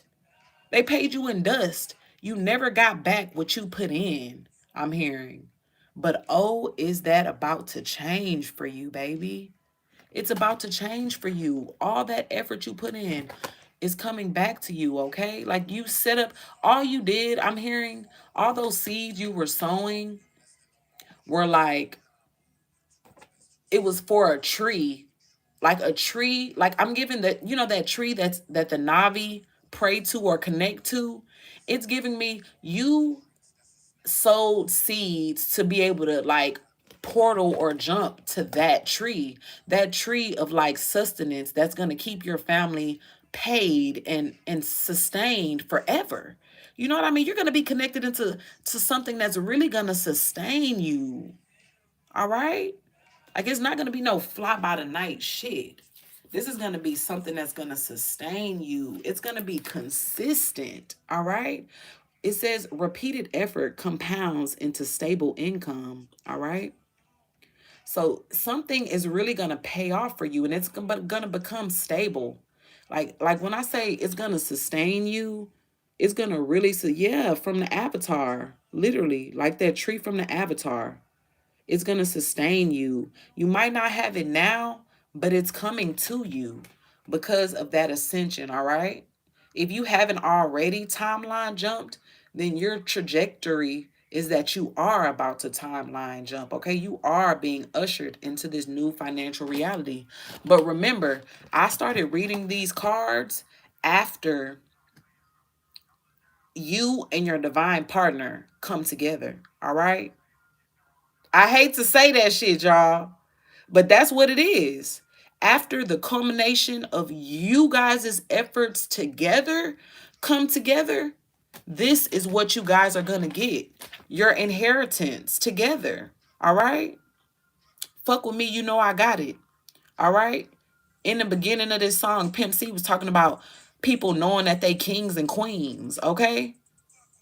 They paid you in dust. You never got back what you put in, I'm hearing. But oh, is that about to change for you, baby? It's about to change for you. All that effort you put in. is coming back to you, okay? Like you set up, all you did, I'm hearing, all those seeds you were sowing were like, it was for a tree, like a tree, like I'm giving that, you know, that tree that the Navi pray to or connect to. It's giving me, you sowed seeds to be able to like portal or jump to that tree of like sustenance that's going to keep your family paid and sustained forever. You know what I mean? You're going to be connected into to something that's really going to sustain you. All right? Like it's not going to be no fly by the night shit. This is going to be something that's going to sustain you. It's going to be consistent. All right? It says repeated effort compounds into stable income. All right. So something is really going to pay off for you and it's going to become stable. Like when I say it's going to sustain you, it's going to really say, yeah, from the avatar, literally, like that tree from the avatar. It's going to sustain you. You might not have it now, but it's coming to you because of that ascension, all right? If you haven't already timeline jumped, then your trajectory is that you are about to timeline jump, okay? You are being ushered into this new financial reality. But remember, I started reading these cards after you and your divine partner come together, all right? I hate to say that shit, y'all, but that's what it is. After the culmination of you guys' efforts together come together, this is what you guys are going to get. Your inheritance together. All right? Fuck with me, you know I got it. All right? In the beginning of this song, Pimp C was talking about people knowing that they kings and queens, okay?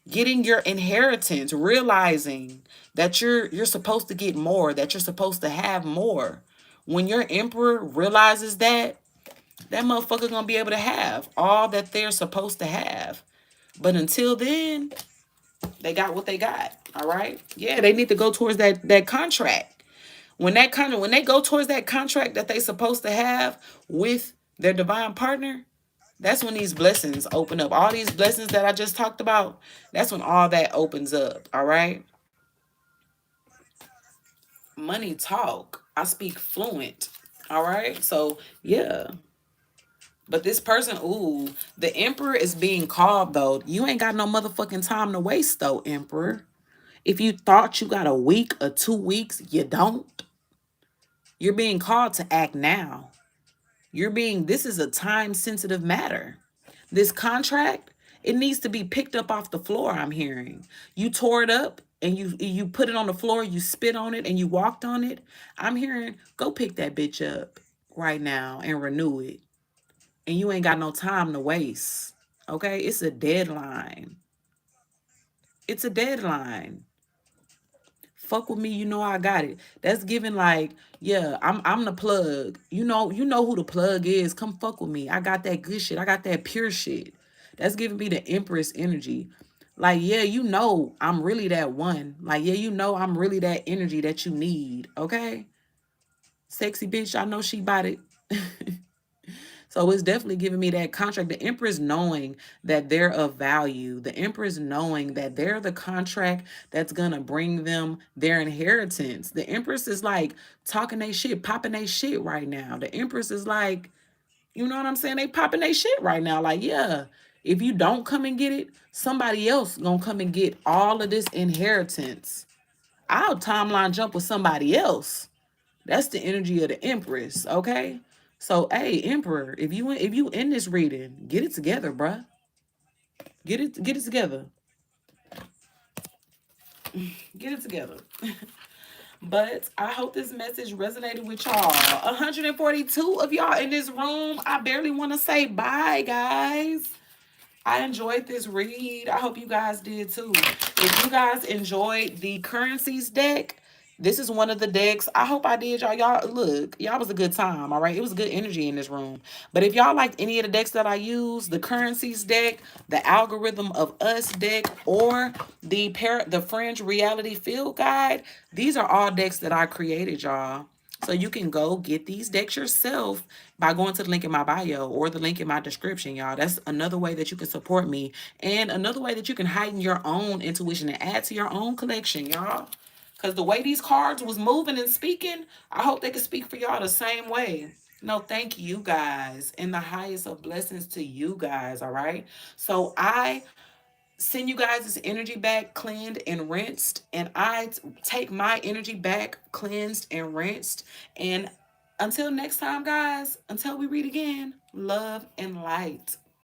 Getting your inheritance, realizing that you're supposed to get more, that you're supposed to have more. When your emperor realizes that, that motherfucker gonna be able to have all that they're supposed to have. But until then, they got what they got. All right. Yeah, they need to go towards that contract. When they go towards that contract that they supposed to have with their divine partner, that's when these blessings open up. All these blessings that I just talked about, that's when all that opens up. All right. Money talk. I speak fluent. All right. So, yeah. But this person, ooh, the emperor is being called though. You ain't got no motherfucking time to waste though, emperor. If you thought you got a week or 2 weeks, you don't. You're being called to act now. This is a time sensitive matter. This contract, it needs to be picked up off the floor, I'm hearing. You tore it up and you put it on the floor, you spit on it and you walked on it. I'm hearing go pick that bitch up right now and renew it. And you ain't got no time to waste. Okay? It's a deadline. It's a deadline. Fuck with me, you know I got it. That's giving like, yeah, I'm the plug. You know who the plug is. Come fuck with me. I got that good shit. I got that pure shit. That's giving me the Empress energy. Like, yeah, you know I'm really that one. Like, yeah, you know I'm really that energy that you need. Okay? Sexy bitch, I know she bought it. So it's definitely giving me that contract. The Empress knowing that they're of value. The Empress knowing that they're the contract that's going to bring them their inheritance. The Empress is like talking they shit, popping they shit right now. The Empress is like, you know what I'm saying? They popping they shit right now. Like, yeah, if you don't come and get it, somebody else going to come and get all of this inheritance. I'll timeline jump with somebody else. That's the energy of the Empress, okay? So, hey, Emperor, if you in this reading, get it together, bruh. Get it together. Get it together. But I hope this message resonated with y'all. 142 of y'all in this room. I barely want to say bye, guys. I enjoyed this read. I hope you guys did too. If you guys enjoyed the currencies deck, this is one of the decks. I hope I did, y'all. Y'all, look, y'all was a good time, all right? It was good energy in this room. But if y'all liked any of the decks that I use, the currencies deck, the algorithm of us deck, or the Fringe reality field guide, these are all decks that I created, y'all. So you can go get these decks yourself by going to the link in my bio or the link in my description, y'all. That's another way that you can support me and another way that you can heighten your own intuition and add to your own collection, y'all. Because the way these cards was moving and speaking, I hope they can speak for y'all the same way. No, thank you guys. And the highest of blessings to you guys, all right? So I send you guys this energy back cleansed and rinsed, and take my energy back cleansed and rinsed. And until next time, guys, until we read again, love and light.